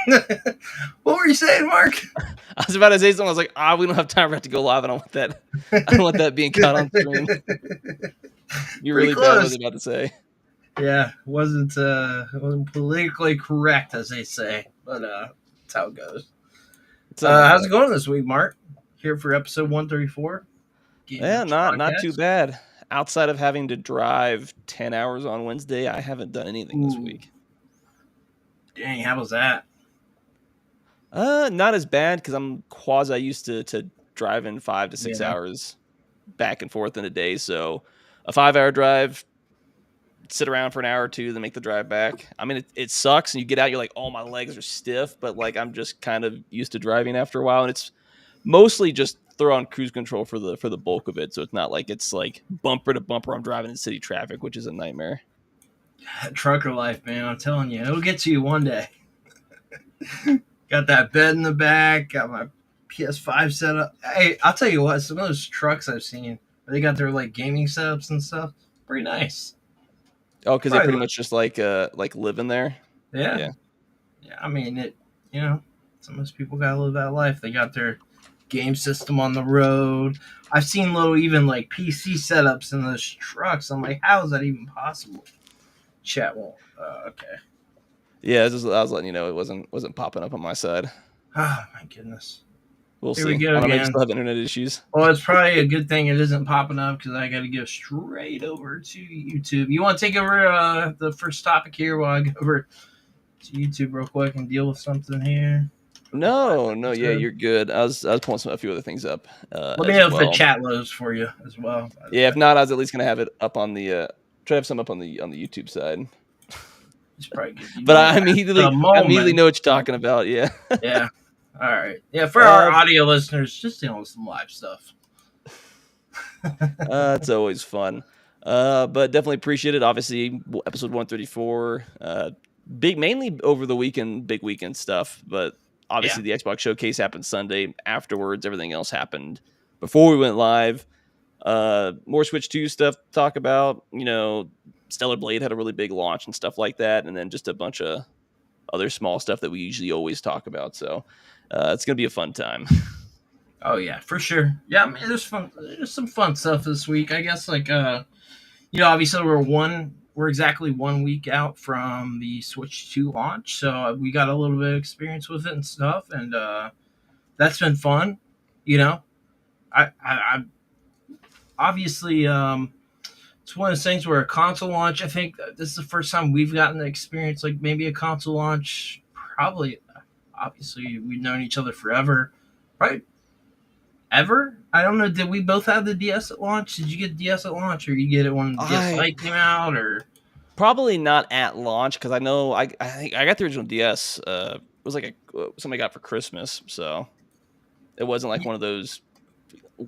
What were you saying, Mark? I was about to say something. I was like, we don't have time for it to go live. I don't want that. I don't want that being caught on stream. You're Pretty really bad. What I close. was about to say. Yeah, wasn't politically correct, as they say, but that's how it goes. How's it going this week, Mark? Here for episode 134. Yeah, not too bad. Outside of having to drive 10 hours on Wednesday, I haven't done anything this week. Dang, how was that? Not as bad because I'm quasi used to driving 5 to 6 hours back and forth in a day. So a 5-hour drive, sit around for an hour or two, then make the drive back. I mean, it sucks, and you get out, you're like, oh, my legs are stiff, but like I'm just kind of used to driving after a while, and it's mostly just throw on cruise control for the bulk of it, so it's not like it's like bumper to bumper I'm driving in city traffic, which is a nightmare. Trucker life, man, I'm telling you, it'll get to you one day. Got that bed in the back, got my PS5 set up. Hey, I'll tell you what, some of those trucks I've seen, they got their like gaming setups and stuff, pretty nice. Oh, because they pretty much just like live in there. Yeah. I mean, some of those people gotta live that life. They got their game system on the road. I've seen little even like PC setups in those trucks. I'm like, how is that even possible? Chat won't. Okay. Yeah, I was letting you know it wasn't popping up on my side. Oh my goodness. We'll Here see. we go I don't know, again. I still have internet issues. Well, it's probably a good thing it isn't popping up because I got to go straight over to YouTube. You want to take over the first topic here while I go over to YouTube real quick and deal with something here? No, yeah, you're good. I was pulling a few other things up. Let me know if the chat loads for you as well. Yeah, if not, I was at least gonna have it up on the try to have some up on the YouTube side. It's probably good. But I immediately know what you're talking about. Yeah. Yeah. All right. Yeah, for our audio listeners, just dealing with some live stuff. It's always fun. But definitely appreciate it. Obviously, episode 134. Mainly over the weekend, big weekend stuff. But obviously, the Xbox Showcase happened Sunday. Afterwards, everything else happened before we went live. More Switch 2 stuff to talk about. Stellar Blade had a really big launch and stuff like that. And then just a bunch of other small stuff that we usually always talk about. So it's going to be a fun time. Oh, yeah, for sure. Yeah, I mean, there's some fun stuff this week. I guess, like, obviously we're exactly 1 week out from the Switch 2 launch. So we got a little bit of experience with it and stuff. And that's been fun. I obviously, it's one of those things where a console launch, I think this is the first time we've gotten to experience like maybe a console launch. Probably, obviously, we've known each other forever, right? Ever? I don't know. Did we both have the DS at launch? Did you get DS at launch, or you get it when the DS Lite came out, or? Probably not at launch because I know I think I got the original DS. It was like somebody got for Christmas, so it wasn't like one of those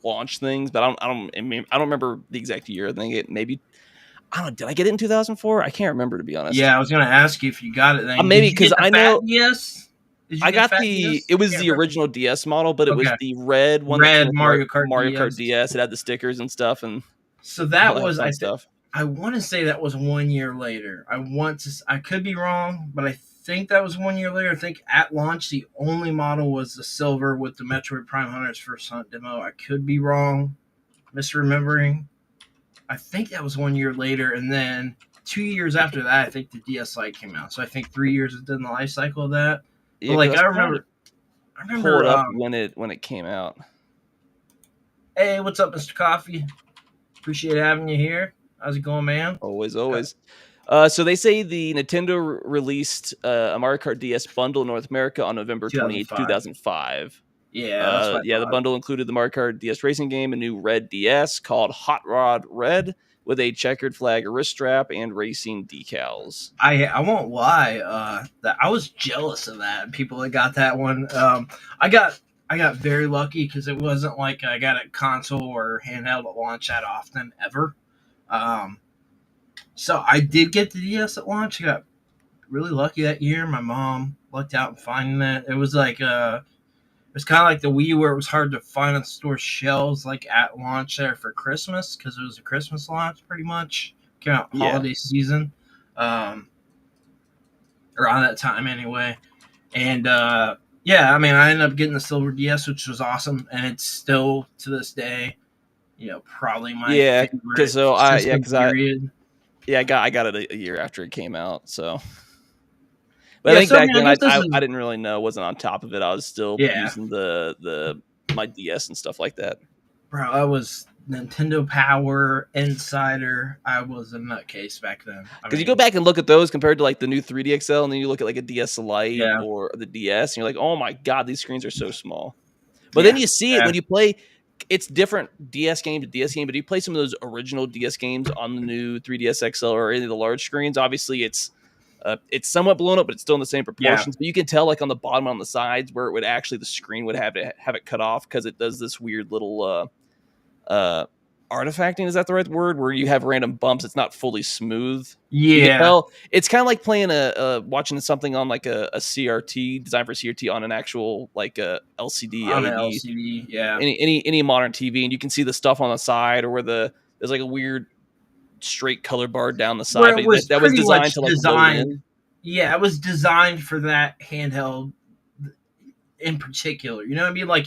launch things. But I don't remember the exact year. I think did I get it in 2004? I can't remember, to be honest. Yeah, I was going to ask you if you got it then. Maybe because I know DS. I got it was the original DS model, but it was the red one. Red Mario Kart DS. It had the stickers and stuff, and so that was I want to say that was 1 year later. I could be wrong, but I think that was 1 year later. I think at launch the only model was the silver with the Metroid Prime Hunters First Hunt demo. I could be wrong, misremembering. I think that was 1 year later, and then 2 years after that, I think the DS Lite came out. So I think 3 years within the life cycle of that. Yeah, but I remember pull it up when it came out. Hey, what's up, Mr. Coffee? Appreciate having you here. How's it going, man? Always. So they say the Nintendo released a Mario Kart DS bundle in North America on November 28th, 2005. Yeah, the bundle included the Mario Kart DS racing game, a new red DS called Hot Rod Red, with a checkered flag wrist strap and racing decals. I won't lie, that I was jealous of that. People that got that one, I got very lucky because it wasn't like I got a console or handheld at launch that often ever. So I did get the DS at launch. I got really lucky that year. My mom lucked out in finding it. It was like it was kind of like the Wii, where it was hard to find on store shelves like at launch there for Christmas, because it was a Christmas launch pretty much. Came out holiday season, around that time anyway. And yeah, I mean, I ended up getting the silver DS, which was awesome, and it's still to this day, probably my favorite system. Period. I got it a year after it came out. So, but Yeah, I think so I back mean, I then guess this I is didn't really know, wasn't on top of it. I was still using the my DS and stuff like that. Bro, I was Nintendo Power Insider. I was a nutcase back then. Because you go back and look at those compared to like the new 3D XL, and then you look at like a DS Lite Yeah. or the DS, and you're like, oh my god, these screens are so small. But then you see it when you play. It's different DS game to DS game, but you play some of those original DS games on the new 3DS XL or any of the large screens. Obviously, it's somewhat blown up, but it's still in the same proportions. But you can tell, like on the bottom, on the sides, where it would actually the screen would have it cut off because it does this weird little artifacting. Is that the right word? Where you have random bumps. It's not fully smooth. Yeah. You can tell it's kind of like playing watching something on like a CRT designed for CRT on an actual like a LCD on LED. an LCD, yeah. Any modern TV, and you can see the stuff on the side or where there's like a weird straight color bar down the side. But that was designed to like load in. Yeah, it was designed for that handheld in particular. You know what I mean? Like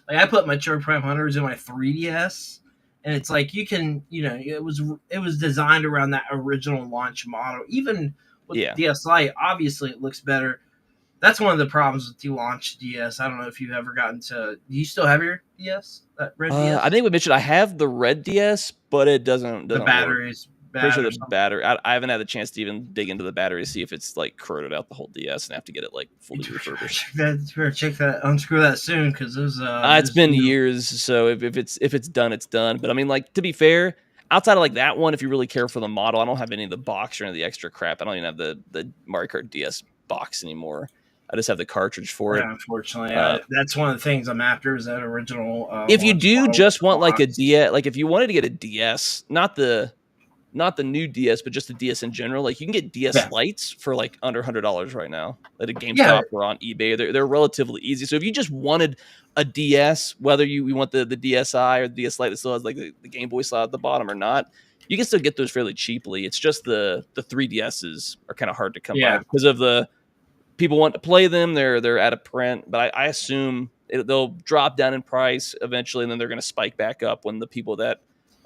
I put my Metroid Prime Hunters in my 3DS, and it's like you can, it was designed around that original launch model. Even with the DS Lite, obviously it looks better. That's one of the problems with the launch DS. I don't know if you've ever gotten to. Do you still have your DS? That red DS? I think we mentioned I have the red DS, but it doesn't. The batteries. Pretty sure the battery. I haven't had the chance to even dig into the battery to see if it's like corroded out the whole DS and have to get it like fully refurbished. Check that. Unscrew that soon because it's been years. So if it's done, it's done. But I mean, like to be fair, outside of like that one, if you really care for the model, I don't have any of the box or any of the extra crap. I don't even have the Mario Kart DS box anymore. I just have the cartridge for it. Unfortunately, that's one of the things I'm after is that original. If you do just want like a DS, like if you wanted to get a DS, not the new DS, but just the DS in general, like you can get DS Lites for like under $100 right now at a GameStop or on eBay. They're relatively easy. So if you just wanted a DS, whether you want the DSi or the DS Lite that still has like the Game Boy slot at the bottom or not, you can still get those fairly cheaply. It's just the 3DSs are kind of hard to come by because of the people want to play them. They're out of print, but I assume they'll drop down in price eventually, and then they're going to spike back up when the people that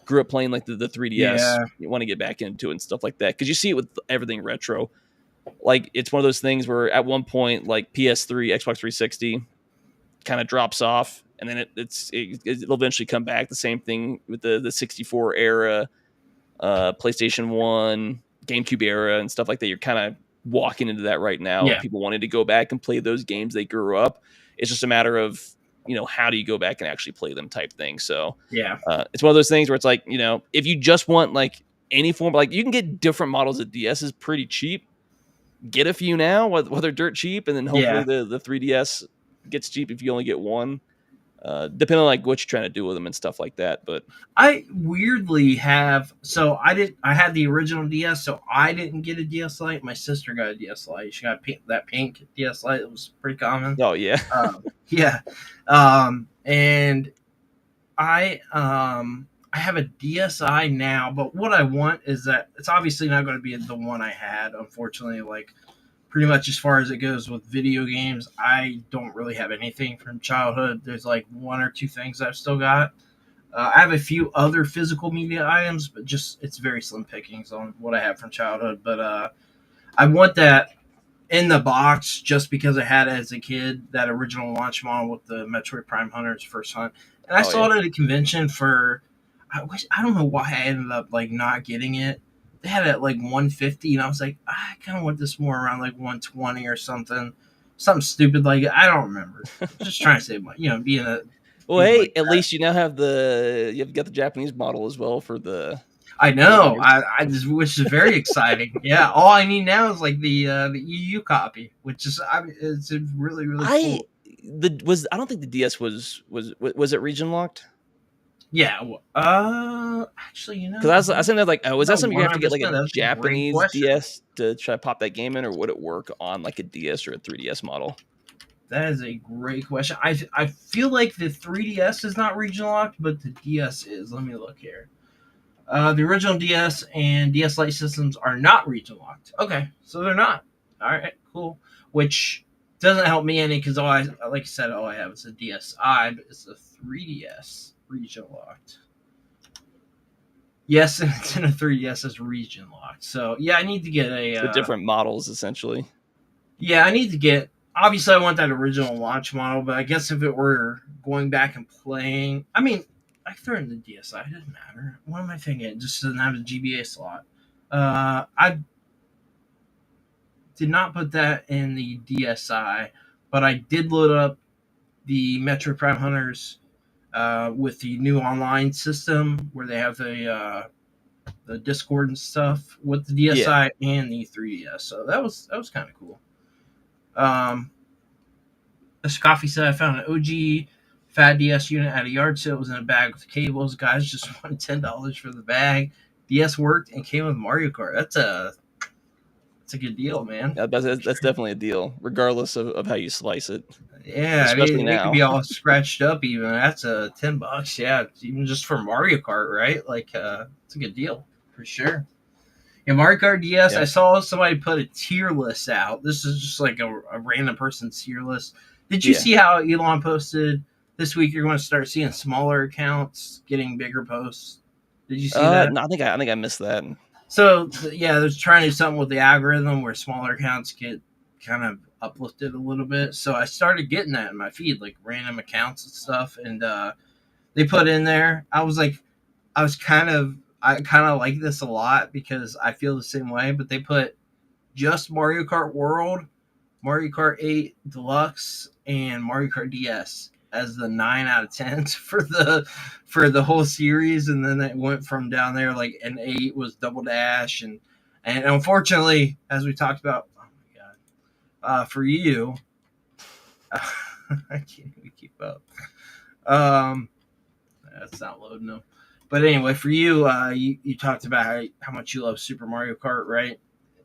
grew up playing like the 3DS you want to get back into it and stuff like that. Because you see it with everything retro. Like it's one of those things where at one point, like PS3, Xbox 360 kind of drops off, and then it'll eventually come back. The same thing with the 64 era, PlayStation 1, GameCube era, and stuff like that. You're kind of walking into that right now. People wanting to go back and play those games they grew up. It's just a matter of how do you go back and actually play them type thing. So it's one of those things where it's like, if you just want like any form, like you can get different models of DSs pretty cheap. Get a few now while they're dirt cheap, and then hopefully the 3DS gets cheap if you only get one. Depending on like what you're trying to do with them and stuff like that. But I weirdly have, I had the original DS, so I didn't get a DS Lite. My sister got a DS Lite. She got that pink DS Lite. It was pretty common. Oh yeah. And I have a DSi now, but what I want is that it's obviously not going to be the one I had, unfortunately. Like pretty much as far as it goes with video games, I don't really have anything from childhood. There's like one or two things I've still got. I have a few other physical media items, but it's very slim pickings on what I have from childhood. But I want that in the box just because I had it as a kid, that original launch model with the Metroid Prime Hunters First Hunt. And I saw it at a convention for, I don't know why I ended up like not getting it. They had it at like 150, and I was like, I kind of want this more around like 120 or something stupid like it. I don't remember. Just trying to save money, being a. Well, hey, like at least you now have you've got the Japanese model as well for the. I know, which is very exciting. Yeah, all I need now is like the EU copy, which is it's really cool. I don't think the DS was it region locked? Yeah. Actually, because I was thinking like, was that something you have to get like a Japanese DS to try to pop that game in, or would it work on like a DS or a 3DS model? That is a great question. I feel like the 3DS is not region locked, but the DS is. Let me look here. The original DS and DS Lite systems are not region locked. Okay, so they're not. All right, cool. Which Doesn't help me any because like I said, all I have is a DSi, but it's a 3DS region locked. Yes, it's in a 3DS is region locked. So yeah, I need to get the different models essentially. Yeah, I need to get. Obviously, I want that original launch model, but I guess if it were going back and playing, I mean, I throw in the DSi. It doesn't matter. What am I thinking? It just doesn't have a GBA slot. I did not put that in the DSi, but I did load up the Metro Prime Hunters with the new online system where they have the Discord and stuff with the DSi and the 3DS. So that was kind of cool. As Coffee said, I found an OG Fat DS unit at a yard sale. It was in a bag with cables. Guys just wanted $10 for the bag. DS worked and came with Mario Kart. That's a good deal, man. That's definitely a deal, regardless of how you slice it. Yeah, especially I mean, now. It could be all scratched up. Even that's $10. Yeah, even just for Mario Kart, right? Like, it's a good deal for sure. Yeah, Mario Kart DS. Yeah. I saw somebody put a tier list out. This is just like a random person's tier list. Did you see how Elon posted this week? You're going to start seeing smaller accounts getting bigger posts. Did you see that? No, I think I missed that. So yeah, they're trying to do something with the algorithm where smaller accounts get kind of uplifted a little bit. So I started getting that in my feed, like random accounts and stuff. And they put in there. I kind of like this a lot because I feel the same way. But they put just Mario Kart World, Mario Kart 8 Deluxe, and Mario Kart DS as the 9 out of 10s for the whole series, and then it went from down there like an 8 was Double Dash, and unfortunately, as we talked about, oh my god, for you, I can't even keep up. That's not loading them. But anyway, for you, you talked about how much you love Super Mario Kart, right?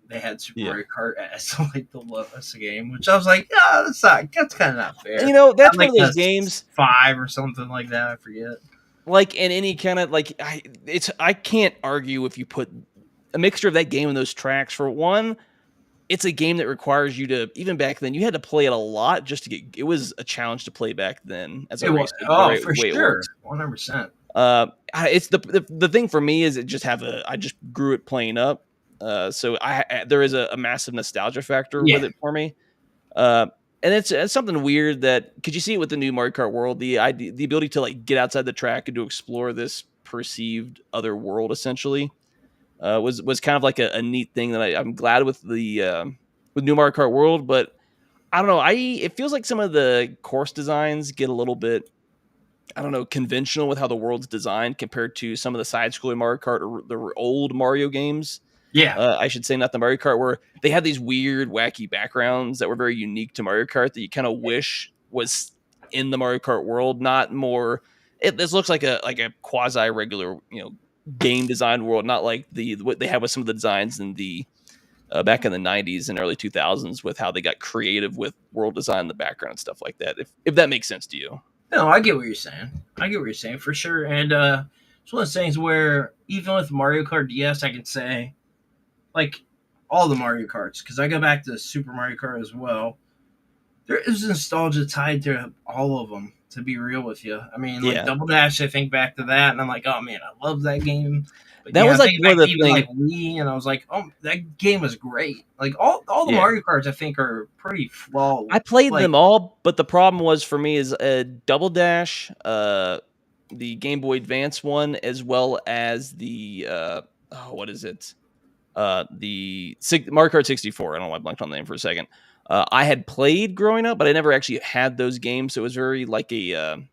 They had Super Mario Kart as like the lowest game, which I was like, that's kind of not fair. You know, that's like one of those games 5 or something like that. I forget. Like in any kind of like, I can't argue if you put a mixture of that game and those tracks. For one, it's a game that requires you to, even back then, you had to play it a lot just to get. It was a challenge to play back then as a race. For sure, 100%. It's the thing for me is I just grew it playing up. So there is a massive nostalgia factor with it for me. And it's something weird that, could you see it with the new Mario Kart World, the ability to like get outside the track and to explore this perceived other world essentially, was kind of like a neat thing that I'm glad with the with new Mario Kart World. But I don't know, it feels like some of the course designs get a little bit, I don't know, conventional with how the world's designed compared to some of the side-scrolling Mario Kart or the old Mario games. Yeah, I should say, not the Mario Kart, where they had these weird, wacky backgrounds that were very unique to Mario Kart that you kind of wish was in the Mario Kart world, not more. This looks like a quasi regular, game design world, not like what they had with some of the designs in the back in the 90s and early 2000s with how they got creative with world design in the background and stuff like that. If that makes sense to you. No, I get what you're saying for sure. And it's one of those things where even with Mario Kart DS, I can say, like, all the Mario Karts, because I go back to Super Mario Kart as well. There is nostalgia tied to all of them, to be real with you. I mean, like Double Dash, I think back to that, and I'm like, oh man, I love that game. But that was like one of the things. Like Wii, and I was like, oh, that game was great. Like all the Mario Karts, I think, are pretty flawless. I played them all, but the problem was for me is Double Dash, the Game Boy Advance one, as well as the what is it? The Mario Kart 64. I don't know why I blanked on the name for a second. I had played growing up, but I never actually had those games, so it was very like a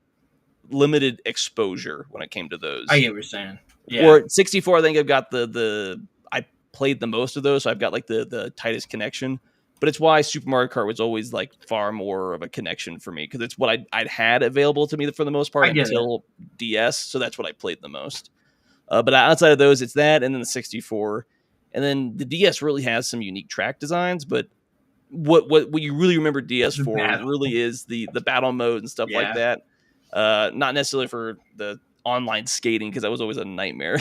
limited exposure when it came to those. I get what you're saying. Yeah. Or 64, I think I've got I played the most of those, so I've got like the tightest connection. But it's why Super Mario Kart was always like far more of a connection for me, because it's what I'd had available to me for the most part until DS, so that's what I played the most. But outside of those, it's that, and then the 64. And then the DS really has some unique track designs, but what you really remember DS for really is the battle mode and stuff like that. Not necessarily for the online skating, because that was always a nightmare.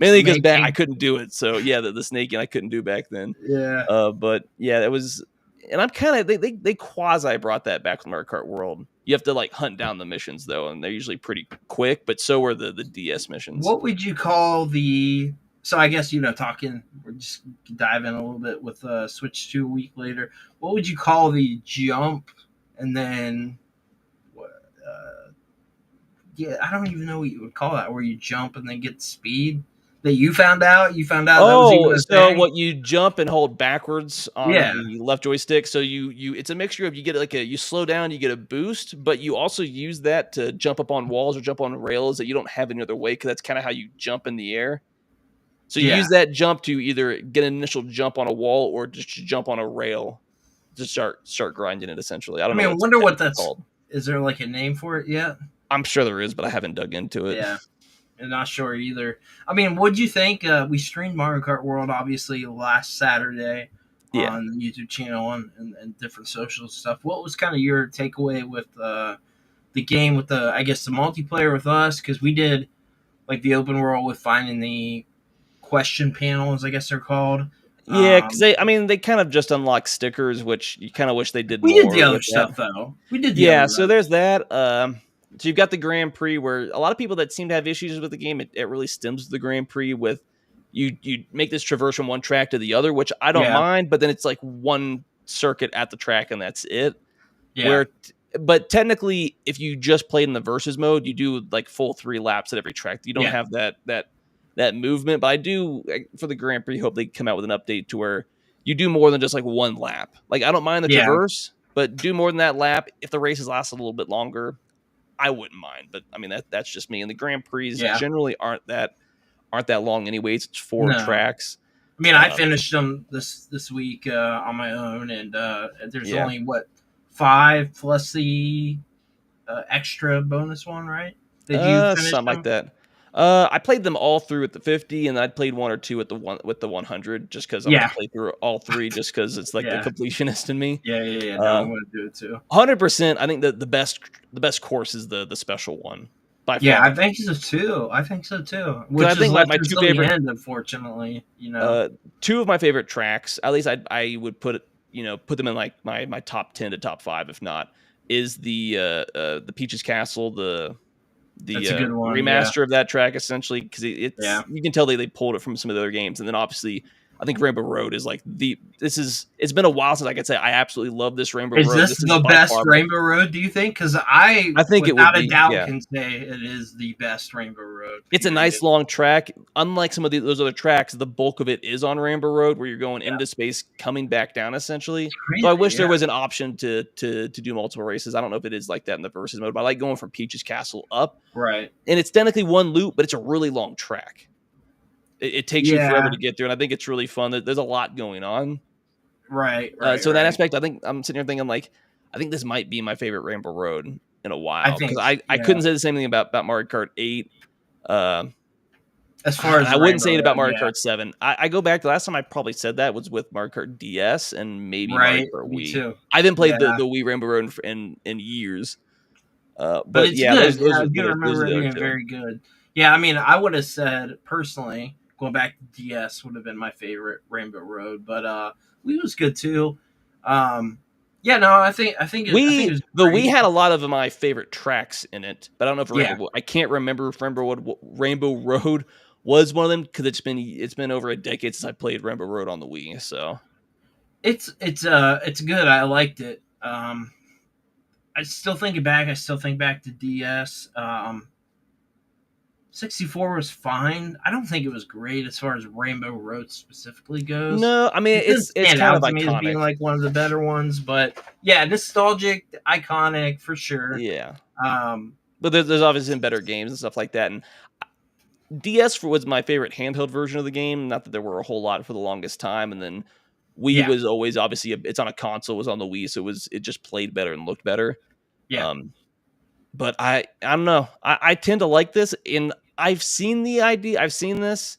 Mainly because I couldn't do it. So yeah, the snaking I couldn't do back then. Yeah. But yeah, that was. and I'm kind of they quasi brought that back with Mario Kart World. You have to like hunt down the missions though, and they're usually pretty quick. But so are the DS missions. What would you call the? So I guess talking. We're just diving a little bit with Switch 2 a week later. What would you call the jump and then? Yeah, I don't even know what you would call that. Where you jump and then get speed. That you found out. You found out that was even a thing. What you jump and hold backwards on Yeah. the left joystick. So you it's a mixture of you get like you slow down, you get a boost, but you also use that to jump up on walls or jump on rails that you don't have any other way because that's kind of how you jump in the air. So you use that jump to either get an initial jump on a wall or just jump on a rail to start grinding it. Essentially, I wonder what that's called. Is there like a name for it yet? I'm sure there is, but I haven't dug into it. Yeah. I'm not sure either. I mean, what'd you think? We streamed Mario Kart World obviously last Saturday on the YouTube channel and different social stuff. What was kind of your takeaway with the game with the multiplayer with us? Because we did like the open world with finding the question panels, I guess they're called. Yeah, because they kind of just unlock stickers, which you kind of wish they did more. We did the other stuff though. We did the other so there's that. So you've got the Grand Prix where a lot of people that seem to have issues with the game, it really stems to the Grand Prix with you make this traverse from one track to the other, which I don't mind, but then it's like one circuit at the track and that's it. Yeah. But technically, if you just played in the versus mode, you do like full 3 laps at every track. You don't have that movement. But I do, for the Grand Prix, hope they come out with an update to where you do more than just like one lap. Like I don't mind the traverse, but do more than that lap. If the races last a little bit longer, I wouldn't mind, but I mean that's just me. And the Grand Prix generally aren't that long, anyways. It's 4 tracks. I mean, I finished them this week on my own, and there's only 5 plus the extra bonus one, right? Did you finish something like that? I played them all through at the 50, and I played 1 or 2 at the 100, just because I'm gonna play through all 3, just because it's like the completionist in me. Yeah. No, I'm gonna do it too. 100%. I think that the best course is the special one. By far. Yeah, I think so too. Which I think my 2 favorite, end, unfortunately, 2 of my favorite tracks. At least I would put them in like my top 10 to top 5, if not, is the Peach's Castle, the a good one, remaster of that track, essentially, because you can tell they pulled it from some of the other games. And then obviously I think Rainbow Road is like it's been a while since I could say I absolutely love this Rainbow Road. Is this the best Rainbow Road, do you think? Because I think without a doubt can say it is the best Rainbow Road. It's a nice long track. Unlike some of those other tracks, the bulk of it is on Rainbow Road, where you're going into space, coming back down, essentially. Crazy, so I wish there was an option to do multiple races. I don't know if it is like that in the versus mode, but I like going from Peach's Castle up. Right. And it's technically one loop, but it's a really long track. It takes you forever to get through, and I think it's really fun. There's a lot going on. Right. So in that aspect, I think I'm sitting here thinking like, I think this might be my favorite Rainbow Road in a while, because I couldn't say the same thing about Mario Kart 8. As far as I wouldn't say it about Mario Kart 7. I go back to last time I probably said that was with Mario Kart DS and maybe Mario Kart Wii. Me too. I didn't play the Wii Rainbow Road in years. But it's good. Those I do remember it being very good. Yeah, I mean, I would have said personally, going back to DS would have been my favorite Rainbow Road, but Wii was good too. I think Wii had a lot of my favorite tracks in it, but I don't know if I can't remember if Rainbow Road was one of them, because it's been over a decade since I played Rainbow Road on the Wii. So it's good. I liked it. I still think back to DS. 64 was fine. I don't think it was great as far as Rainbow Road specifically goes. No, I mean it's kind of iconic, as being like one of the better ones, but nostalgic, iconic for sure. Yeah. But there's obviously better games and stuff like that, and DS was my favorite handheld version of the game. Not that there were a whole lot for the longest time, and then Wii was always obviously it's on a console, it was on the Wii, so it just played better and looked better. Yeah. But I don't know. I tend to like this, and I've seen the idea. I've seen this,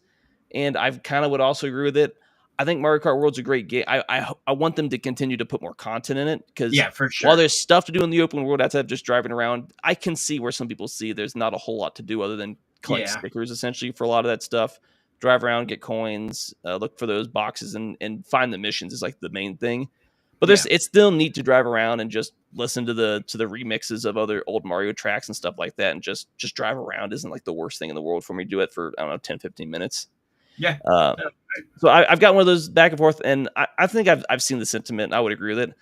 and I kind of would also agree with it. I think Mario Kart World's a great game. I want them to continue to put more content in it, because for sure, while there's stuff to do in the open world outside of just driving around, I can see where some people see there's not a whole lot to do other than collect stickers, essentially, for a lot of that stuff. Drive around, get coins, look for those boxes, and find the missions is like the main thing. But it's still neat to drive around and just listen to the remixes of other old Mario tracks and stuff like that, and just drive around isn't like the worst thing in the world for me to do it for, I don't know, 10, 15 minutes. Yeah. So I've got one of those back and forth, and I think I've seen the sentiment. I would agree with it.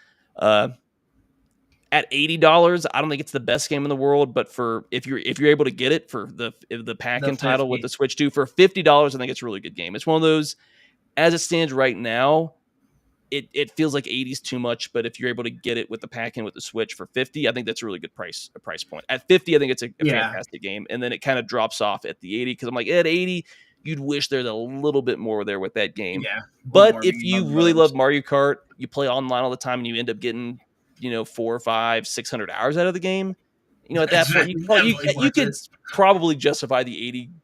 At $80, I don't think it's the best game in the world, but for if you're able to get it for the pack-in title with the Switch 2 for $50, I think it's a really good game. It's one of those, as it stands right now, it feels like 80 is too much, but if you're able to get it with the pack-in with the Switch for 50, I think that's a really good price point. At 50, I think it's a fantastic game, and then it kind of drops off at the 80 because I'm like, at 80, you'd wish there's a little bit more there with that game. Yeah. But if you really love Mario Kart, you play online all the time, and you end up getting 400, 500, 600 hours out of the game. At that point, you could probably justify the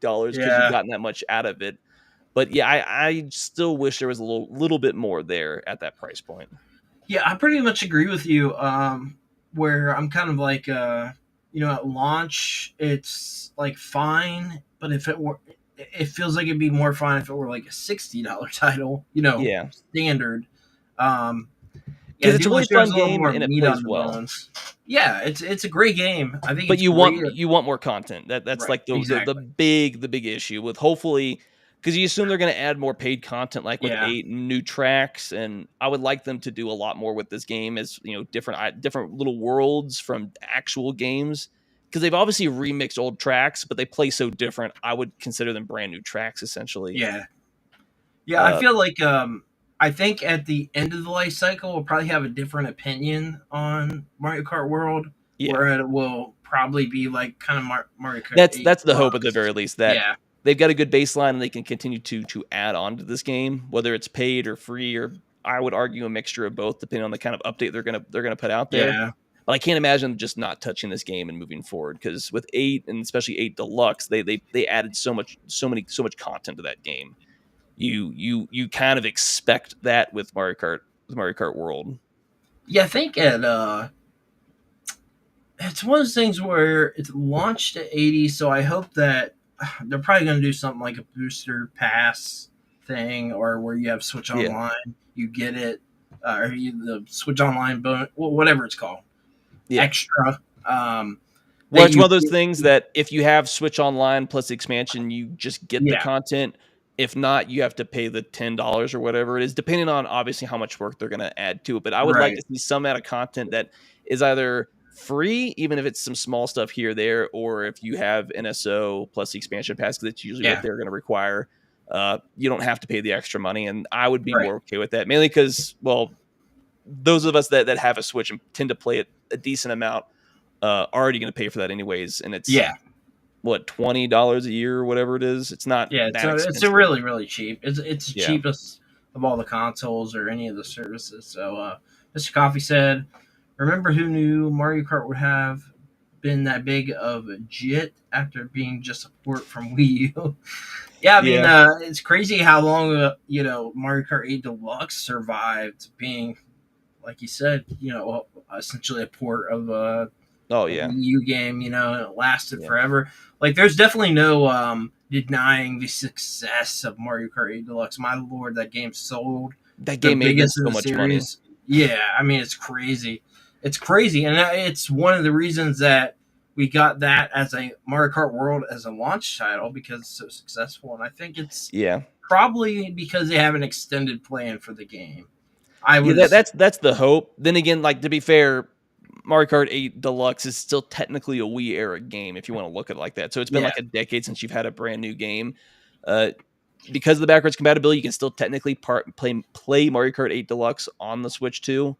$80 because you've gotten that much out of it. But yeah, I still wish there was a little bit more there at that price point. Yeah, I pretty much agree with you. Where I'm kind of like, at launch, it's like fine, but if it were, it feels like it'd be more fun if it were like a $60 title, standard. Because it's a really fun game and it plays well. Yeah, it's a great game. I think, but you want more content. That's right, like the big issue with, hopefully, because you assume they're going to add more paid content, like with 8 new tracks, and I would like them to do a lot more with this game, as different little worlds from actual games, because they've obviously remixed old tracks, but they play so different. I would consider them brand new tracks, essentially. Yeah, I feel like I think at the end of the life cycle, we'll probably have a different opinion on Mario Kart World, where it will probably be like kind of Mario Kart. That's the hope, at the very least, that they've got a good baseline and they can continue to add on to this game, whether it's paid or free, or I would argue a mixture of both, depending on the kind of update they're gonna put out there. Yeah. But I can't imagine just not touching this game and moving forward, because with 8, and especially 8 Deluxe, they added so much content to that game. You kind of expect that with Mario Kart World. Yeah, I think it's one of those things where it's launched at 80, so I hope that they're probably going to do something like a booster pass thing, or where you have Switch Online, you get it, or the Switch Online bonus, whatever it's called, extra. Well, it's one of those things that if you have Switch Online plus the expansion, you just get the content. If not, you have to pay the $10 or whatever it is, depending on obviously how much work they're going to add to it. But I would like to see some amount of content that is either free, even if it's some small stuff here or there, or if you have NSO plus the expansion pass, because it's usually what they're going to require, you don't have to pay the extra money. And I would be more okay with that, mainly because, well, those of us that have a Switch and tend to play it a decent amount, are already going to pay for that anyways. And it's what, $20 a year or whatever it is. It's not it's a really, really cheap. It's the cheapest of all the consoles or any of the services. So Mr. Coffee said, remember who knew Mario Kart would have been that big of a jit after being just a port from Wii U? I mean, it's crazy how long Mario Kart 8 Deluxe survived being, like you said, essentially a port of a Wii U game. It lasted forever. Like, there's definitely no denying the success of Mario Kart 8 Deluxe. My lord, that game sold. That game made so much money. Yeah, I mean, it's crazy. It's crazy, and it's one of the reasons that we got that as a Mario Kart World as a launch title, because it's so successful. And I think it's probably because they have an extended plan for the game. That's the hope. Then again, like, to be fair, Mario Kart 8 Deluxe is still technically a Wii era game, if you want to look at it like that. So it's been like a decade since you've had a brand new game. Because of the backwards compatibility, you can still technically play Mario Kart 8 Deluxe on the Switch 2,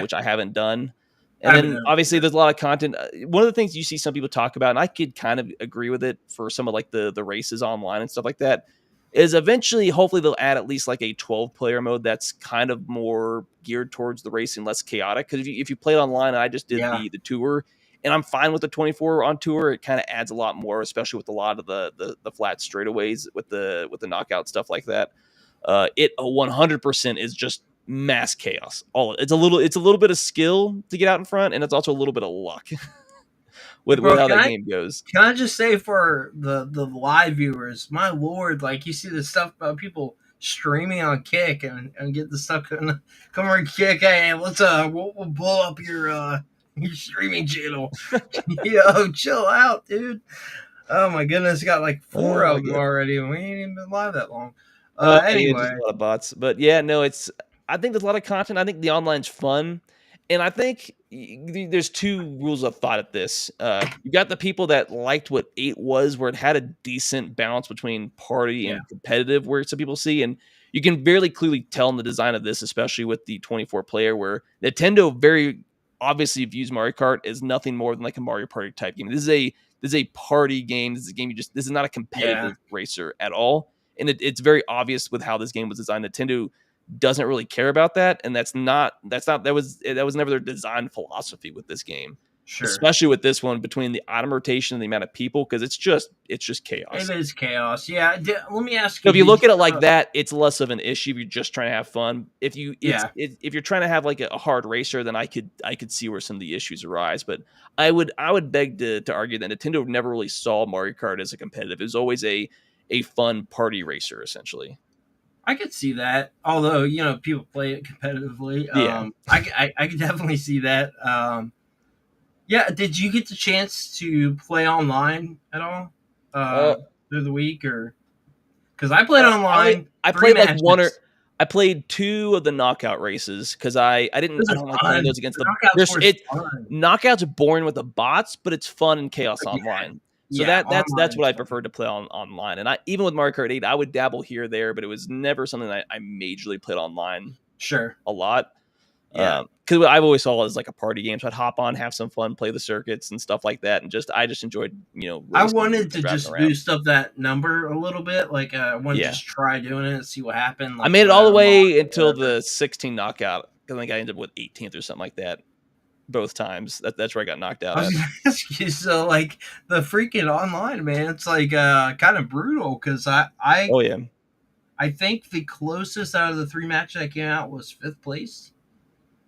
which I haven't done. And then obviously there's a lot of content. One of the things you see some people talk about, and I could kind of agree with it for some of like the races online and stuff like that, is eventually, hopefully, they'll add at least like a 12-player mode that's kind of more geared towards the racing, less chaotic. Because if you play it online, and I just did the tour, and I'm fine with the 24 on tour, it kind of adds a lot more, especially with a lot of the flat straightaways with the knockout stuff like that. It 100% is just mass chaos. It's a little bit of skill to get out in front, and it's also a little bit of luck. with how that game goes. Can I just say, for the live viewers, my lord, like, you see this stuff about people streaming on Kick and get the stuff come over and Kick. Hey, let's we'll blow up your streaming channel. Yo, chill out, dude. Oh my goodness, got like 4 of them already, and we ain't even been live that long. Anyway, just a lot of bots, but yeah, no, I think there's a lot of content. I think the online's fun, and I think there's 2 rules of thought at this. You got the people that liked what 8 was, where it had a decent balance between party and competitive, where some people see, and you can very clearly tell in the design of this, especially with the 24 player, where Nintendo very obviously views Mario Kart as nothing more than like a Mario Party type game. This is a party game. This is a game this is not a competitive racer at all. And it's very obvious with how this game was designed. Nintendo doesn't really care about that, and that was never their design philosophy with this game. Sure. Especially with this one, between the item rotation and the amount of people, because it's just chaos. It is chaos. Yeah. Let me ask you. So if you look at it like that, it's less of an issue if you're just trying to have fun. If you're trying to have like a hard racer, then I could see where some of the issues arise. But I would beg to argue that Nintendo never really saw Mario Kart as a competitive. It was always a fun party racer, essentially. I could see that, although people play it competitively. I could definitely see that. Yeah, did you get the chance to play online at all through the week, or because I played online? I played like I played 2 of the knockout races because I don't like playing those against the knockouts are boring with the bots, but it's fun and chaos online. So that's what I prefer to play online. And even with Mario Kart 8, I would dabble here or there, but it was never something that I majorly played online. Sure, a lot. Because I've always saw it as like a party game, so I'd hop on, have some fun, play the circuits and stuff like that, and I just enjoyed, I wanted to just boost up that number a little bit, like I wanted to just try doing it and see what happened. Like, I made it all the way until the 16 knockout. I think I ended up with 18th or something like that. Both times. That's where I got knocked out. I was gonna ask you, so like the freaking online, man, it's like kind of brutal because I think the closest out of the 3 matches that came out was 5th place.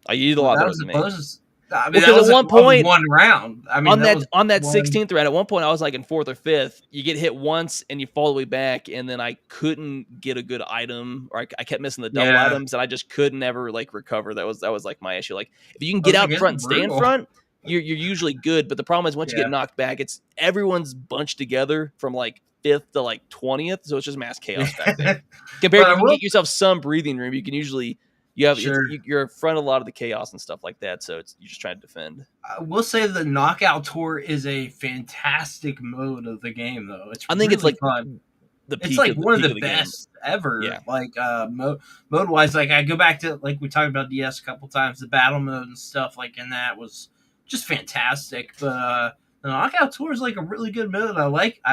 You did a lot better than me. Closest. I mean, that was at one point, one round. I mean, on that 16th round, at one point, I was like in 4th or 5th. You get hit once and you fall all the way back, and then I couldn't get a good item, or I kept missing the double items, and I just couldn't ever like recover. That was like my issue. Like if you can get out front and stay in front, you're usually good. But the problem is once you get knocked back, it's everyone's bunched together from like 5th to like 20th, so it's just mass chaos back there. Compared to you can get yourself some breathing room, you can usually. You're in front of a lot of the chaos and stuff like that, so you're just trying to defend. I will say the Knockout Tour is a fantastic mode of the game, though. I think it's like fun. It's like one of the best ever. Yeah. Like mode wise, like I go back to like we talked about DS a couple times, the battle mode and stuff like in that was just fantastic. But the Knockout Tour is like a really good mode. I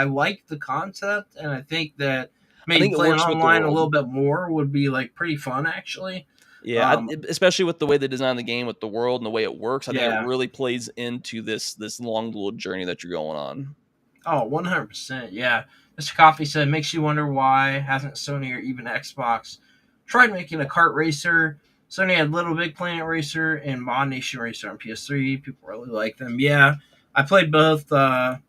like the concept, and I think that maybe playing online a little bit more would be like pretty fun actually. Yeah, especially with the way they design the game, with the world and the way it works, I think it really plays into this long little journey that you're going on. Oh, 100%. Yeah. Mr. Coffee said, makes you wonder why hasn't Sony or even Xbox tried making a kart racer. Sony had Little Big Planet Racer and Mod Nation Racer on PS3. People really like them. Yeah, I played both, and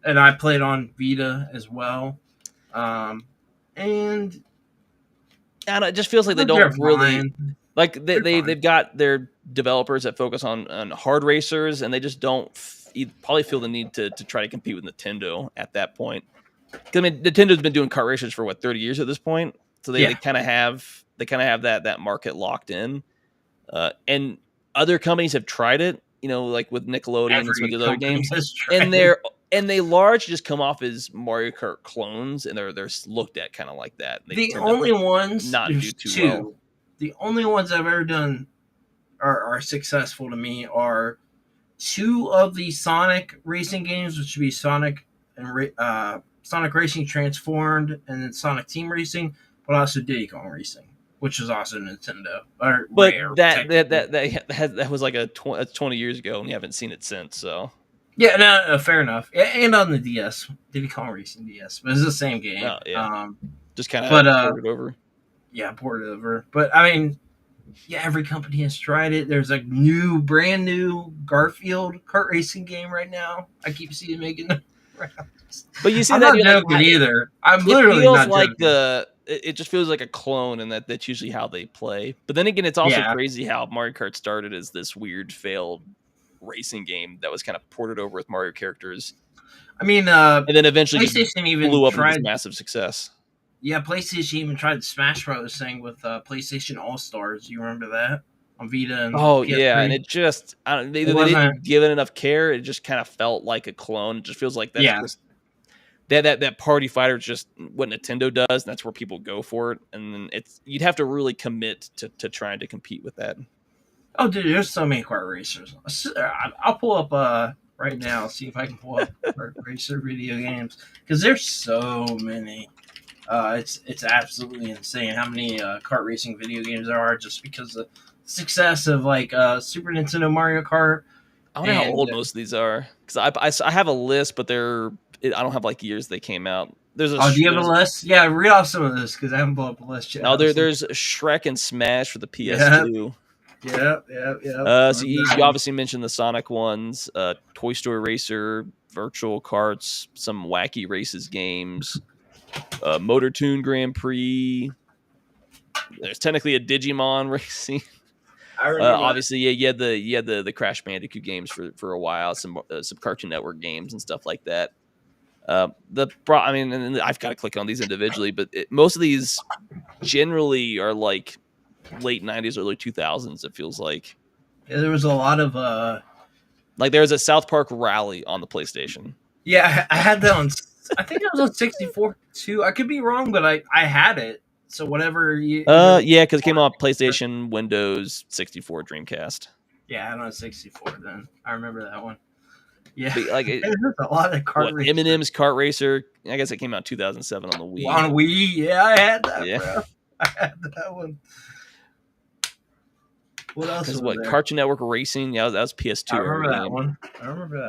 I played on Vita as well. And it just feels like they don't really like they've got their developers that focus on hard racers, and they just don't probably feel the need to try to compete with Nintendo at that point. I mean, Nintendo's been doing kart racers for 30 years at this point, so they kind of have that market locked in. And other companies have tried it, like with Nickelodeon and some of the other games, and they largely just come off as Mario Kart clones, and they're looked at kind of like that. The only ones not do too well. The only ones I've ever done are successful to me are 2 of the Sonic racing games, which would be Sonic and Sonic Racing Transformed, and then Sonic Team Racing, but also Diddy Kong Racing, which was also Nintendo. But that was like 20 years ago, and you haven't seen it since. So yeah, no, fair enough. And on the DS, Diddy Kong Racing DS, but it's the same game. Oh, yeah. Just kind of ported over. Yeah, ported over. But I mean, every company has tried it. There's a brand new Garfield kart racing game right now. I keep seeing it making the rounds. But you see I'm that not joking either. I'm literally not joking. it just feels like a clone, and that's usually how they play. But then again, it's also crazy how Mario Kart started as this weird failed racing game that was kind of ported over with Mario characters. I mean, and then eventually PlayStation even blew up into this massive success. Yeah, PlayStation even tried the Smash Bros. Thing with PlayStation All Stars. You remember that on Vita and PS3? Yeah, and it just they didn't give it enough care. It just kind of felt like a clone. It just feels like that's just that party fighter is just what Nintendo does, and that's where people go for it. And then you'd have to really commit to trying to compete with that. Oh, dude, there's so many kart racers. I'll pull up right now, see if I can pull up kart racer video games, because there's so many. It's absolutely insane how many kart racing video games there are, just because of the success of like Super Nintendo Mario Kart. I wonder how old most of these are, because I have a list, but I don't have like years they came out. Do you have a list? Yeah, read off some of this because I haven't pulled up a list yet. No, there's Shrek and Smash for the PS2. Yeah. So you obviously mentioned the Sonic ones, Toy Story Racer, Virtual Karts, some wacky races games, Motor Toon Grand Prix. There's technically a Digimon racing. Obviously, you had the Crash Bandicoot games for a while, some Cartoon Network games and stuff like that. And I've got to click on these individually, but most of these generally are like late 90s, early 2000s. It feels like. Yeah, there was a lot of like there was a South Park Rally on the PlayStation. Yeah, I had that on. I think it was on 64 too. I could be wrong, but I had it. So whatever you. Yeah, because it came on PlayStation, Windows, 64, Dreamcast. Yeah, I had it on 64 then. I remember that one. Yeah, but like there's a lot of kart racers. Eminem's Kart Racer. I guess it came out in 2007 on the Wii. On Wii, yeah, I had that. Yeah, bro. I had that one. What else? Was what there? Cartoon Network Racing? Yeah, that was PS2. I remember that one.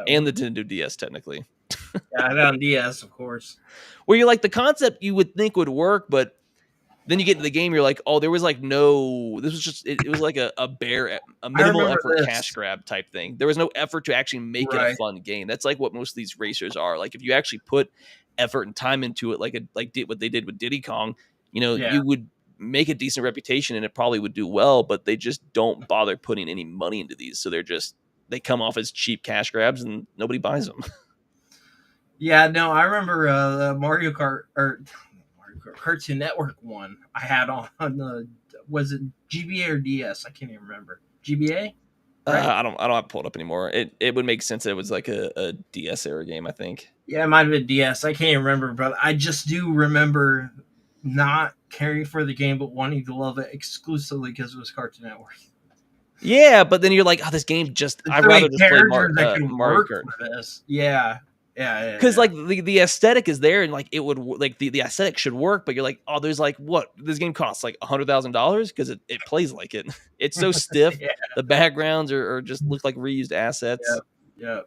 And the Nintendo DS, technically. Yeah, I had it on DS, of course. Where you're like, the concept you would think would work, but then you get into the game, you're like, oh, there was like no. This was just it was like a minimal effort cash grab type thing. There was no effort to actually make it a fun game. That's like what most of these racers are. Like if you actually put effort and time into it, like what they did with Diddy Kong, you would make a decent reputation and it probably would do well, but they just don't bother putting any money into these. So they come off as cheap cash grabs and nobody buys them. Yeah, no, I remember the Mario Kart or Cartoon Network one I had on the, was it GBA or DS? I can't even remember. GBA? Right? I don't have it pulled up anymore. It would make sense that it was like a DS era game, I think. Yeah, it might have been DS. I can't even remember, but I just do remember not caring for the game but wanting to love it exclusively because it was Cartoon Network. Yeah, but then you're like, oh, this game just I'd rather just play Mario Kart. Yeah. Because like the aesthetic is there, and like it would like the aesthetic should work, but you're like, oh, there's like what this game costs like $100,000 because it plays like it. It's so stiff. The backgrounds are just look like reused assets. Yeah.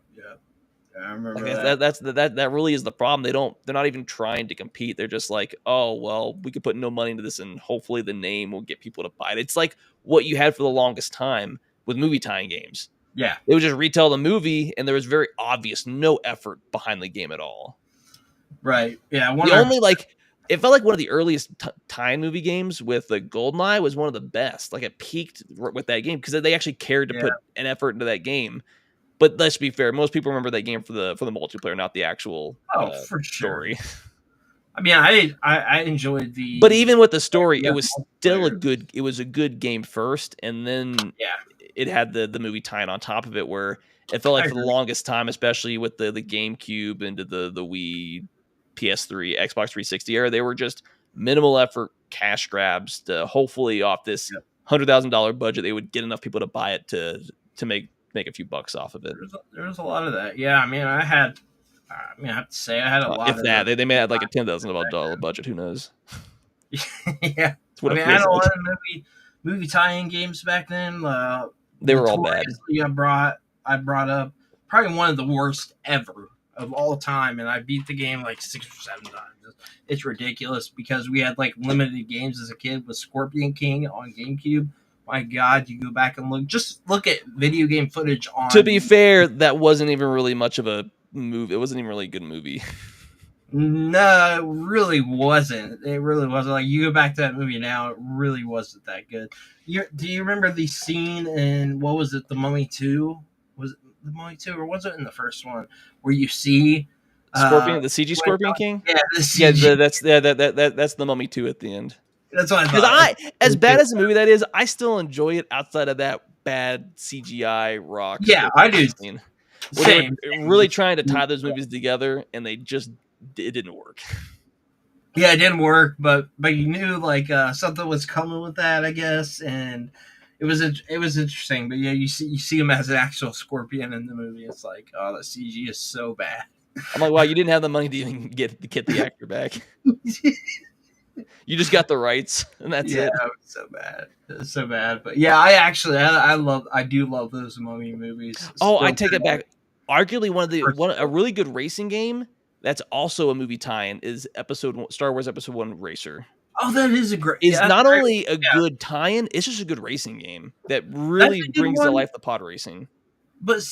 I remember like that really is the problem. They're not even trying to compete. They're just like, oh well, we could put no money into this, and hopefully the name will get people to buy it. It's like what you had for the longest time with movie tie-in games. Yeah. They would just retell the movie, and there was very obvious no effort behind the game at all. Right. Yeah. It felt like one of the earliest tie-in movie games with the GoldenEye was one of the best. Like it peaked with that game because they actually cared to put an effort into that game. But let's be fair, most people remember that game for the multiplayer, not the actual for story. Sure. I mean, I enjoyed the. But even with the story, it was still a good game first, and then it had the movie tie-in on top of it, where it felt like for the longest time, especially with the GameCube into the Wii, PS3, Xbox 360 era, they were just minimal effort cash grabs to hopefully off this $100,000 budget, they would get enough people to buy it to make a few bucks off of it. There was a lot of that. Yeah, I mean, I have to say I had a lot. If that they may have like a $10,000 budget, who knows? Yeah, I had a lot of movie tie-in games back then. They were all bad. I brought up probably one of the worst ever of all time, and I beat the game like 6 or 7 times. It's ridiculous because we had like limited games as a kid with Scorpion King on GameCube. My God, you go back and look at video game footage on. To be fair, that wasn't even really much of a movie. It wasn't even really a good movie. No, it really wasn't. It really wasn't. Like, you go back to that movie now, it really wasn't that good. Do you remember the scene in, what was it, The Mummy 2? Was it The Mummy 2, or was it in the first one, where you see Scorpion, the CG Scorpion King. Yeah, the CG. That's the Mummy 2 at the end. That's what I Because thought. as bad as the movie that is, I still enjoy it outside of that bad CGI rock. Yeah, I do. Scene. They were really trying to tie those movies together, and it didn't work. Yeah, it didn't work, but you knew like something was coming with that, I guess, and it was interesting. But yeah, you see him as an actual scorpion in the movie. It's like, oh, the CG is so bad. I'm like, wow, you didn't have the money to even get the actor back. You just got the rights, and that's it. Yeah, it was so bad. It was so bad. But yeah, I do love those Mummy movies. Oh, I take it back. Arguably a really good racing game that's also a movie tie-in is Star Wars Episode 1 Racer. Oh, that is a great. It's not only a good tie-in, it's just a good racing game that really brings to life the pod racing. But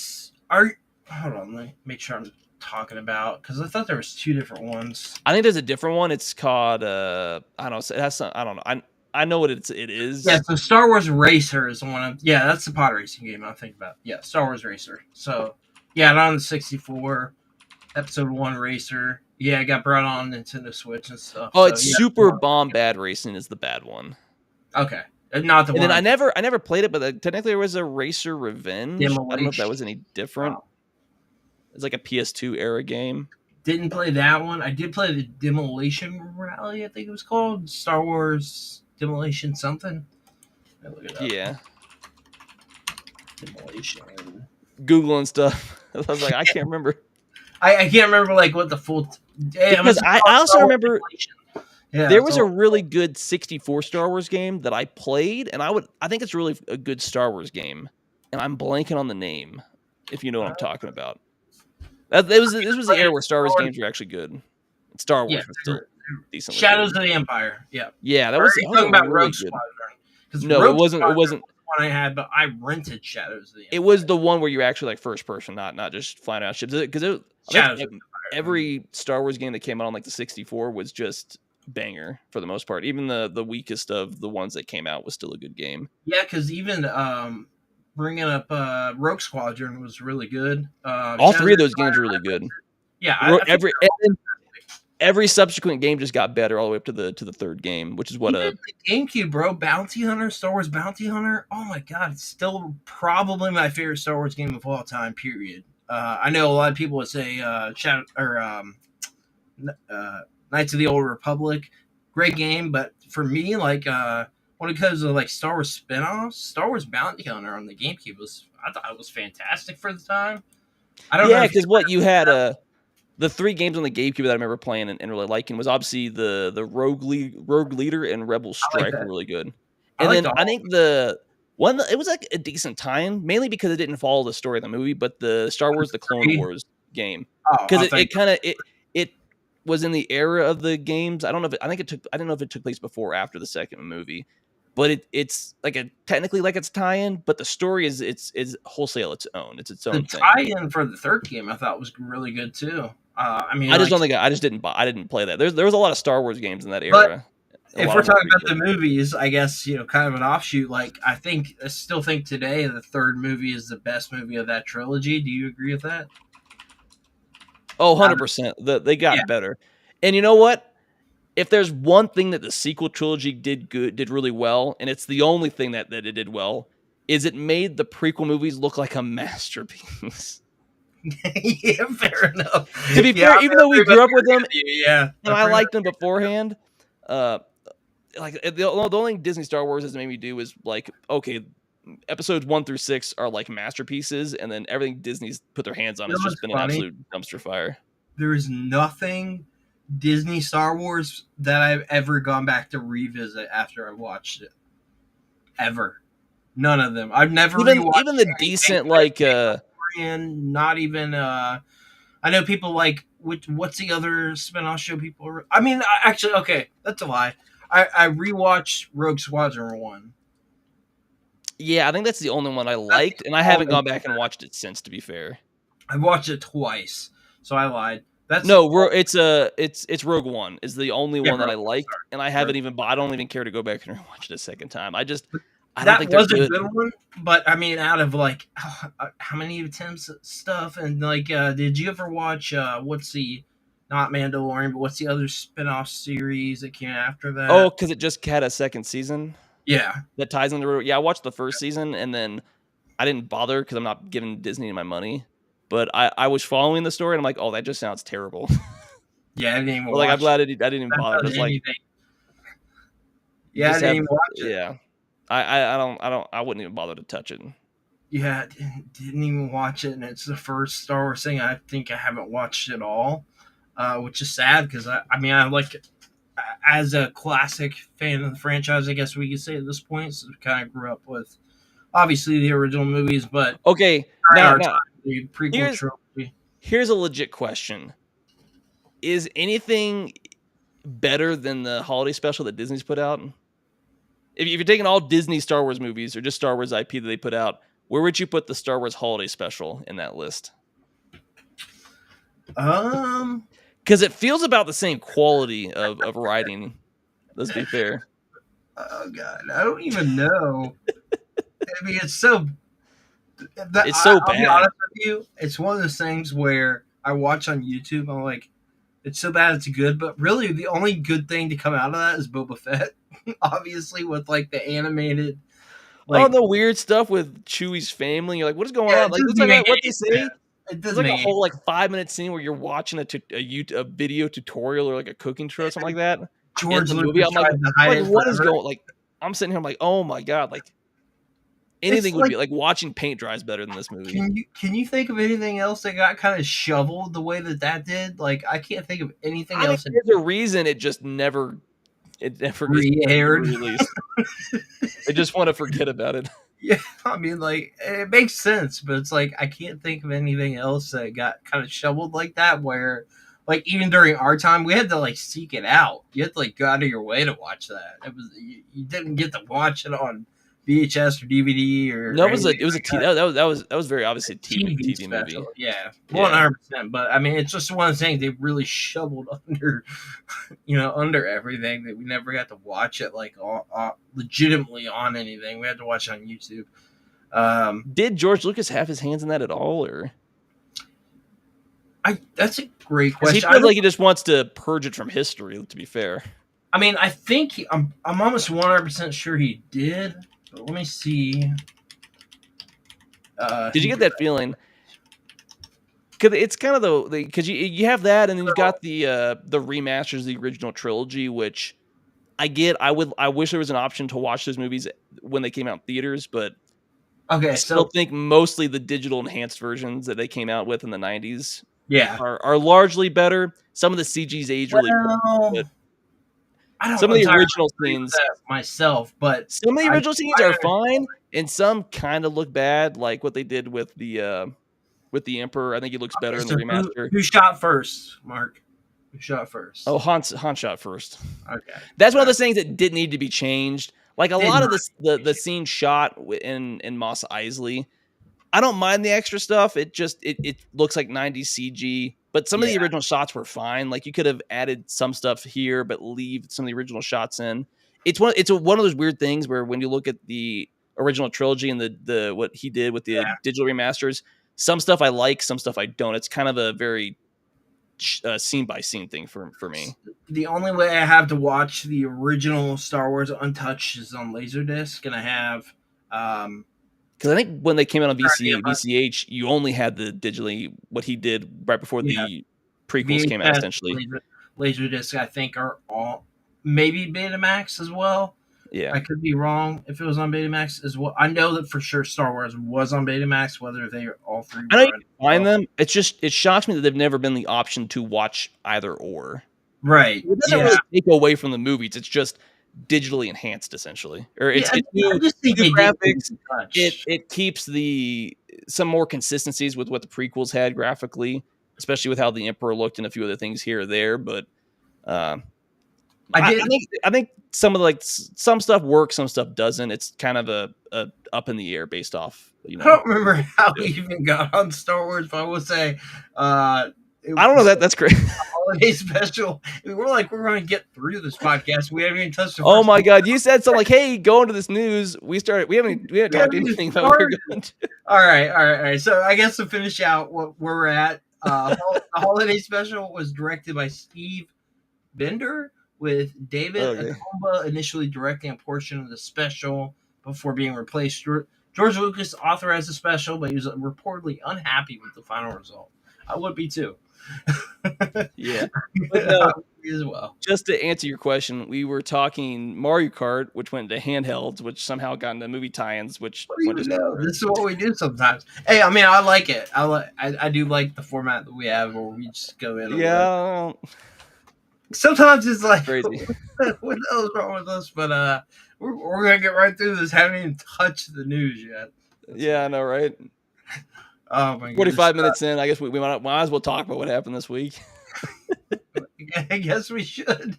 hold on, let me make sure I'm talking about, because I thought there was two different ones. I think there's a different one. It's called I don't know. It has some, I don't know. I know what it is. Yeah, so Star Wars Racer is one of that's the pod racing game I'm thinking about. Yeah, Star Wars Racer. So yeah, on the 64, Episode 1 Racer. Yeah, it got brought on Nintendo Switch and stuff. Oh, it's Super Bomb Bad Racing is the bad one. Okay. Not the one. And then I never played it, but technically there was a Racer Revenge. Demolition. I don't know if that was any different. Wow. It's like a PS2 era game. Didn't play that one. I did play the Demolition Rally, I think it was called. Star Wars Demolition something. Look it up. Yeah. Demolition. Googling stuff. I was like, I can't remember. I can't remember like what the full. Because I also remember there was a really good 64 Star Wars game that I played, and I think it's really a good Star Wars game, and I'm blanking on the name. If you know what I'm talking about. This was the era where Star Wars games were actually good. Star Wars was still decently Shadows good. of the Empire. Yeah. Yeah, that was talking about really Rogue Squadron. No, it wasn't. It wasn't one I had, but I rented Shadows of the Empire. It was the one where you're actually like first person, not just flying out ships. Because every Star Wars game that came out on like the 64 was just banger for the most part. Even the weakest of the ones that came out was still a good game. Yeah, because even bringing up Rogue Squadron was really good. All three of those games are really good. Yeah, every subsequent game just got better all the way up to the third game, which is what the GameCube, bro. Bounty Hunter, Star Wars Bounty Hunter. Oh my god, it's still probably my favorite Star Wars game of all time. Period. I know a lot of people would say Knights of the Old Republic, great game, but for me, like when it comes to like Star Wars spin-offs, Star Wars Bounty Hunter on the GameCube I thought it was fantastic for the time. I don't know. Yeah, because what you had the three games on the GameCube that I remember playing and really liking was obviously the Rogue Leader and Rebel Strike were really good. And then I think the one it was like a decent tie-in, mainly because it didn't follow the story of the movie, but the Star Wars: The Clone Wars game, because it was in the era of the games. I don't know if I didn't know if it took place before or after the second movie, but it's like technically like it's tie-in, but the story is wholesale its own. It's its own thing. The tie-in for the third game I thought was really good too. I didn't play that. There was a lot of Star Wars games in that era. If we're talking about the movies, I guess, kind of an offshoot, like I still think today the third movie is the best movie of that trilogy. Do you agree with that? Oh, 100%. They got better. And you know what? If there's one thing that the sequel trilogy did really well, and it's the only thing that it did well, is it made the prequel movies look like a masterpiece. Yeah, fair enough. To be fair, even though we grew up with them, and I liked them beforehand, like the only Disney Star Wars has made me do is like, okay, episodes 1 through 6 are like masterpieces, and then everything Disney's put their hands on has just been an absolute dumpster fire. There is nothing Disney Star Wars that I've ever gone back to revisit after I watched it. Ever. None of them. I've never even the decent like not even I know people like what's the other spin-off show people I mean, actually, okay, that's a lie. I rewatched Rogue Squadron 1. Yeah, I think that's the only one I liked, and I haven't gone back and watched it since, to be fair. I've watched it twice, so I lied. It's Rogue One is the only one that I liked, and I haven't even. I don't even care to go back and watch it a second time. I don't think was they're good. a good one, but I mean, out of like how many attempts stuff, and like, did you ever watch what's the not Mandalorian, but what's the other spin-off series that came after that? Oh, because it just had a second season. Yeah, that ties into. Yeah, I watched the first season, and then I didn't bother because I'm not giving Disney my money. But I was following the story, and I'm like, oh, that just sounds terrible. Yeah, I didn't even. I'm glad I didn't even bother. It's like, yeah, I didn't even watch it. Yeah, I wouldn't even bother to touch it. Yeah, didn't even watch it, and it's the first Star Wars thing I think I haven't watched at all, which is sad because I mean, I like it as a classic fan of the franchise. I guess we could say at this point, so kind of grew up with obviously the original movies, but okay, now the prequel trilogy. Here's a legit question: is anything better than the holiday special that Disney's put out? If you're taking all Disney Star Wars movies or just Star Wars IP that they put out, where would you put the Star Wars holiday special in that list? Because it feels about the same quality of writing. Let's be fair. Oh God, I don't even know. I mean, it's so bad. I'll be honest with you. It's one of those things where I watch on YouTube. I'm like, it's so bad it's good, but really the only good thing to come out of that is Boba Fett. Obviously, with like the animated, like, all the weird stuff with Chewie's family. You're like, what is going on? Like, what they say. It's like a whole like 5-minute scene where you're watching a video tutorial or like a cooking show or something like that. George Lucas I'm like what is going? Like, I'm sitting here, I'm like, oh my God, like anything would be like watching paint dry is better than this movie. Can you think of anything else that got kind of shoveled the way that did? Like, I can't think of anything else. There's a reason it just never re-aired. Released. I just want to forget about it. Yeah, I mean, like, it makes sense, but it's like I can't think of anything else that got kind of shoveled like that. Where, like, even during our time, we had to like seek it out. You had to like go out of your way to watch that. It was you didn't get to watch it on VHS or DVD or. No, that was very obviously a TV movie. Yeah, 100%. But I mean, it's just one of the things they really shoveled under, under everything that we never got to watch it like legitimately on anything. We had to watch it on YouTube. Did George Lucas have his hands in that at all, or? That's a great question. He feels like he just wants to purge it from history. To be fair, I mean, I think I'm almost 100% sure he did. But let me see. Did you get that feeling? Because it's kind of because you have that, and then you've got the remasters of the original trilogy, which I get. I wish there was an option to watch those movies when they came out in theaters, but I still think mostly the digital enhanced versions that they came out with in the 90s, are largely better. Some of the CG's age really poor, but some of the original scenes myself, but some of the original scenes are fine, and some kind of look bad, like what they did with the Emperor. I think he looks better in the remaster. Who shot first, Mark? Who shot first? Oh, Han shot first. Okay, that's one of those things that did need to be changed. Like a lot of the scene shot in Mos Eisley. I don't mind the extra stuff. It just it looks like 90s CG. But some of the original shots were fine. Like you could have added some stuff here, but leave some of the original shots in. It's one of those weird things where when you look at the original trilogy and the what he did with the digital remasters, some stuff I like, some stuff I don't. It's kind of a very scene by scene thing for me. The only way I have to watch the original Star Wars untouched is on Laserdisc, and I have. Because I think when they came out on VCH, you only had the digitally what he did right before the prequels came out. Essentially, Laserdisc I think are all maybe Betamax as well. Yeah, I could be wrong if it was on Betamax as well. I know that for sure Star Wars was on Betamax. Whether they are all three, I know you can find them. It's just it shocks me that they've never been the option to watch either or. Right, it doesn't really take away from the movies. It's just digitally enhanced essentially, or it's new graphics. It keeps some more consistencies with what the prequels had graphically, especially with how the Emperor looked and a few other things here or there. But I think some of some stuff works, some stuff doesn't. It's kind of a up in the air based off. I don't remember how we even got on Star Wars, but I will say I don't know that. That's great. Holiday special. We're going to get through this podcast. We haven't even touched the Oh first my God. You said something like, hey, go into this news. We haven't talked anything about what we're going to. All right. So I guess to finish out where we're at, the holiday special was directed by Steve Bender, with David Akomba initially directing a portion of the special before being replaced. George Lucas authorized the special, but he was reportedly unhappy with the final result. I would be too. Yeah. But no, as well. Just to answer your question, we were talking Mario Kart, which went to handhelds, which somehow got into movie tie-ins, which this is what we do sometimes. Hey, I mean, I like it. I do like the format that we have, where we just go in. Yeah. Sometimes it's like, crazy. What the hell's wrong with us? But we're gonna get right through this. Haven't even touched the news yet. I know, right? Oh my god! 45 minutes in, I guess we might as well talk about what happened this week. I guess we should.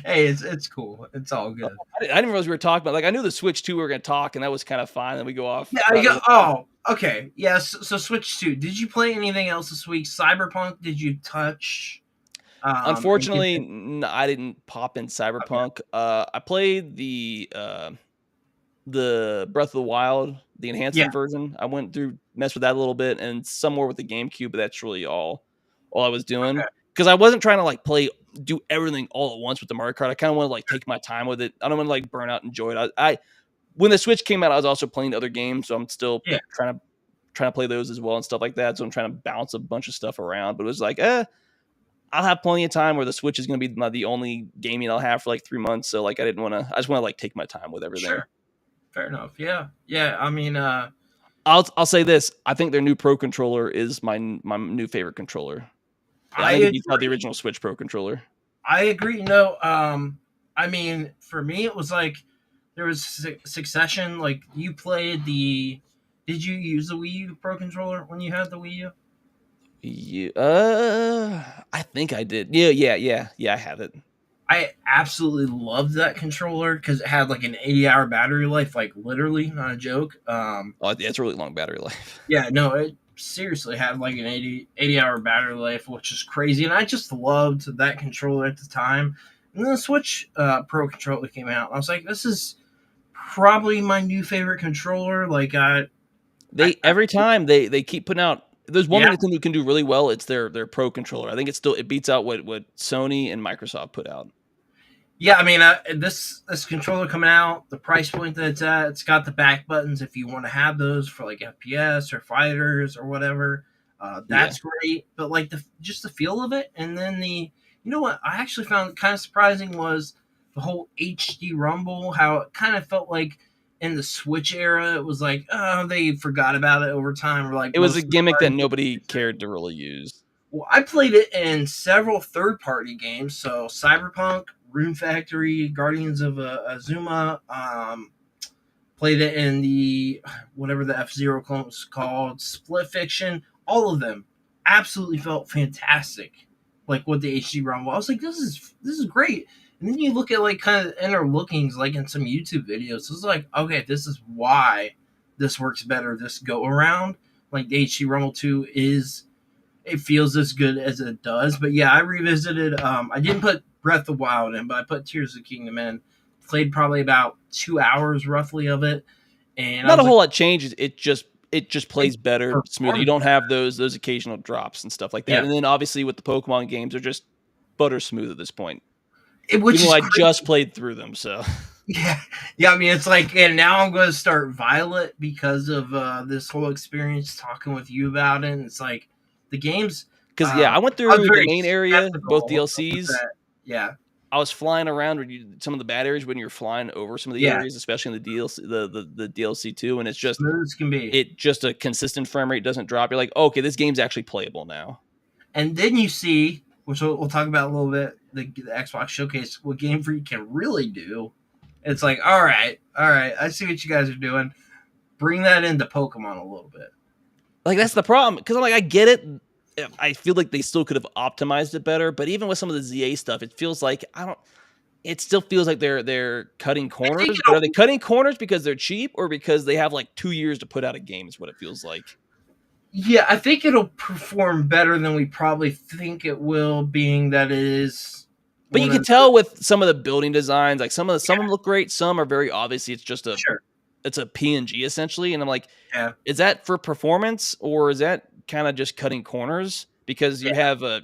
Hey, it's cool. It's all good. I didn't realize we were talking about, like, I knew the Switch 2 we were going to talk, and that was kind of fine. Then we go off. Yeah, oh, okay. Yes. So Switch 2. Did you play anything else this week? Cyberpunk, did you touch? Unfortunately, I didn't pop in Cyberpunk. Okay. I played the Breath of the Wild, the enhancement version. I went through, messed with that a little bit, and some more with the GameCube, but that's really all I was doing. Because I wasn't trying to like do everything all at once with the Mario Kart. I kind of want to like take my time with it. I don't want to like burn out and enjoy it. I when the Switch came out, I was also playing other games, so I'm still trying to play those as well and stuff like that. So I'm trying to bounce a bunch of stuff around. But it was like, I'll have plenty of time where the Switch is going to be the only gaming I'll have for like 3 months. So like I just want to like take my time with everything. Sure. Fair enough. Yeah. I mean, I'll say this. I think their new Pro controller is my new favorite controller. I think you saw the original Switch Pro controller. I agree. No, I mean, for me, it was like there was succession. Like you played did you use the Wii U Pro controller when you had the Wii U? Yeah, I think I did. Yeah, I have it. I absolutely loved that controller because it had like an 80-hour battery life, like literally, not a joke. It's a really long battery life. Yeah, no, it seriously had like an 80-hour battery life, which is crazy. And I just loved that controller at the time. And then the Switch Pro controller came out. I was like, this is probably my new favorite controller. Like every time they keep putting out. There's one thing Nintendo can do really well. It's their Pro controller. I think it beats out what Sony and Microsoft put out. Yeah, I mean, this controller coming out, the price point that it's at, it's got the back buttons if you want to have those for like FPS or fighters or whatever. That's great, but like just the feel of it, and then you know what I actually found kind of surprising was the whole HD rumble. How it kind of felt like in the Switch era, it was like, oh, they forgot about it over time. Or like it was a gimmick that nobody cared to really use. Well, I played it in several third-party games, so Cyberpunk, Rune Factory, Guardians of Azuma, played it in the whatever the F-Zero clone was called, Split Fiction. All of them absolutely felt fantastic. Like with the HD rumble, I was like, this is great. And then you look at like kind of the inner lookings, like in some YouTube videos. It's like, okay, this is why this works better this go around. Like the HD Rumble 2 it feels as good as it does. But yeah, I revisited. I didn't put Breath of the Wild in, but I put Tears of the Kingdom in. Played probably about 2 hours roughly of it, and not a whole lot changes. It just plays better, smoother. You don't have those occasional drops and stuff like that. Yeah. And then obviously with the Pokemon games, they're just butter smooth at this point. I just played through them, so yeah. I mean, it's like, and now I'm going to start Violet because of this whole experience talking with you about it. And it's like the games, because I went through the main area, both DLCs. Yeah, I was flying around some of the bad areas when you're flying over some of the areas, especially in the DLC, the DLC too. And it's just smooth as can be. It just a consistent frame rate doesn't drop. You're like, okay, this game's actually playable now. And then you see, which we'll talk about a little bit, the Xbox Showcase, what Game Freak can really do. It's like, all right, I see what you guys are doing. Bring that into Pokemon a little bit. Like, that's the problem. Because I'm like, I get it. I feel like they still could have optimized it better. But even with some of the ZA stuff, it feels like, it still feels like they're cutting corners. But are they cutting corners because they're cheap or because they have like 2 years to put out a game is what it feels like. Yeah, I think it'll perform better than we probably think it will, being that it is. But you One of can tell with some of the building designs, like some of them look great, some are very obviously sure. it's a PNG essentially, and I'm like, Yeah. is that for performance or is that kind of just cutting corners? Because Yeah.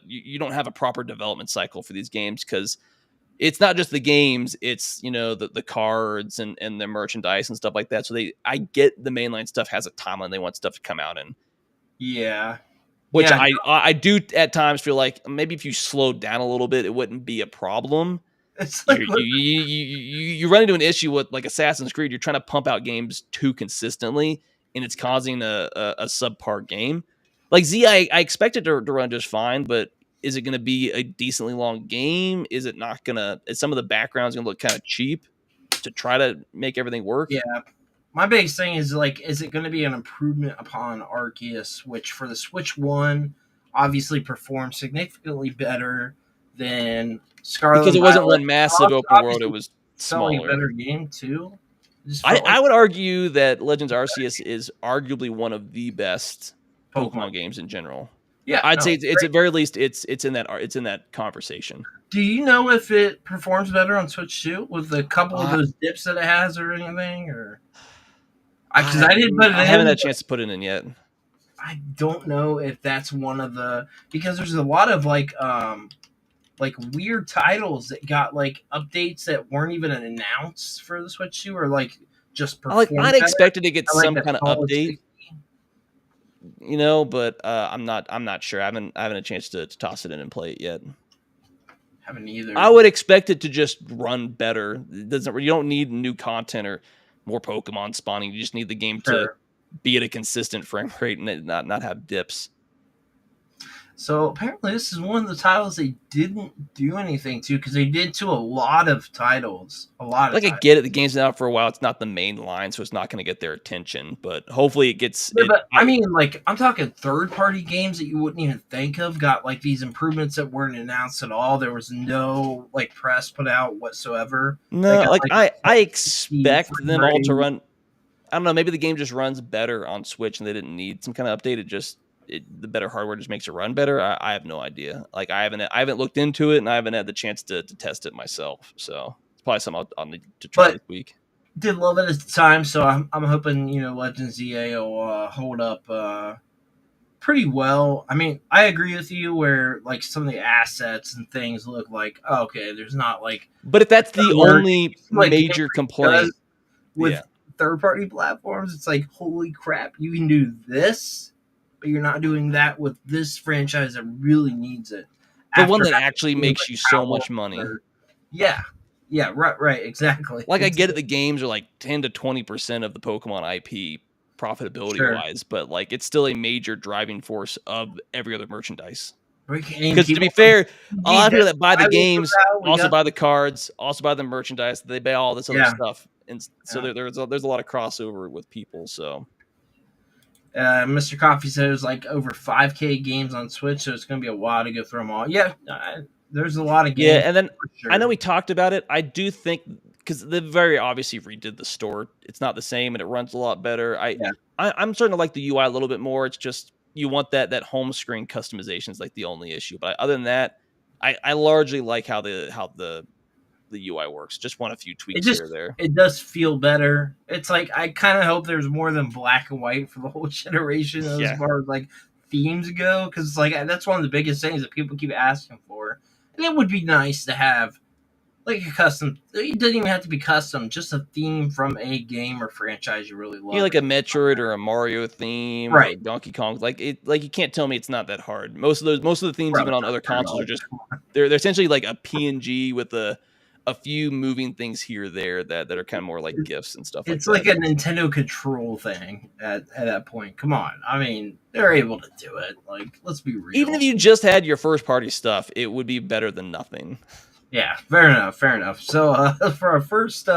you don't have a proper development cycle for these games because it's not just the games, it's the cards and the merchandise and stuff like that. So I get the mainline stuff has a timeline they want stuff to come out in. Yeah. Which Yeah. I do at times feel like maybe if you slowed down a little bit, it wouldn't be a problem. It's like You run into an issue with like Assassin's Creed. You're trying to pump out games too consistently, and it's causing a subpar game. Like Z, I expect it to run just fine, but is it going to be a decently long game? Is it not going to? Is some of the backgrounds going to look kind of cheap to try to make everything work? yeah. My biggest thing is like, is it going to be an improvement upon Arceus, which for the Switch One obviously performs significantly better than Scarlet Because and it wasn't Violet. one massive open world; it Obviously, was selling a smaller. better game too. It just felt like I would argue that Legends Arceus is arguably one of the best Pokemon. Pokemon games in general. Yeah, I'd no, say it's at very least it's in that conversation. do you know if it performs better on Switch 2 with a couple of I those dips that it has or anything? Or because I didn't put it I haven't in, had a chance to put it in yet. I don't know if that's one of the, because there's a lot of like weird titles that got like updates that weren't even announced for the Switch 2 or like just perform I'd better. expected to get I like some that kind of solid update, 60. but I'm not sure. I haven't had a chance to toss it in and play it yet. Haven't either. I would expect it to just run better. You don't need new content or more Pokemon spawning. You just need the game to Sure. be at a consistent frame rate and not have dips. So apparently, this is one of the titles they didn't do anything to, because they did to a lot of titles. A lot of Like I titles. get it, the game's been out for a while. It's not the main line, so it's not going to get their attention. But hopefully, it gets Yeah, it. but I mean, like, I'm talking third-party games that you wouldn't even think of got like these improvements that weren't announced at all. There was no like press put out whatsoever. They No, got like like I 60 expect frame them all to rate. run. I don't know. Maybe the game just runs better on Switch, and they didn't need some kind of update. The better hardware just makes it run better. I have no idea. Like I haven't looked into it, and I haven't had the chance to test it myself. So it's probably something I'll need to try But this week. did love it at the time, so I'm hoping Legends EA will hold up pretty well. I mean, I agree with you where like some of the assets and things look like, oh, okay, there's not like But if that's the work only like Game major does complaint, with yeah. third-party platforms. It's like, holy crap, you can do this, but you're not doing that with this franchise that really needs it. The one After that actually having makes you so much money. Yeah, yeah, right, exactly. Like I get it, the games are like 10 to 20% of the Pokemon IP profitability Sure. wise, but like it's still a major driving force of every other merchandise. We can't even Because keep to be up fair, with a lot of people that buy the I will games allow, we also got buy the cards, also buy the merchandise. They buy all this other yeah, stuff, and so yeah. there's a lot of crossover with people. So Mr. Coffee said it was like over 5K games on Switch, so it's going to be a while to go through them all. Yeah, there's a lot of yeah, games. and then For sure. I know we talked about it. I do think because they very obviously redid the store, it's not the same and it runs a lot better. Yeah. I'm starting to like the UI a little bit more. It's just you want that home screen customization is like the only issue. But other than that, I largely like how the UI works. Just want a few tweaks here or there. It does feel better. It's like I kind of hope there's more than black and white for the whole generation as Yeah. far as like themes go, because like that's one of the biggest things that people keep asking for, and it would be nice to have like a custom. It doesn't even have to be custom, just a theme from a game or franchise you really love. Like a Metroid or a Mario theme or Right. Donkey Kong. Like you can't tell me it's not that hard. Most of the themes Bro, even on other consoles are just they're essentially like a PNG with a few moving things here or there that are kind of more like gifts and stuff like it's that. like a Nintendo Control thing at that point. Come on, I mean they're able to do it. Like, let's be real. Even if you just had your first party stuff, it would be better than nothing. Yeah, fair enough. So for our first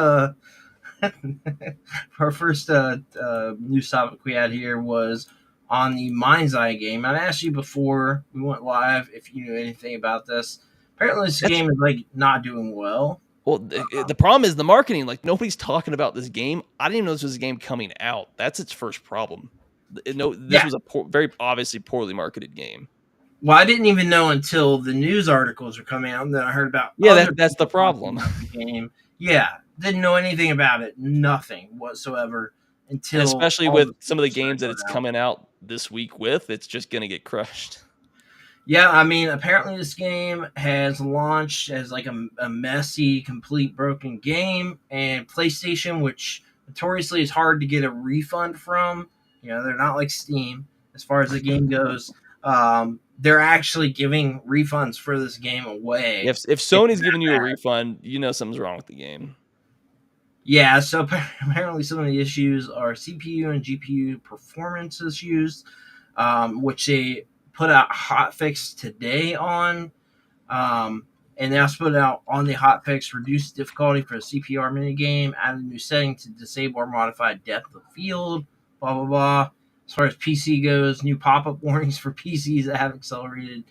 news topic we had here was on the Mind's Eye game. I asked you before we went live if you knew anything about this. Apparently, this game is like not doing well. Well, the problem is the marketing. Like nobody's talking about this game. I didn't even know this was a game coming out. That's its first problem. This was a very obviously poorly marketed game. Well, I didn't even know until the news articles were coming out, and then I heard about that's the problem. The game. Yeah, didn't know anything about it, nothing whatsoever until. And especially with some of the games that it's coming out this week with, it's just going to get crushed. Yeah, I mean, apparently this game has launched as like a messy, complete broken game, and PlayStation, which notoriously is hard to get a refund from. They're not like Steam as far as the game goes. They're actually giving refunds for this game away. If Sony's giving you a refund, something's wrong with the game. Yeah, so apparently some of the issues are CPU and GPU performance issues, which they put out hotfix today on. And they also put out on the hotfix reduced difficulty for the CPR minigame, added a new setting to disable or modify depth of field, blah, blah, blah. As far as PC goes, new pop-up warnings for PCs that have accelerated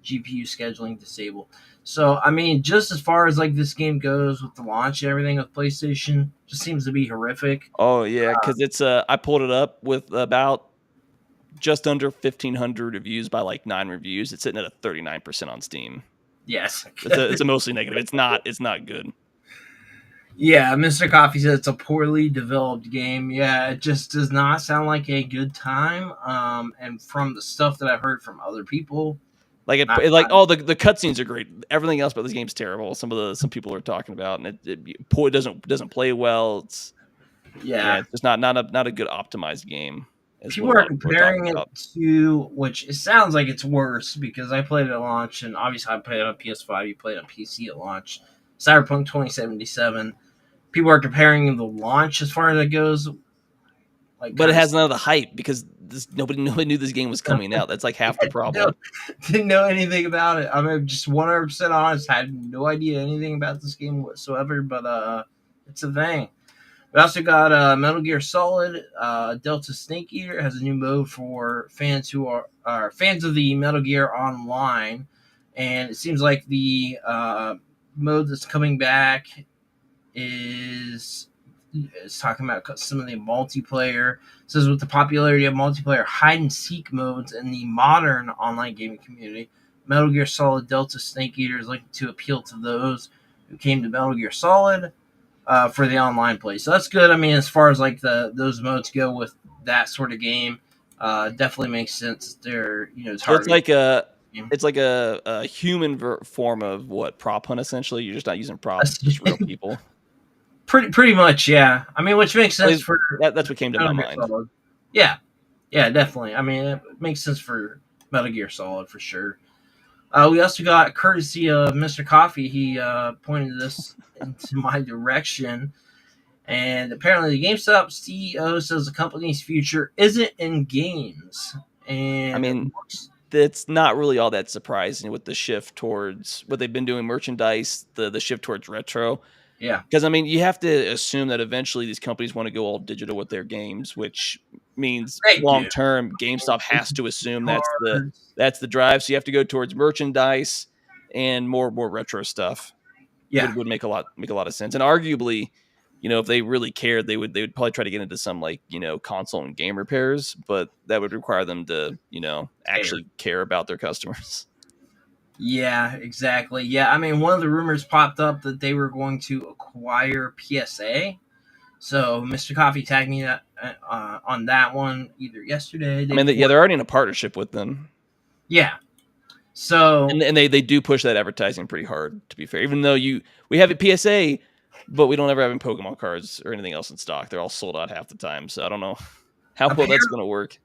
GPU scheduling disabled. So, I mean, just as far as like this game goes with the launch and everything with PlayStation, just seems to be horrific. Oh, yeah, because it's I pulled it up with about just under 1,500 reviews by like 9 reviews. It's sitting at a 39% on Steam. Yes. It's a mostly negative. It's not good. Yeah, Mr. Coffee said it's a poorly developed game. Yeah, it just does not sound like a good time. And from the stuff that I've heard from other people, the cutscenes are great. Everything else about this game's terrible. Some people are talking about, and it doesn't play well. It's just not a good optimized game. People are comparing it to, which it sounds like it's worse because I played it at launch, and obviously I played it on PS5. You played it on PC at launch. Cyberpunk 2077. People are comparing the launch as far as it goes. But it has none of the hype because nobody knew this game was coming out. That's like half the problem. Didn't know anything about it. I'm just 100% honest. Had no idea anything about this game whatsoever, but it's a thing. We also got Metal Gear Solid. Delta Snake Eater has a new mode for fans who are fans of the Metal Gear Online, and it seems like the mode that's coming back is talking about some of the multiplayer. It says with the popularity of multiplayer hide and seek modes in the modern online gaming community, Metal Gear Solid Delta Snake Eater is looking to appeal to those who came to Metal Gear Solid for the online play. So that's good. I mean, as far as like those modes go with that sort of game, definitely makes sense. They're it's hard. It's like a human form of prop hunt. Essentially, you're just not using props, just real people. Pretty much, yeah. I mean, which makes sense for that's what came to my mind. Solid. Yeah, definitely. I mean, it makes sense for Metal Gear Solid for sure. We also got courtesy of Mr. Coffee. He pointed this into my direction, and apparently, the GameStop CEO says the company's future isn't in games. And I mean, it's not really all that surprising with the shift towards what they've been doing, merchandise, the shift towards retro. Yeah. Because, I mean, you have to assume that eventually these companies want to go all digital with their games, which means long-term GameStop has to assume that's the drive. So you have to go towards merchandise and more retro stuff. Yeah. Would make a lot of sense. And arguably, if they really cared, they would probably try to get into some console and game repairs, but that would require them to, actually care about their customers. Yeah, exactly. Yeah, I mean, one of the rumors popped up that they were going to acquire PSA. So Mr. Coffee tagged me on that one either yesterday. They're already in a partnership with them. Yeah. So and they do push that advertising pretty hard. To be fair, even though we have a PSA, but we don't ever have any Pokemon cards or anything else in stock. They're all sold out half the time. So I don't know how well that's going to work.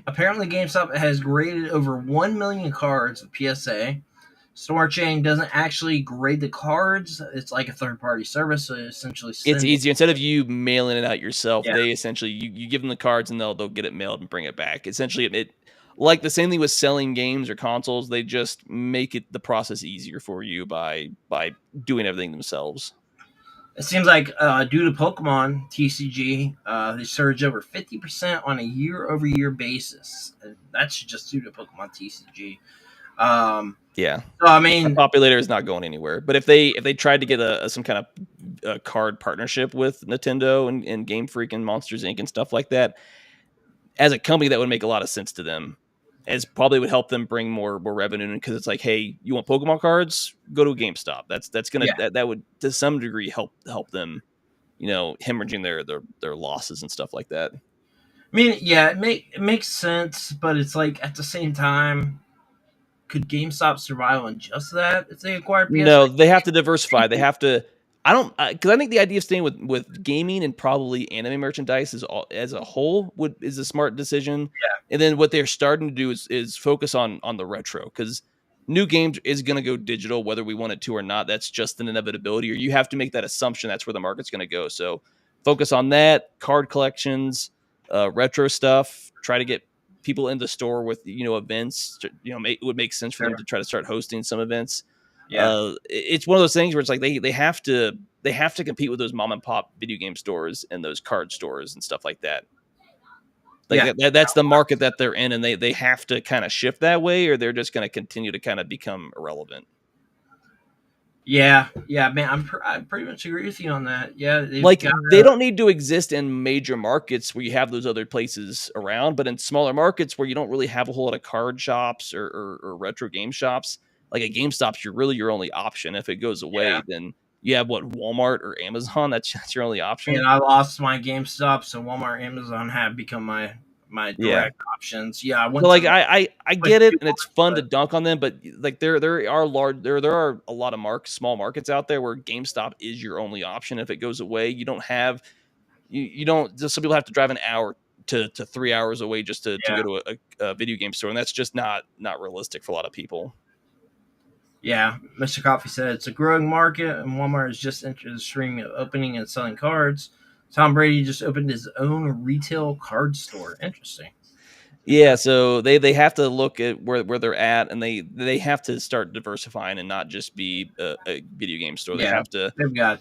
Apparently, GameStop has graded over 1 million cards of PSA. Store chain doesn't actually grade the cards. It's like a third-party service, so essentially it's easier. Instead of you mailing it out yourself, they essentially you give them the cards and they'll get it mailed and bring it back. Essentially, it like the same thing with selling games or consoles. They just make it the process easier for you by doing everything themselves. It seems like due to Pokemon TCG, they surged over 50% on a year-over-year basis. And that's just due to Pokemon TCG. Yeah. So, I mean, the populator is not going anywhere. But if they tried to get some kind of card partnership with Nintendo and Game Freak and Monsters Inc. and stuff like that, as a company, that would make a lot of sense to them. As probably would help them bring more revenue because it's like, hey, you want Pokemon cards? Go to a GameStop. That's gonna that would to some degree help them, hemorrhaging their losses and stuff like that. I mean, yeah, it makes sense, but it's like at the same time, could GameStop survive on just that if they acquire No, PS5? they have to diversify. They have to. I don't because I think the idea of staying with gaming and probably anime merchandise as a whole is a smart decision. And then what they're starting to do is focus on the retro because new games is going to go digital whether we want it to or not. That's just an inevitability, or you have to make that assumption that's where the market's going to go. So focus on that, card collections, retro stuff. Try to get people in the store with events. It would make sense for them to try to start hosting some events. Yeah. It's one of those things where it's like they have to compete with those mom and pop video game stores and those card stores and stuff like that. Like that's the market that they're in, and they have to kind of shift that way, or they're just going to continue to kind of become irrelevant. Yeah, man, I pretty much agree with you on that. Yeah, they don't need to exist in major markets where you have those other places around, but in smaller markets where you don't really have a whole lot of card shops or retro game shops, like a GameStop's your only option. If it goes away, then you have Walmart or Amazon. That's your only option. And I lost my GameStop, so Walmart, Amazon have become my direct options. Yeah, I went. So I get it, and it's fun to dunk on them, but like there are a lot of small markets out there where GameStop is your only option. If it goes away, you don't have you don't. Some people have to drive an hour to 3 hours away just to go to a video game store, and that's just not realistic for a lot of people. Yeah, Mr. Coffee said it's a growing market, and Walmart is just entered the stream of opening and selling cards. Tom Brady just opened his own retail card store. Interesting. Yeah, so they have to look at where they're at, and they have to start diversifying and not just be a video game store. They have to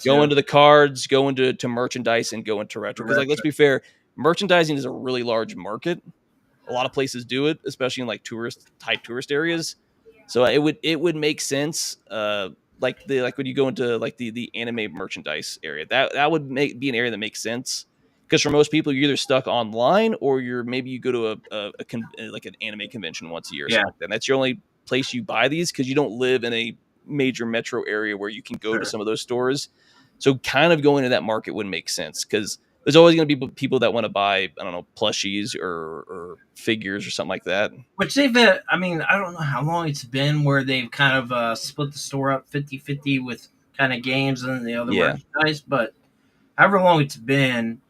go into the cards, go into merchandise, and go into retro. Because let's be fair, merchandising is a really large market. A lot of places do it, especially in like tourist areas. So it would make sense. Like when you go into like the anime merchandise area, that would be an area that makes sense. Because for most people, you're either stuck online or maybe you go to like an anime convention once a year or something like that. And that's your only place you buy these because you don't live in a major metro area where you can go to some of those stores. So kind of going to that market would make sense because there's always going to be people that want to buy, I don't know, plushies or figures or something like that. Which they've been, I mean, I don't know how long it's been where they've kind of split the store up 50-50 with kind of games and the other merchandise, but however long it's been,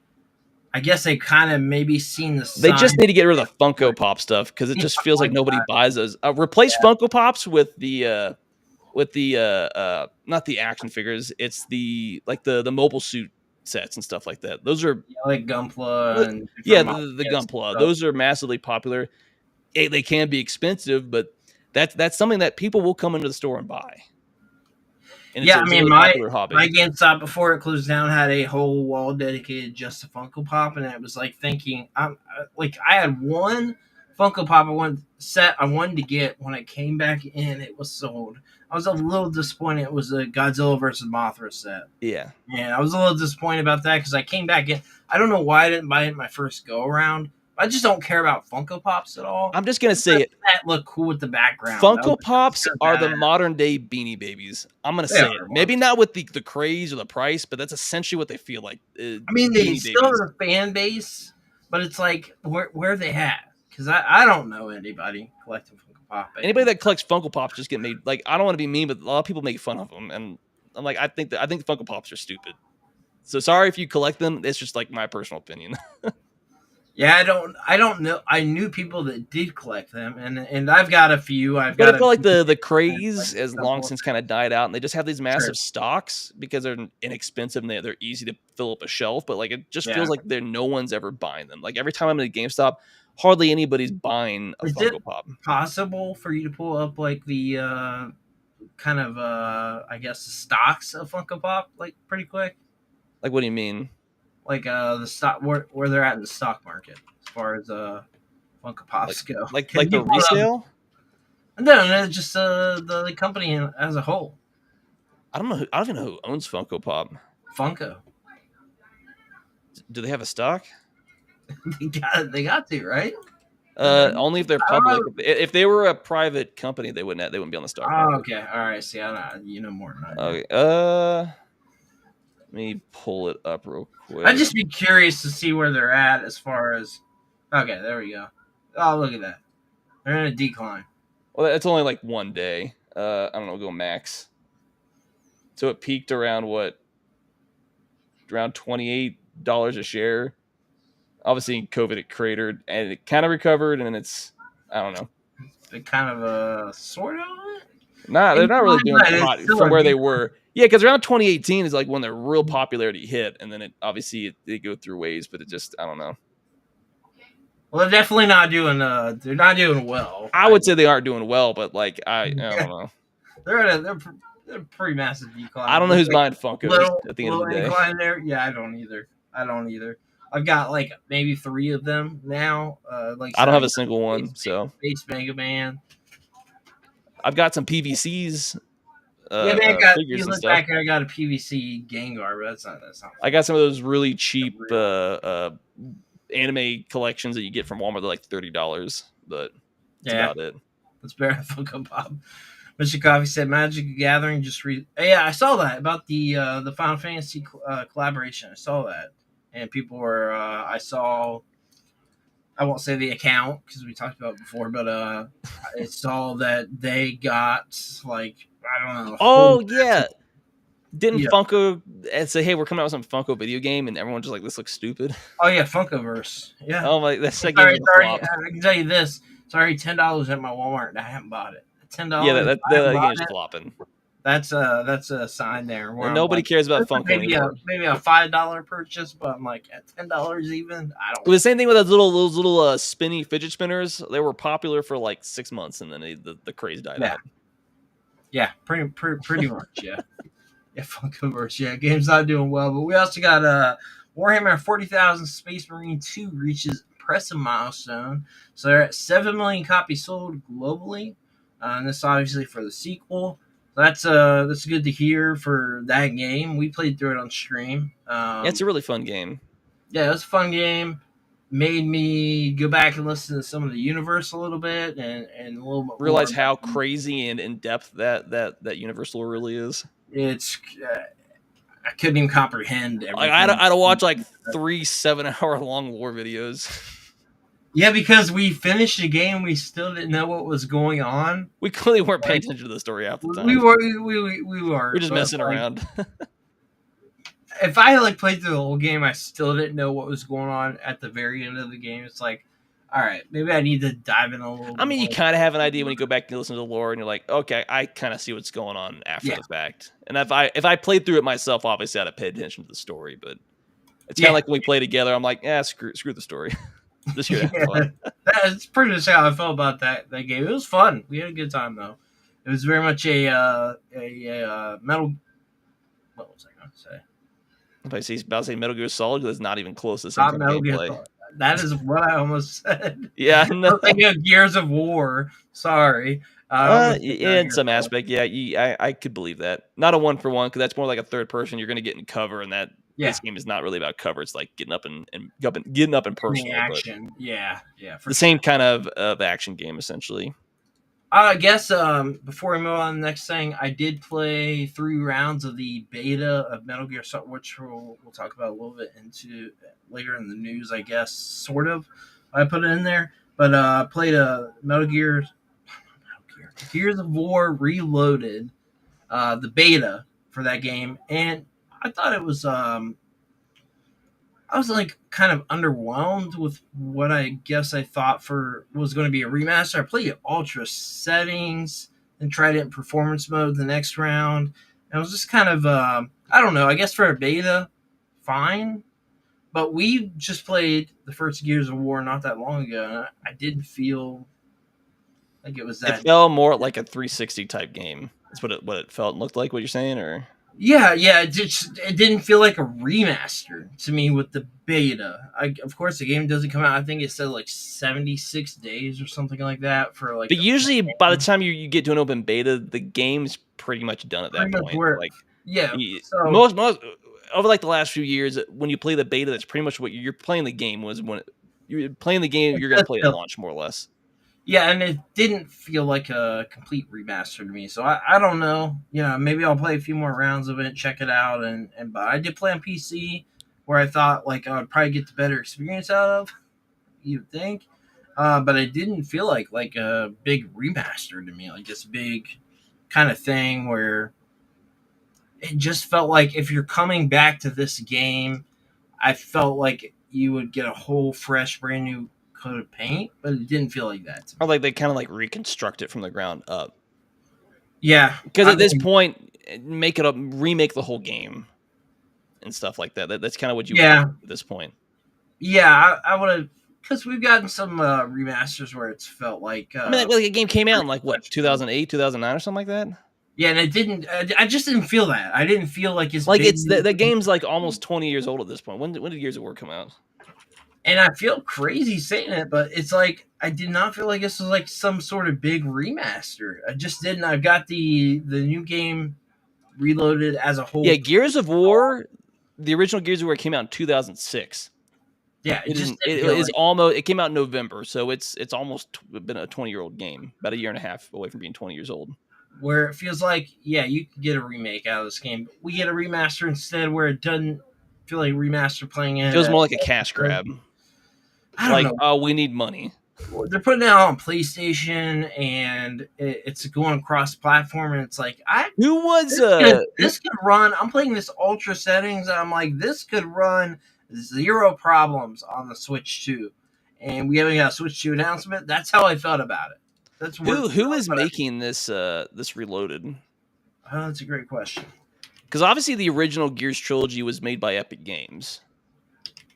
I guess they kind of maybe seen the sign. They just need to get rid of the Funko Pop stuff because it just feels like nobody buys those. Replace Funko Pops with the not the action figures. It's the mobile suit sets and stuff like that. Those are like Gunpla and the Gunpla. Those are massively popular. They can be expensive, but that's something that people will come into the store and buy. And I mean, my GameStop before it closed down had a whole wall dedicated just to Funko Pop, and it was like thinking, I had one Funko Pop I wanted to get. When it came back in, it was sold. I was a little disappointed. It was a Godzilla versus Mothra set. Yeah, and I was a little disappointed about that because I came back in. I don't know why I didn't buy it my first go around. I just don't care about Funko Pops at all. I'm just gonna say it. That look cool with the background. Funko Pops are the modern day Beanie Babies. I'm gonna say it. Maybe not with the craze or the price, but that's essentially what they feel like. I mean, they still have a fan base, but it's like where are they at? Because I don't know anybody collecting Funko Pop. Anybody that collects Funko Pops just get made. Like, I don't want to be mean, but a lot of people make fun of them, and I'm like, I think Funko Pops are stupid. So sorry if you collect them. It's just like my personal opinion. Yeah, I don't know. I knew people that did collect them, and I've got a few. I feel like the craze has long since kind of died out, and they just have these massive stocks because they're inexpensive and they're easy to fill up a shelf. But like it just feels like no one's ever buying them. Like every time I'm in a GameStop, hardly anybody's buying a Funko Pop. Possible for you to pull up like the kind of I guess the stocks of Funko Pop like pretty quick? Like what do you mean? Like the stock where they're at in the stock market as far as Funko Pops go. Like the resale? No, just the company as a whole. I don't even know who owns Funko Pop. Funko. Do they have a stock? They got to, right? Only if they're public. If they were a private company, they wouldn't be on the stock market. Oh, okay. All right. See, you know more than I do. Okay. Let me pull it up real quick. I'd just be curious to see where they're at as far as. Okay, there we go. Oh, look at that. They're in a decline. Well, it's only like one day. I don't know. Go max. So it peaked around what? Around $28 a share. Obviously, in COVID, it cratered and it kind of recovered, and it's I don't know. They kind of sort of. Nah, they're not really doing hot from where they were. Yeah, because around 2018 is like when their real popularity hit, and then it obviously they go through waves, but it just I don't know. Well, they're definitely not doing. They're not doing well. I would say they aren't doing well, but like I don't know. They're pretty massive decline. I don't know who's buying Funkos at the end of the day. Incline there. Yeah, I don't either. I've got like maybe 3 of them now. Like I don't have a single one. So Space Mega Man. I've got some PVCs. Yeah, man, you look back here. I got a PVC Gengar, but that's not. I got some of those really cheap anime collections that you get from Walmart. They're like $30, but that's about it. That's better than Funko Pop. Mr. Coffee said Magic the Gathering yeah, I saw that about the Final Fantasy collaboration. I saw that, and people were I won't say the account because we talked about it before, but I saw that they got like I don't know. Oh yeah. Didn't Funko say, "Hey, we're coming out with some Funko video game," and everyone just like, "This looks stupid." Oh yeah, Funkoverse. Yeah. Oh my, that's sorry. I can tell you this. It's already $10 at my Walmart, and I haven't bought it. $10. Yeah, that game's flopping. That's a sign there. Where nobody cares about Funko anymore. Maybe a $5 purchase, but I'm like at $10 even. I don't. It was the same thing with those little spinny fidget spinners. They were popular for like 6 months, and then the craze died out. Yeah, pretty much. Yeah. Yeah, Funkoverse. Yeah, game's not doing well, but we also got Warhammer 40,000 Space Marine 2 reaches impressive milestone. So they're at 7 million copies sold globally, and this obviously for the sequel. That's good to hear for that game. We played through it on stream. It's a really fun game. Yeah, it was a fun game. Made me go back and listen to some of the universe a little bit and a little bit realize how crazy and in depth that universe lore really is. It's I couldn't even comprehend everything. Like, I had to watch like 3 7-hour long lore videos. Yeah, because we finished the game, we still didn't know what was going on. We clearly weren't paying attention to the story half the time. We were. We're just messing around. If I had played through the whole game, I still didn't know what was going on at the very end of the game. It's like, all right, maybe I need to dive in a little. I mean, you kind of have an idea when you go back and listen to the lore, and you're like, okay, I kind of see what's going on after the fact. And if I played through it myself, obviously I'd have paid attention to the story. But it's kind of like when we play together. I'm like, screw the story. Just here to have fun. That's pretty much how I felt about that game. It was fun. We had a good time though. It was very much a metal. What was I going to say? If I see about to say Metal Gear Solid, that's not even close to the same gameplay. That is what I almost said. Yeah, no. I was thinking of Gears of War. Sorry. In some aspect, yeah, I could believe that. Not a 1-for-1 because that's more like a third person. You're going to get in cover, and this game is not really about cover. It's like getting up and personal action. Yeah, the same kind of action game essentially. I guess before we move on to the next thing, I did play 3 rounds of the beta of Metal Gear Solid, which we'll talk about a little bit into later in the news, I guess, sort of. I put it in there. But I played a Gears of War Reloaded, the beta for that game, and I thought it was I was kind of underwhelmed with what I guess I thought was going to be a remaster. I played it ultra settings and tried it in performance mode the next round. And I was just kind of, I don't know, I guess for a beta, fine. But we just played the first Gears of War not that long ago, and I didn't feel like it was that. It felt more like a 360 type game. That's what it felt and looked like, what you're saying, or? Yeah, it didn't feel like a remaster to me with the beta. Of course, the game doesn't come out. I think it said 76 days or something like that for But usually, by the time you get to an open beta, the game's pretty much done at that point. Most over the last few years, when you play the beta, that's pretty much what you're playing. The game was when You're playing the game you're going to play at launch, more or less. Yeah, and it didn't feel like a complete remaster to me. So I don't know. Maybe I'll play a few more rounds of it, check it out, but I did play on PC where I thought like I would probably get the better experience out of. You'd think, but it didn't feel like a big remaster to me, like this big kind of thing where it just felt like if you're coming back to this game, I felt like you would get a whole fresh, brand new coat of paint, but it didn't feel like that. Or like they kind of like reconstruct it from the ground up. Yeah, because at this point, remake the whole game and stuff like that. That's kind of what you would do at this point. Yeah, I would have, because we've gotten some remasters where it's felt like. I mean, like a game came out in like what 2008, 2009, or something like that. Yeah, and it didn't. I just didn't feel that. I didn't feel like it's like big, it's the game's like almost 20 years old at this point. When did Gears of War come out? And I feel crazy saying it, but it's like I did not feel like this was like some sort of big remaster. I just didn't. I've got the new game Reloaded as a whole. Yeah, Gears of War, the original Gears of War came out in 2006. Yeah, it came out in November, so it's almost been a 20-year-old game, about a year and a half away from being 20 years old. Where it feels like, yeah, you could get a remake out of this game, but we get a remaster instead where it doesn't feel like a remaster playing it. It feels more like a cash grab. I don't know. Oh, we need money. They're putting it out on PlayStation, and it's going cross-platform, and it's like, this could run. I'm playing this ultra settings, and I'm like, this could run zero problems on the Switch 2, and we haven't got a Switch 2 announcement. That's how I felt about it. That's who is making this Reloaded? Oh, that's a great question. Because obviously the original Gears trilogy was made by Epic Games,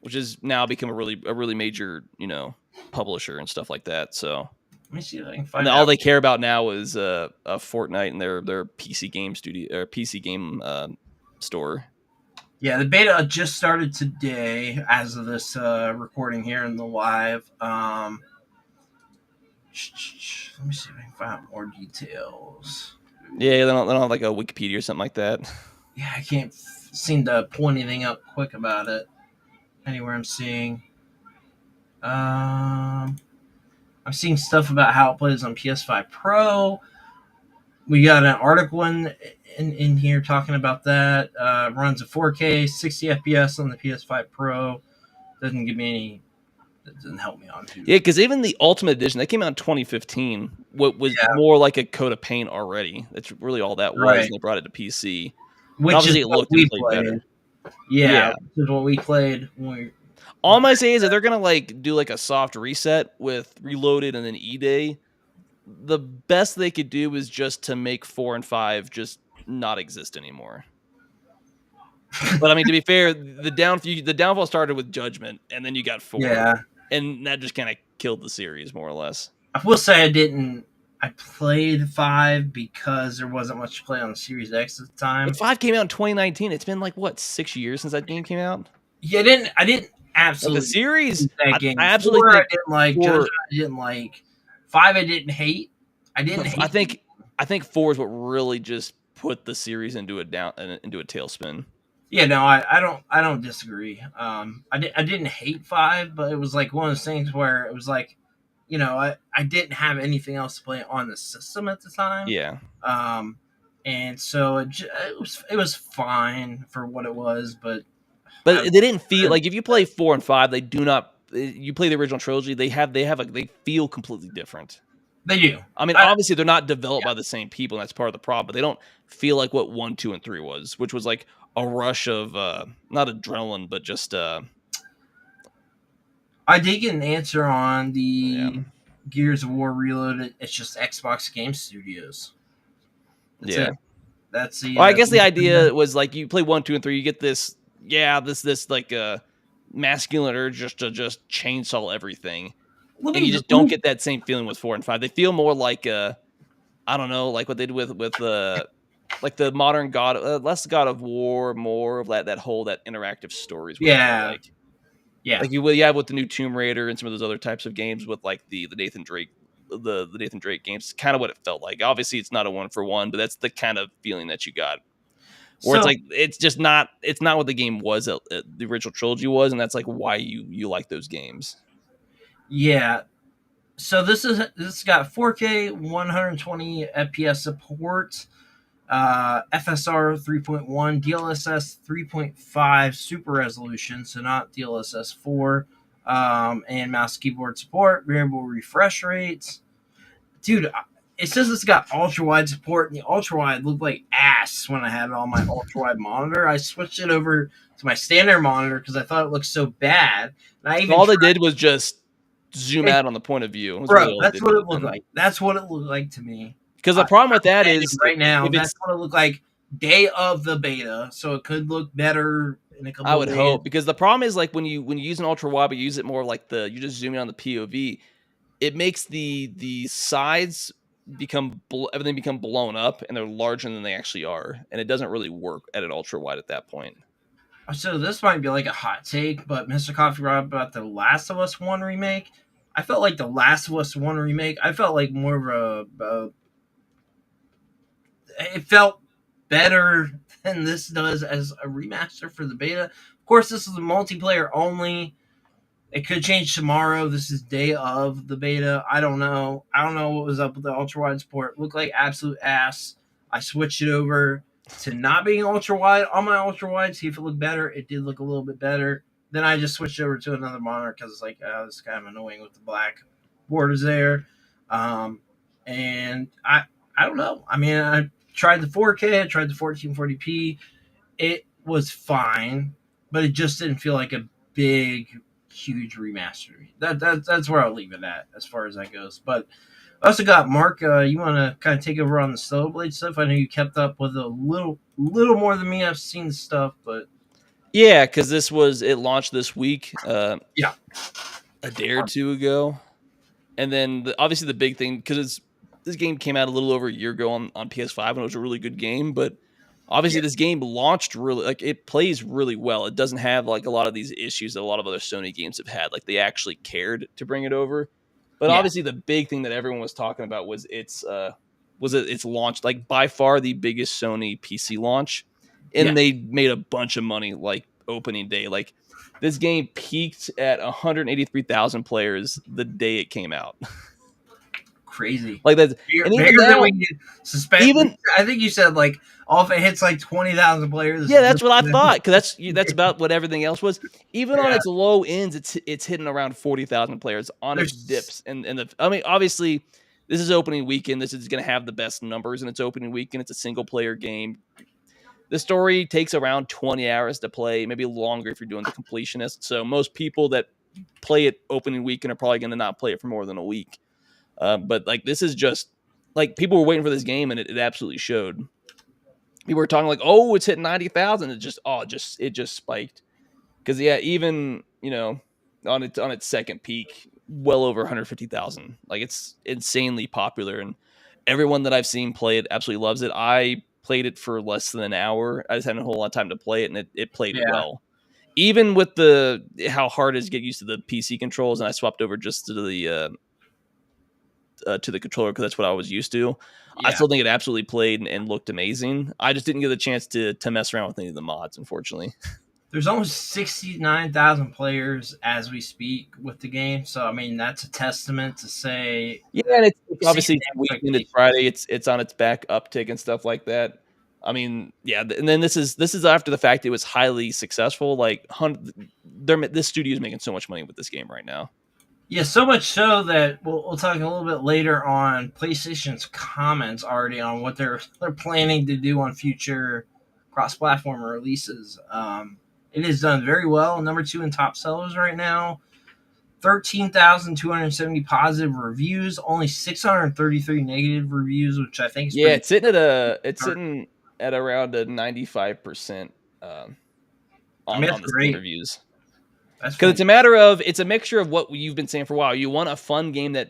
which has now become a really major, publisher and stuff like that. So let me see if I can find out. All they care about now is Fortnite and their PC game studio or PC game store. Yeah, the beta just started today as of this recording here in the live. Let me see if I can find out more details. Yeah, they don't have like a Wikipedia or something like that. Yeah, I can't seem to pull anything up quick about it. Anywhere I'm seeing. I'm seeing stuff about how it plays on PS5 Pro. We got an article in here talking about that. Runs at 4K, 60 FPS on the PS5 Pro. Doesn't give me any. That doesn't help me on too. Yeah, because even the Ultimate Edition, that came out in 2015. What was more like a coat of paint already. That's really all that was. Right. And they brought it to PC. Which obviously, it looked and played better. Yeah, this is what we played. All I'm gonna say is that they're gonna do like a soft reset with Reloaded and then E-Day. The best they could do is just to make 4 and 5 just not exist anymore. But I mean, to be fair, the downfall started with Judgment, and then you got 4, and that just kind of killed the series more or less. I will say I played 5 because there wasn't much to play on the Series X at the time. But 5 came out in 2019. It's been 6 years since that game came out. Yeah, I didn't absolutely the series. That game. I absolutely 4, I didn't like. 4, Judgment, I didn't like. 5, I didn't hate. I think 4 is what really just put the series into a tailspin. Yeah, no, I don't disagree. I didn't hate 5, but it was like one of those things where it was like, I didn't have anything else to play on the system at the time. Yeah. And so it was fine for what it was, but they didn't feel like if you play 4 and 5, they do not. You play the original trilogy, they feel completely different. They do. I mean, obviously they're not developed by the same people, and that's part of the problem. But they don't feel like what 1, 2, and 3 was, which was like a rush of not adrenaline, but just. I did get an answer on the Gears of War Reloaded. It's just Xbox Game Studios. That's the. Well, I guess the idea was like you play 1, 2, and 3, you get this. Yeah, this like masculine urge just to chainsaw everything. And you just don't get that same feeling with 4 and 5. They feel more like I don't know, like what they did with like the modern less God of War, more of that whole interactive stories. Like you have with the new Tomb Raider and some of those other types of games with like the Nathan Drake the Nathan Drake games. It's kind of what it felt like. Obviously, it's not a 1-for-1, but that's the kind of feeling that you got. Or it's like it's not what the game was the original trilogy was, and that's like why you like those games. Yeah. So this got 4K 120 FPS support, FSR 3.1, DLSS 3.5 super resolution, so not DLSS 4, and mouse keyboard support, variable refresh rates. Dude, it says it's got ultra wide support, and the ultra wide looked like ass when I had it on my ultra wide monitor. I switched it over to my standard monitor because I thought it looked so bad. And I even All they tried did was just zoom it, out on the point of view. It was really bro. all they That's did with what it. it looked like. That's what it looked like to me. Because the I'm problem with that saying is right now, if that's it's, what it looked like day of the beta. So it could look better in a I couple would of days. hope, because the problem is like when you use an ultra wide, but you use it more like you just zoom in on the POV, it makes the sides everything become blown up and they're larger than they actually are, and it doesn't really work at an ultra wide at that point. So this might be like a hot take, but Mr. Coffee brought up about the Last of Us One remake. I felt like the Last of Us One remake. I felt like more of a it felt better than this does as a remaster for the beta. Of course, this is a multiplayer only. It could change tomorrow. This is day of the beta. I don't know. I don't know what was up with the ultra wide support. It looked like absolute ass. I switched it over to not being ultra wide on my ultra wide, see if it looked better. It did look a little bit better. Then I just switched over to another monitor because it's like, oh, this is kind of annoying with the black borders there. Um, and I don't know. I mean, I tried the 4K, I tried the 1440p. It was fine, but it just didn't feel like a big, huge remaster. That's where I'll leave it at as far as that goes. But I also got Mark. You want to kind of take over on the Snowblade stuff? I know you kept up with a little more than me. I've seen stuff, but Yeah, because it launched this week, yeah, a day or two ago. And then obviously the big thing, because this game came out a little over a year ago on PS5, and it was a really good game. But yeah, obviously this game launched really, like, it plays really well. It doesn't have like a lot of these issues that a lot of other Sony games have had. Like, they actually cared to bring it over. But yeah, obviously the big thing that everyone was talking about was its launch, like by far the biggest Sony PC launch, yeah. and they made a bunch of money like opening day. Like, this game peaked at 183,000 players the day it came out. Crazy. Like, that's, Bigger, and even bigger than now, we suspect. even I think you said like all if it hits like 20,000 players. yeah, that's what I thought, because that's about what everything else was. Even on Yeah, its low ends, it's hitting around 40,000 players. On its there's dips, and I mean, obviously, this is opening weekend. This is going to have the best numbers in its opening weekend. It's a single player game. The story takes around 20 hours to play, maybe longer if you're doing the completionist. So most people that play it opening weekend are probably going to not play it for more than a week. But like, this is just like, people were waiting for this game, and it absolutely showed. People were talking like, oh, it's hit 90,000. It just spiked. Because yeah, even, on its second peak, well over 150,000. Like, it's insanely popular, and everyone that I've seen play it absolutely loves it. I played it for less than an hour. I just had a whole lot of time to play it, and it played yeah. well. Even with how hard it is to get used to the PC controls, and I swapped over just to the controller because that's what I was used to. I Yeah. still think it absolutely played and looked amazing. I just didn't get the chance to mess around with any of the mods, unfortunately. There's almost 69,000 players as we speak with the game. So, I mean, that's a testament to say Yeah, and it's exceeded obviously it's weekend, it's expectations. Friday, it's on its back uptick and stuff like that. I mean, yeah, and then this is after the fact it was highly successful. Like, this studio is making so much money with this game right now. Yeah, so much so that we'll talk a little bit later on PlayStation's comments already on what they're planning to do on future cross-platform releases. It is done very well. Number two in top sellers right now. 13,270 positive reviews, only 633 negative reviews, which I think is Yeah, pretty. it's sitting at around a 95% I mean, on that's the Steam great. reviews. That's Because fantastic. it's a mixture of what you've been saying for a while. You want a fun game that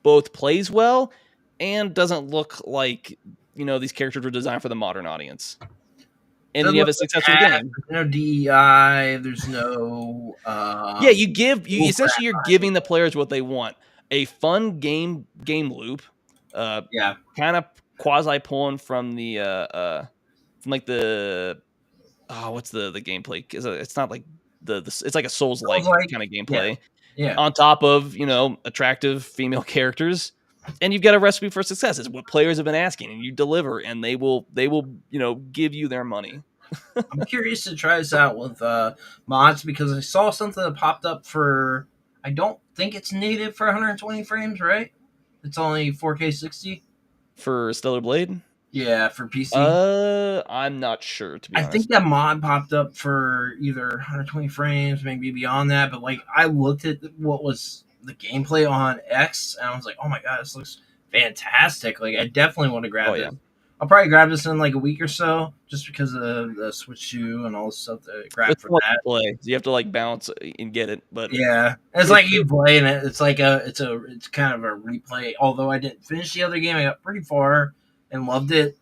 both plays well and doesn't look like, these characters were designed for the modern audience. And then Doesn't you have look a like successful hack. game. There's no DEI. There's no Yeah, you bull essentially, crap you're behind giving it. the players what they want. A fun game loop, uh Yeah, kind of quasi pulling from from like the, what's the gameplay? It's not like it's like a Souls feels like like kind of yeah, gameplay. Yeah. on top of, attractive female characters. And you've got a recipe for success. It's what players have been asking, and you deliver, and they will, give you their money. I'm curious to try this out with mods because I saw something that popped up for. I don't think it's native for 120 frames, right? It's only 4K 60. For Stellar Blade? Yeah, for PC. I'm not sure, to be I honest. think that mod popped up for either 120 frames, maybe beyond that. But like, I looked at what was the gameplay on X, and I was like, "Oh my god, this looks fantastic!" Like, I definitely want to grab this. Yeah. I'll probably grab this in like a week or so, just because of the Switch 2 and all the stuff that I grabbed for that. Play. So you have to like bounce and get it, but yeah, it's like you playing it. It's like it's kind of a replay. Although I didn't finish the other game, I got pretty far and loved it.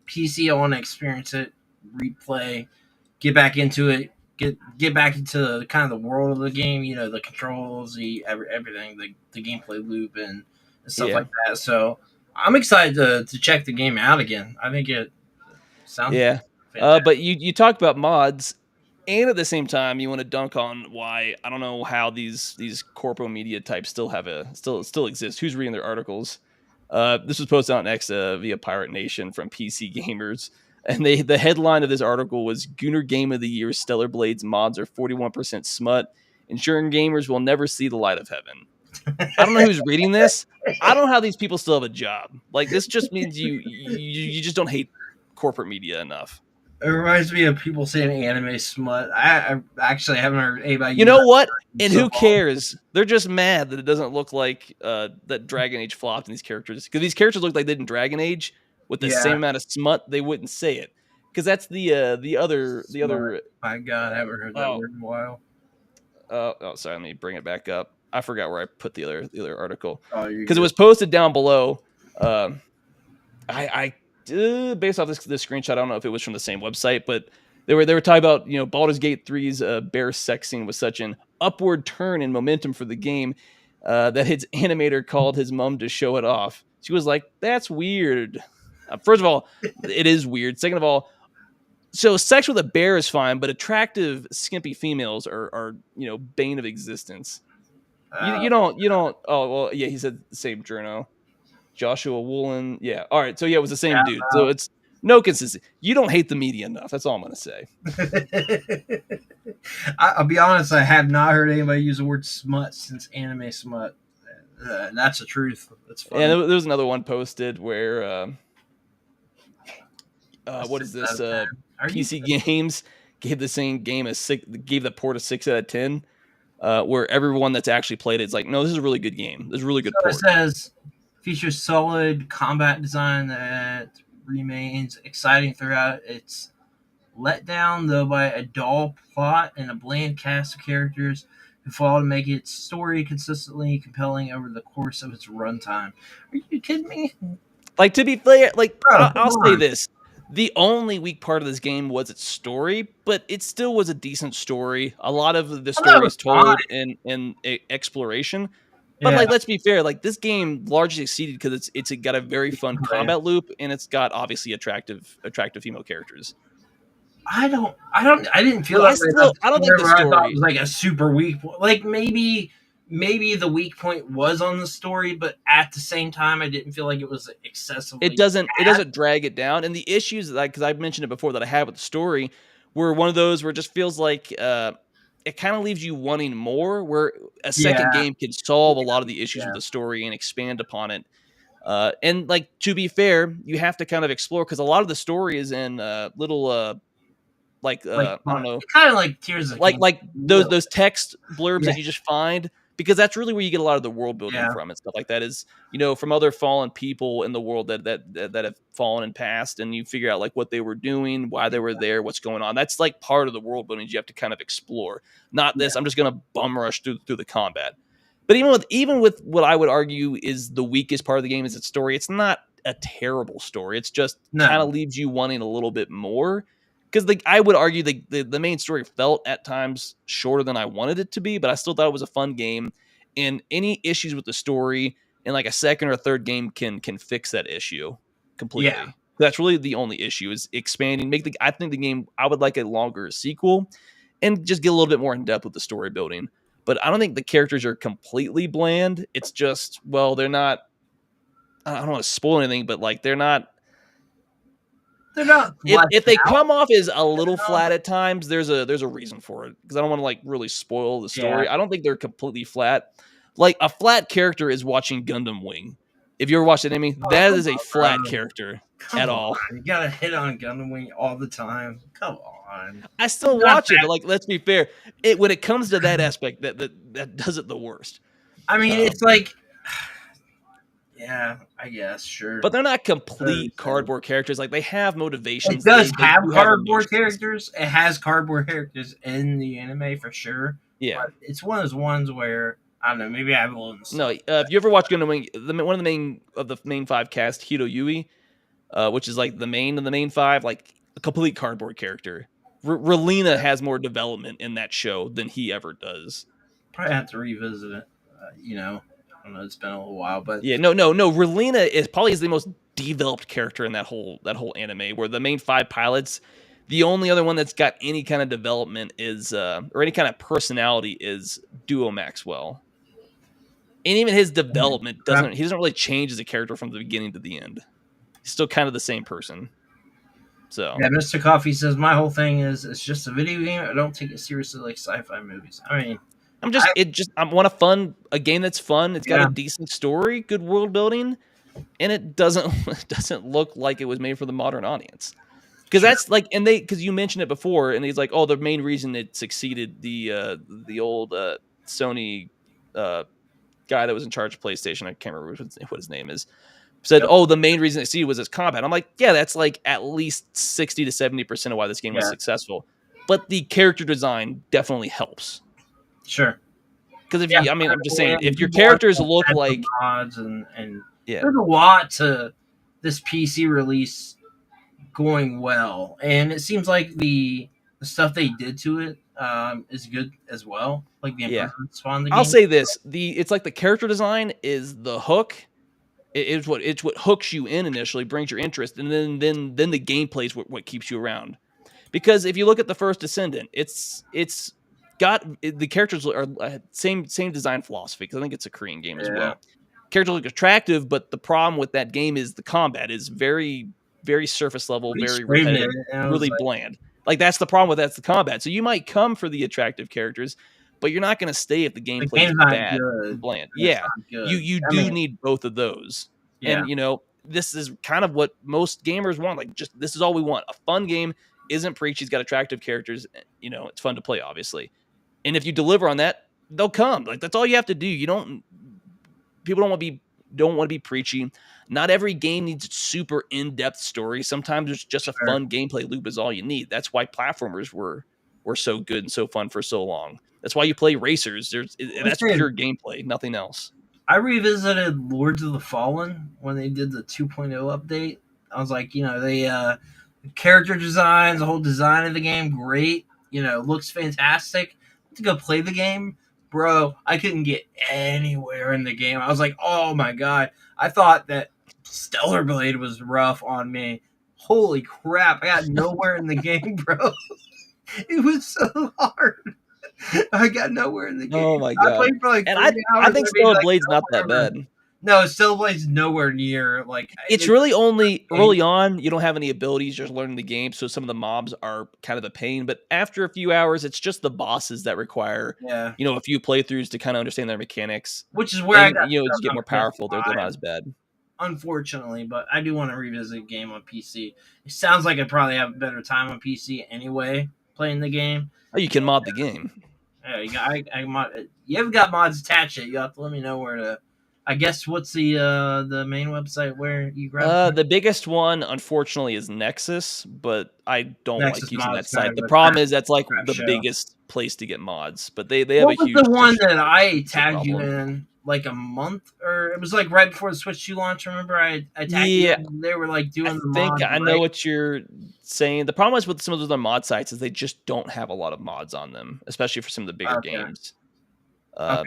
PC, I want to experience it, replay, get back into it, get back into kind of the world of the game. You know, the controls, the everything, the gameplay loop, and stuff like that. So I'm excited to check the game out again. I think it sounds fantastic. But you talk about mods, and at the same time you want to dunk on why I don't know how these corpo media types still exist. Who's reading their articles? This was posted on X via Pirate Nation from PC Gamers, and the headline of this article was "Gooner Game of the Year: Stellar Blade's mods are 41% smut, ensuring gamers will never see the light of heaven." I don't know who's reading this. I don't know how these people still have a job. Like, this just means you just don't hate corporate media enough. It reminds me of people saying anime smut. I actually haven't heard anybody. You know what? And who cares? They're just mad that it doesn't look like that Dragon Age flopped in these characters. Because these characters look like they did in Dragon Age with the same amount of smut. They wouldn't say it. Because that's the other. My God, I haven't heard that word in a while. Sorry. Let me bring it back up. I forgot where I put the other article. Because it was posted down below. I based off this screenshot, I don't know if it was from the same website, but they were talking about Baldur's Gate 3's bear sex scene was such an upward turn in momentum for the game that his animator called his mom to show it off. She was like, "That's weird." First of all, it is weird. Second of all, so sex with a bear is fine, but attractive skimpy females are bane of existence. You don't. Oh well, yeah. He said the same journo. Joshua Woolen. Yeah. All right. So yeah, it was the same dude. So it's no consistency. You don't hate the media enough. That's all I'm going to say. I'll be honest. I have not heard anybody use the word smut since anime smut. That's the truth. That's funny. And there was another one posted where, what is this? PC Games gave the same game gave the port a 6 out of 10. Where everyone that's actually played it's like, no, this is a really good game. This is a really good port. It says features solid combat design that remains exciting throughout. It's let down though by a dull plot and a bland cast of characters who fall to make its story consistently compelling over the course of its runtime. Are you kidding me? Like, to be fair, like, I'll say this. The only weak part of this game was its story, but it still was a decent story. A lot of the story is told in exploration. But like, let's be fair. Like, this game largely succeeded because it's got a very fun combat loop, and it's got obviously attractive female characters. I didn't feel that. I don't think the story was like a super weak. Like maybe the weak point was on the story, but at the same time, I didn't feel like it was excessively. It doesn't drag it down, and the issues that because I've mentioned it before that I had with the story were one of those where it just feels like it kind of leaves you wanting more. Where a second game can solve a lot of the issues with the story and expand upon it. And like, to be fair, you have to kind of explore because a lot of the story is in little. I don't know, kind of like Tears of like those text blurbs that you just find, because that's really where you get a lot of the world building from and stuff like that. Is from other fallen people in the world that have fallen and passed, and you figure out like what they were doing, why they were there, what's going on. That's like part of the world building you have to kind of explore. Not this. I'm just gonna bum rush through the combat. But even with what I would argue is the weakest part of the game is its story. It's not a terrible story. It's just kind of leaves you wanting a little bit more. Because I would argue the main story felt at times shorter than I wanted it to be, but I still thought it was a fun game. And any issues with the story in like a second or third game can fix that issue completely. Yeah. That's really the only issue is expanding. I think the game, I would like a longer sequel and just get a little bit more in depth with the story building. but I don't think the characters are completely bland. It's just, well, they're not. I don't want to spoil anything, but like they're not. If they come off as a little flat at times, there's a reason for it, because I don't want to like really spoil the story. Yeah. I don't think they're completely flat. Like a flat character is watching Gundam Wing. If you ever watched it, Amy, that is a flat character at all. You gotta hit on Gundam Wing all the time. Come on. I still watch it, but like, let's be fair. When it comes to that aspect, that does it the worst. I mean, it's like, yeah, I guess, sure. But they're not complete cardboard characters. Like, they have motivations. It does have cardboard characters. It has cardboard characters in the anime for sure. Yeah. But it's one of those ones where, I don't know, maybe I have a little... No, if you ever watch Gundam Wing, one of the main 5 cast, Hiro Yui, which is like the main of the main 5, like a complete cardboard character. Relina has more development in that show than he ever does. Probably have to revisit it. I don't know. It's been a little while, but yeah, no. Relina is probably the most developed character in that whole anime. Where the main 5 pilots, the only other one that's got any kind of development is, or any kind of personality, is Duo Maxwell. And even his development he doesn't really change as a character from the beginning to the end. He's still kind of the same person. So yeah, Mr. Coffee says my whole thing is it's just a video game. I don't take it seriously like sci-fi movies. I mean, I want a game that's fun. It's got a decent story, good world building, and it doesn't look like it was made for the modern audience. Because that's like, because you mentioned it before, and he's like, oh, the main reason it succeeded the old Sony guy that was in charge of PlayStation, I can't remember what his name is, said, oh, the main reason it succeeded was its combat. I'm like, yeah, that's like at least 60 to 70% of why this game was successful. But the character design definitely helps. Sure. Because I'm just saying, if your characters look like mods and there's a lot to this PC release going well, and it seems like the stuff they did to it is good as well. Like the improvements on the game. I'll say this: it's like the character design is the hook. It's what hooks you in initially, brings your interest, and then the gameplay is what keeps you around. Because if you look at the first Descendant, it's got the characters are same design philosophy, because I think it's a Korean game as well. Characters look attractive, but the problem with that game is the combat is very, very surface level, very repetitive, really bland. Like that's the problem with the combat. So you might come for the attractive characters, but you're not going to stay if the gameplay is bad and bland. You do need both of those. Yeah. And this is kind of what most gamers want. Like, just this is all we want. A fun game, isn't preachy, it's got attractive characters. It's fun to play, obviously. And if you deliver on that, they'll come. Like, that's all you have to do. People don't want to be preachy. Not every game needs super in-depth story. Sometimes it's just a fun gameplay loop is all you need. That's why platformers were so good and so fun for so long. That's why you play racers. That's pure gameplay, nothing else. I revisited Lords of the Fallen when they did the 2.0 update. I was like, they character designs, the whole design of the game, great. Looks fantastic. To go play the game, bro, I couldn't get anywhere in the game. I was like, oh my god. I thought that Stellar Blade was rough on me. Holy crap. I got nowhere in the game, bro. It was so hard. I got nowhere in the game. Oh my god. I played for like 3 hours. I think Stellar Blade's not that bad. No, Stellar Blade's nowhere near. Like, it's really only early on. You don't have any abilities, just learning the game. So some of the mobs are kind of a pain. But after a few hours, it's just the bosses that require, a few playthroughs to kind of understand their mechanics. Which is where I got to get more powerful. They're not as bad, unfortunately. But I do want to revisit a game on PC. It sounds like I probably have a better time on PC anyway playing the game. Oh, you can mod the game. Yeah, you haven't got mods attached yet. You have to let me know where to. I guess what's the main website where you grab the biggest one, unfortunately, is Nexus, but I don't like using that site. The problem is that's like the biggest place to get mods, but they have a huge. What was the one that I tagged you in like a month, or it was like right before the Switch 2 launch? Remember, I tagged you. They were like doing the mods. I know what you're saying. The problem is with some of those other mod sites is they just don't have a lot of mods on them, especially for some of the bigger games.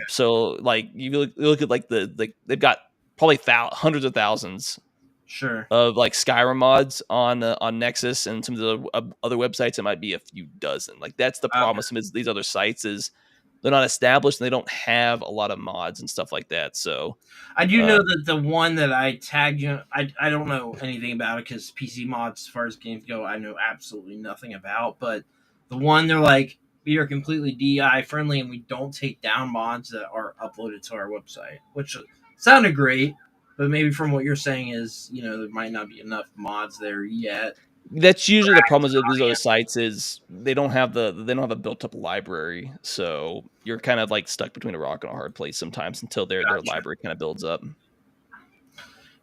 So like you look at like they've got probably hundreds of thousands of like Skyrim mods on Nexus, and some of the other websites it might be a few dozen. Like that's the problem with some of these other sites is established, and they don't have a lot of mods and stuff like that. So I do know that the one that I tagged you, I don't know anything about it because PC mods, as far as games go, I know absolutely nothing about. But the one they're like, we are completely DI friendly and we don't take down mods that are uploaded to our website, which sounded great. But maybe from what you're saying is, there might not be enough mods there yet. That's usually the problem with these other sites is they don't have a built up library, so you're kind of like stuck between a rock and a hard place sometimes until their library kind of builds up.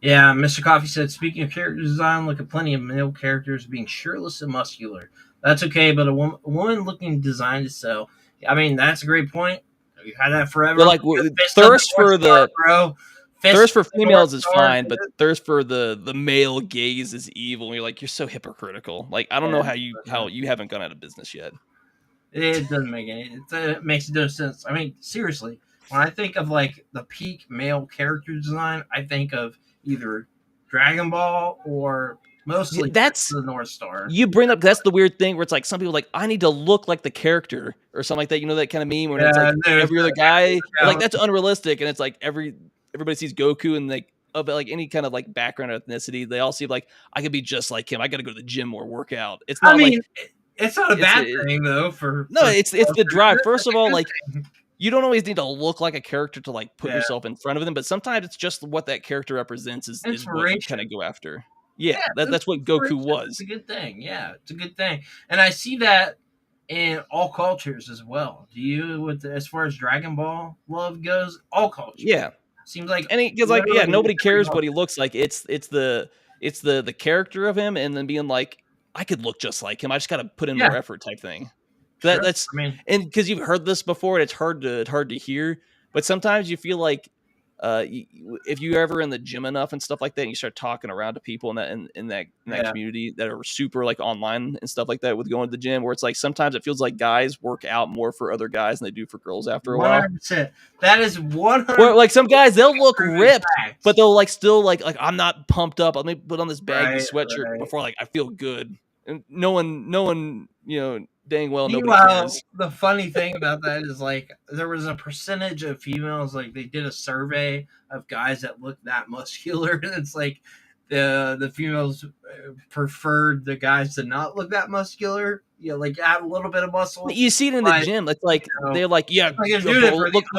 Yeah, Mr. Coffee said, speaking of character design, look at plenty of male characters being shirtless and muscular. That's okay, but a woman looking designed to sell. I mean, that's a great point. We've had that forever. Like thirst for females is fine, but thirst for the male gaze is evil. And you're like, you're so hypocritical. Like, I don't know how you haven't gone out of business yet. It doesn't make it makes no sense. I mean, seriously, when I think of like the peak male character design, I think of either Dragon Ball or mostly that's the North Star. You bring up that's the weird thing where it's like some people are like, I need to look like the character or something like that. You know that kind of meme where it's like every other guy, like that's unrealistic, and it's like everybody sees Goku and like of like any kind of like background or ethnicity, they all see like I could be just like him. I got to go to the gym or work out. It's not it's not a bad thing though. It's the drive. First of all, like you don't always need to look like a character to like put yourself in front of them, but sometimes it's just what that character represents is what you kind of go after. Yeah, that's what Goku was. It's a good thing. Yeah, it's a good thing, and I see that in all cultures as well. Do you, as far as Dragon Ball love goes, all cultures? Yeah, seems like because nobody cares what he looks like. It's the character of him, and then being like, I could look just like him. I just got to put in more effort, type thing. Sure. That's and because you've heard this before, and it's hard to hear. But sometimes you feel like if you're ever in the gym enough and stuff like that, and you start talking around to people in that community that are super like online and stuff like that with going to the gym, where it's like sometimes it feels like guys work out more for other guys than they do for girls after a while. 100%. That is 100%. Where like some guys, they'll look ripped, but they'll like still like I'm not pumped up. Let me put on this baggy sweatshirt before like I feel good. And no one, dang well nobody cares. The funny thing about that is like there was a percentage of females, like they did a survey of guys that looked that muscular, and it's like the females preferred the guys to not look that muscular. Like add a little bit of muscle. You see it in the gym. It's like they're like, yeah, look at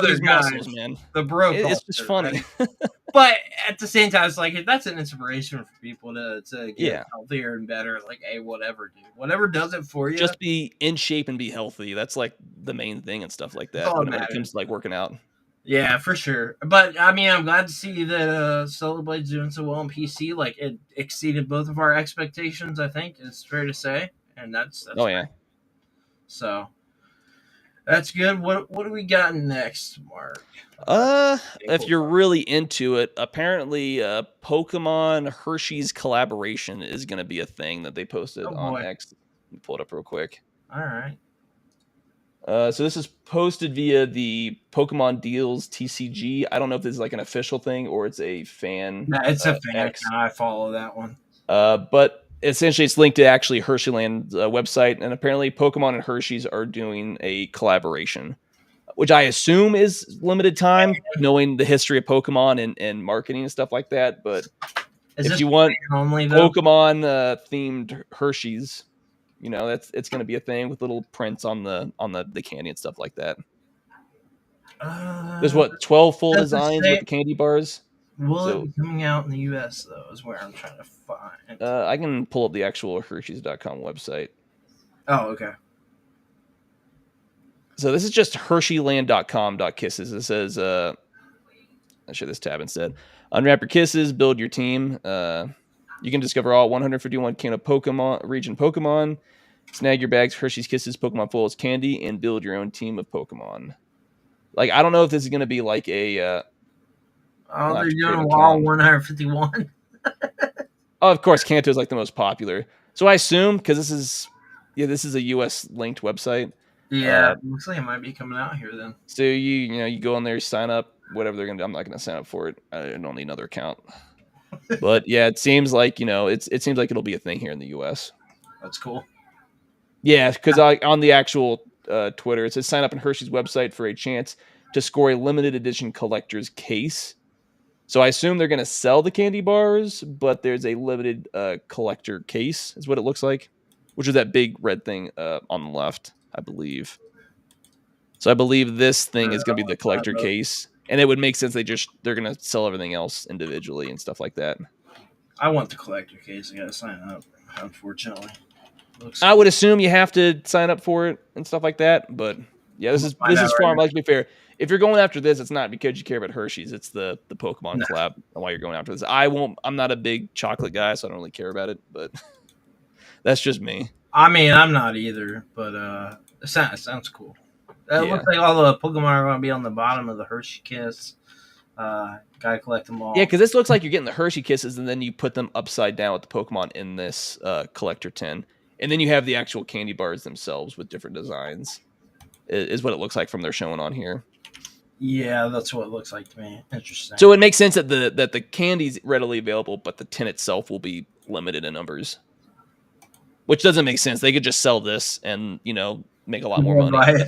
these muscles, man. The bro, it's just funny. Right? But at the same time, it's like that's an inspiration for people to get healthier and better. Like, hey, whatever, dude, whatever does it for you. Just be in shape and be healthy. That's like the main thing and stuff like that when it comes to like working out. Yeah, for sure. But I mean, I'm glad to see that Solar Blade's doing so well on PC. Like, it exceeded both of our expectations. I think it's fair to say, and that's yeah. So that's good. What do we got next, Mark? If you're really into it, apparently Pokemon Hershey's collaboration is going to be a thing that they posted on X. Let me pull it up real quick. All right. So this is posted via the Pokemon Deals TCG. I don't know if this is like an official thing or it's a fan. No, it's a fan account. I follow that one. But essentially it's linked to actually Hersheyland's website, and apparently Pokemon and Hershey's are doing a collaboration, which I assume is limited time, knowing the history of Pokemon and marketing and stuff like that. But if you want Pokemon themed Hershey's, it's going to be a thing with little prints on the candy and stuff like that. There's 12 full designs with the candy bars. Will it be coming out in the US though? Is where I'm trying to find. I can pull up the actual Hershey's.com website. Oh, okay. So this is just Hersheyland.com.kisses. It says, I'll show this tab instead. Unwrap your kisses, build your team. You can discover all 151 Kanto Pokemon region Pokemon. Snag your bags, Hershey's Kisses, Pokemon Full as candy, and build your own team of Pokemon. Like, I don't know if this is going to be like a... they're doing all 151. Oh, of course, Kanto is like the most popular. So I assume, because this is a US linked website. Yeah, looks like it might be coming out here then. So you go on there, sign up, whatever they're gonna do. I'm not gonna sign up for it. I don't need another account. But yeah, it seems like it seems like it'll be a thing here in the US. That's cool. Yeah, because on the actual Twitter. It says sign up on Hershey's website for a chance to score a limited edition collector's case. So I assume they're going to sell the candy bars, but there's a limited collector case, is what it looks like, which is that big red thing on the left, I believe. So I believe this thing is going to be the collector case, and it would make sense they're going to sell everything else individually and stuff like that. I want the collector case. I got to sign up, unfortunately. I would assume you have to sign up for it and stuff like that, but yeah, this is far. Like, to be fair, if you're going after this, it's not because you care about Hershey's. It's the Pokemon collab and why you're going after this. I'm not a big chocolate guy, so I don't really care about it, but that's just me. I mean, I'm not either, but it sounds cool. It looks like all the Pokemon are going to be on the bottom of the Hershey Kiss. Gotta collect them all. Yeah, because this looks like you're getting the Hershey Kisses, and then you put them upside down with the Pokemon in this collector tin. And then you have the actual candy bars themselves with different designs, is what it looks like from their showing on here. Yeah, that's what it looks like to me. Interesting. So it makes sense that the candy's readily available, but the tin itself will be limited in numbers. Which doesn't make sense. They could just sell this and, make a lot more money.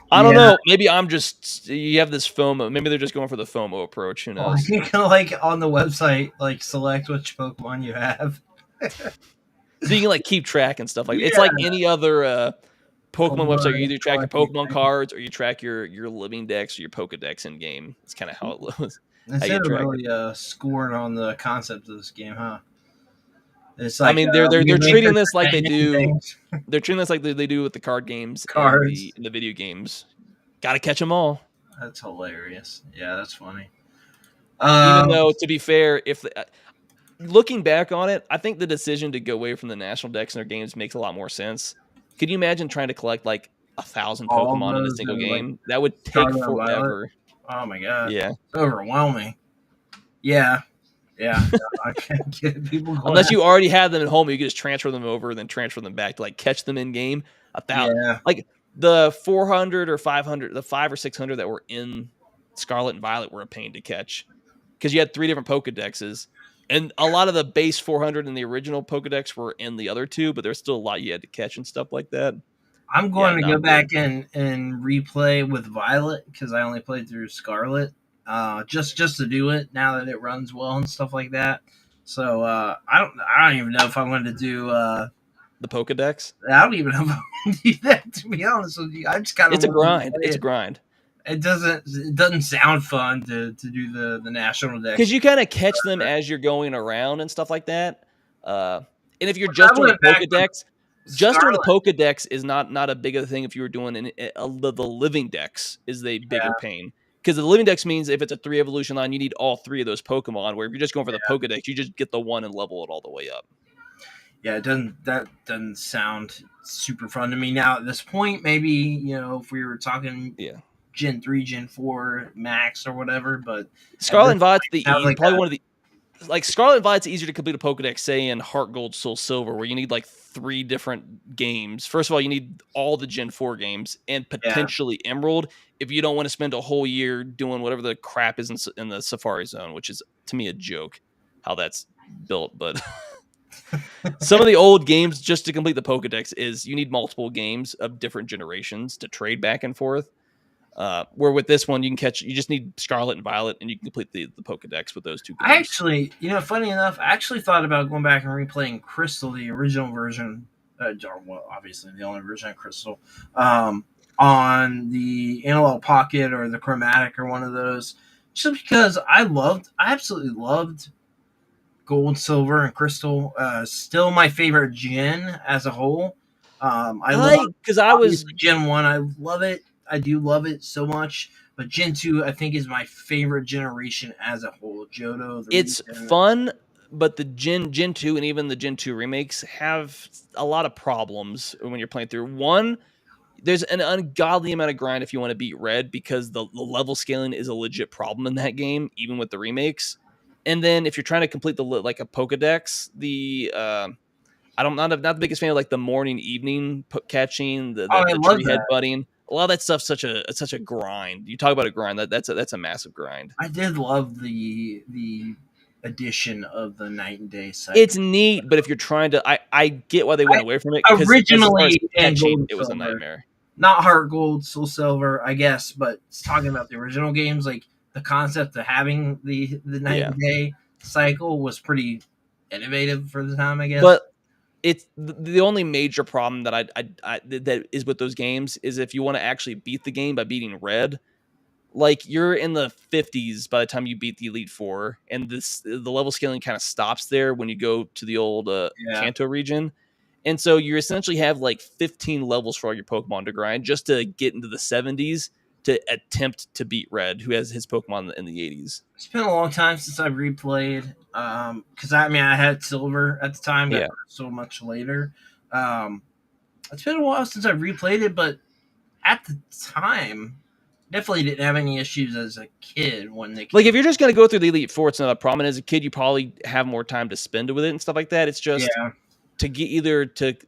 I don't know. Maybe you have this FOMO. Maybe they're just going for the FOMO approach. Who knows? You can, on the website, select which Pokemon you have. So you can, keep track and stuff like that. It's like any other Pokemon website. You either track your Pokemon cards or you track your living decks or your Pokedex in game. It's kind of how it looks. Instead of really scoring on the concept of this game, huh? It's like, they're treating this like they do. They're treating this like they do with the card games and the video games. Got to catch them all. That's hilarious. Yeah, that's funny. Even though, to be fair, looking back on it, I think the decision to go away from the national decks in their games makes a lot more sense. Could you imagine trying to collect 1,000 Pokemon in a single game? That would take forever. Oh my god! Yeah, it's overwhelming. Yeah. I can't get people going. Unless you already have them at home, you can just transfer them over and then transfer them back to catch them in game. 1,000, the 400 or 500, the 500 or 600 that were in Scarlet and Violet were a pain to catch because you had 3 different Pokedexes, and a lot of the base 400 in the original Pokedex were in the other 2, but there's still a lot you had to catch and stuff like that. I'm going to go back and replay with Violet because I only played through Scarlet. Just to do it now that it runs well and stuff like that. So I don't even know if I wanted to do the Pokedex. I don't even know if I want to do that, to be honest with you. I just kind of it's a grind. It's a grind. It doesn't sound fun to do the national deck because you kind of catch them as you're going around and stuff like that. And if you're just doing the Pokedex. Just doing the Pokedex is not a big of a thing if you were doing the living dex is a bigger pain. Because the living dex means if it's a 3 evolution line, you need all 3 of those Pokemon. Where if you're just going for the Pokedex, you just get the 1 and level it all the way up. Yeah, that doesn't sound super fun to me now at this point. Maybe if we were talking Gen 3, Gen 4 max or whatever, but Scarlet and Violet's probably one of the Scarlet and Violet's easier to complete a Pokedex, say in Heart Gold, Soul Silver, where you need 3 different games. First of all, you need all the Gen 4 games and potentially Emerald if you don't want to spend a whole year doing whatever the crap is in the Safari Zone, which is, to me, a joke how that's built. But some of the old games, just to complete the Pokedex, is you need multiple games of different generations to trade back and forth. Where with this one, you just need Scarlet and Violet, and you can complete the Pokedex with those 2 games. I actually, funny enough, I actually thought about going back and replaying Crystal, the original version, obviously the only version of Crystal, on the Analog Pocket or the Chromatic or one of those, just because I absolutely loved Gold, Silver, and Crystal. Still my favorite gen as a whole. Because I was Gen 1, I love it. I do love it so much, but Gen 2 I think is my favorite generation as a whole. Johto, it's fun, but the Gen 2 and even the Gen 2 remakes have a lot of problems when you're playing through. One, there's an ungodly amount of grind if you want to beat Red because the level scaling is a legit problem in that game, even with the remakes. And then if you're trying to complete a Pokedex, I'm not the biggest fan of the morning evening catching, the tree headbutting. A lot of that stuff's such a grind. You talk about a grind, that's a massive grind. I did love the edition of the night and day cycle. It's neat, but if you're trying to, I get why they went away from it, because as far as catching, it was a nightmare. Not Heart Gold, Soul Silver, I guess, but talking about the original games, like the concept of having the night and day cycle was pretty innovative for the time, I guess. But it's the only major problem that that is with those games is if you want to actually beat the game by beating Red, like you're in the 50s by the time you beat the Elite Four, and the level scaling kind of stops there when you go to the old Kanto region. And so you essentially have like 15 levels for all your Pokemon to grind just to get into the 70s to attempt to beat Red, who has his Pokemon in the 80s. It's been a long time since I've replayed, because I had Silver at the time, got so much later. It's been a while since I've replayed it, but at the time, definitely didn't have any issues as a kid when they like if you're just going to go through the Elite Four, it's not a problem. And as a kid, you probably have more time to spend with it and stuff like that. It's just to get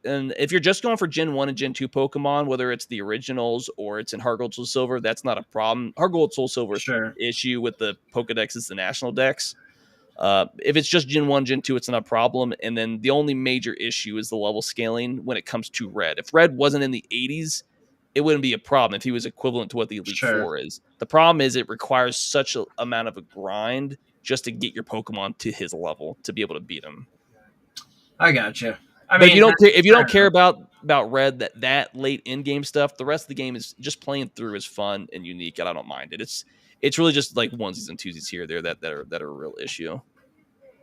and if you're just going for Gen 1 and Gen 2 Pokemon, whether it's the originals or it's in Heart Gold, Soul Silver, that's not a problem. Heart Gold, Soul Silver is the issue with the Pokedex is the national dex. If it's just Gen 1, Gen 2, it's not a problem. And then the only major issue is the level scaling when it comes to Red. If Red wasn't in the 80s, it wouldn't be a problem if he was equivalent to what the Elite Four is. The problem is it requires such an amount of a grind just to get your Pokemon to his level to be able to beat him. I gotcha. But if you don't care about Red, that late in game stuff, the rest of the game is just playing through is fun and unique, and I don't mind it. It's really just like onesies and twosies here or there that are a real issue.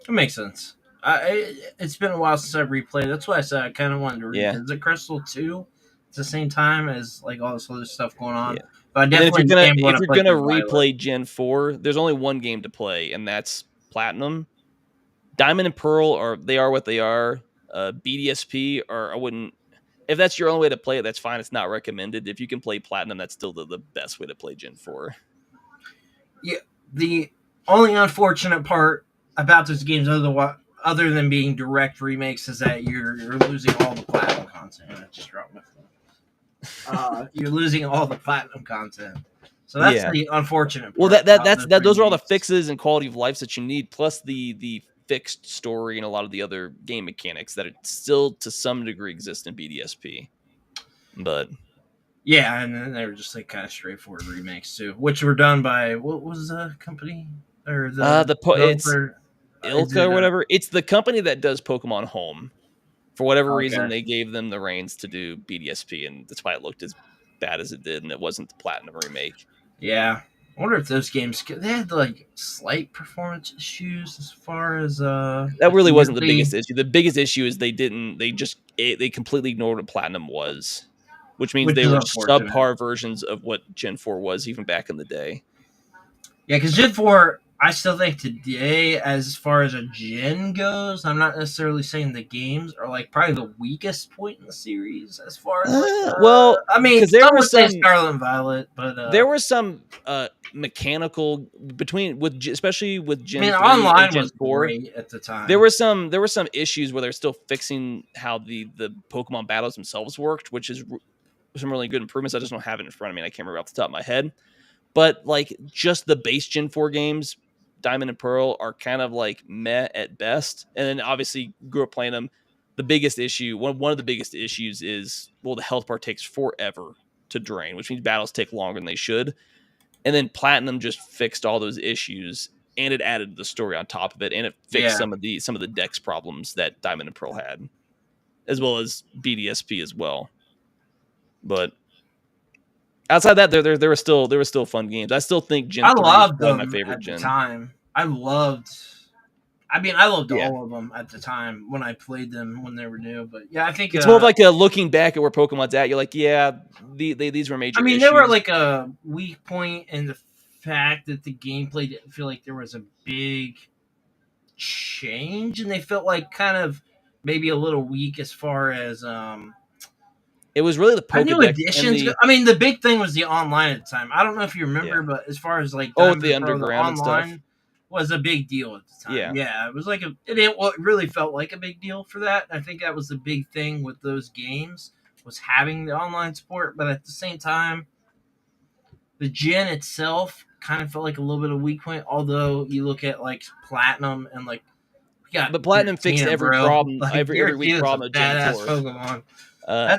It makes sense. It's been a while since I've replayed. That's why I said I kind of wanted to revisit Crystal 2 at the same time as like all this other stuff going on. Yeah. But I definitely if you're gonna replay Gen 4, there's only one game to play, and that's Platinum. Diamond and Pearl they are what they are. BDSP, or I wouldn't. If that's your only way to play it, that's fine. It's not recommended. If you can play Platinum, that's still the best way to play Gen 4. Yeah, the only unfortunate part about those games, other than being direct remakes, is that you're losing all the Platinum content. I just dropped my phone. You're losing all the Platinum content. So that's the unfortunate part. Well, those are all the fixes and quality of life that you need, plus the fixed story and a lot of the other game mechanics that still to some degree exist in BDSP. But yeah, and then they were just like kind of straightforward remakes too, which were done by what was the company or it's Ilka or whatever. It's the company that does Pokemon Home. For whatever reason, they gave them the reins to do BDSP, and that's why it looked as bad as it did, and it wasn't the Platinum remake. Yeah. I wonder if those games they had like slight performance issues as far as that really wasn't the biggest issue. The biggest issue is they completely ignored what Platinum was, which means they were subpar versions of what Gen 4 was even back in the day. Yeah, because Gen 4, I still think today, as far as a gen goes, I'm not necessarily saying the games are like probably the weakest point in the series as far as I mean, because there was some Scarlet and Violet, but there were some mechanical especially with Gen 3 online and Gen was 4 great at the time. There were some issues where they're still fixing how the Pokemon battles themselves worked, which is some really good improvements. I just don't have it in front of me. I can't remember off the top of my head. But like just the base Gen 4 games, Diamond and Pearl, are kind of like meh at best. And then obviously grew up playing them. The biggest issue, one of the biggest issues is, the health bar takes forever to drain, which means battles take longer than they should. And then Platinum just fixed all those issues, and it added the story on top of it, and it fixed some of the dex problems that Diamond and Pearl had, as well as BDSP as well. But outside that, there were still fun games. I still think Gen 3 is one of my favorite Gen. At the time. I loved all of them at the time when I played them when they were new. But yeah, I think it's more of like a looking back at where Pokemon's at. You're like, these were major. They were like a weak point in the fact that the gameplay didn't feel like there was a big change, and they felt like kind of maybe a little weak as far as it was really the Pokedex. New additions. The big thing was the online at the time. I don't know if you remember, but as far as like the underground and online stuff was a big deal at the time. Yeah, it was like it really felt like a big deal for that. I think that was the big thing with those games was having the online support, but at the same time, the gen itself kind of felt like a little bit of weak point. Although you look at like Platinum and like we got But Platinum fixed Giratina, every bro. problem, Like every weak Giratina is a problem of Gen badass 4. Pokemon. Uh,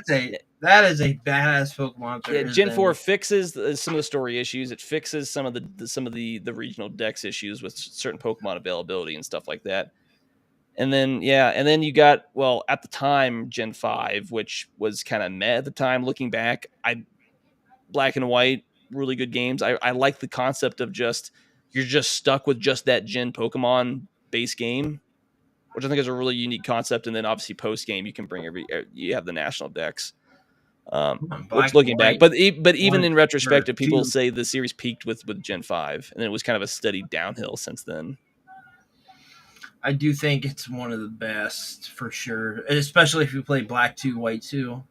That is a badass Pokemon. Yeah, Gen 4 fixes some of the story issues. It fixes some of the regional dex issues with certain Pokemon availability and stuff like that. And then you got, well, at the time, Gen 5, which was kind of meh at the time. Looking back, Black and White, really good games. I like the concept of you're just stuck with just that Gen Pokemon base game, which I think is a really unique concept. And then obviously post game, you can you have the national decks. Which looking back, but even in retrospective, people say the series peaked with Gen 5, and it was kind of a steady downhill since then. I do think it's one of the best for sure, especially if you play Black 2, White 2.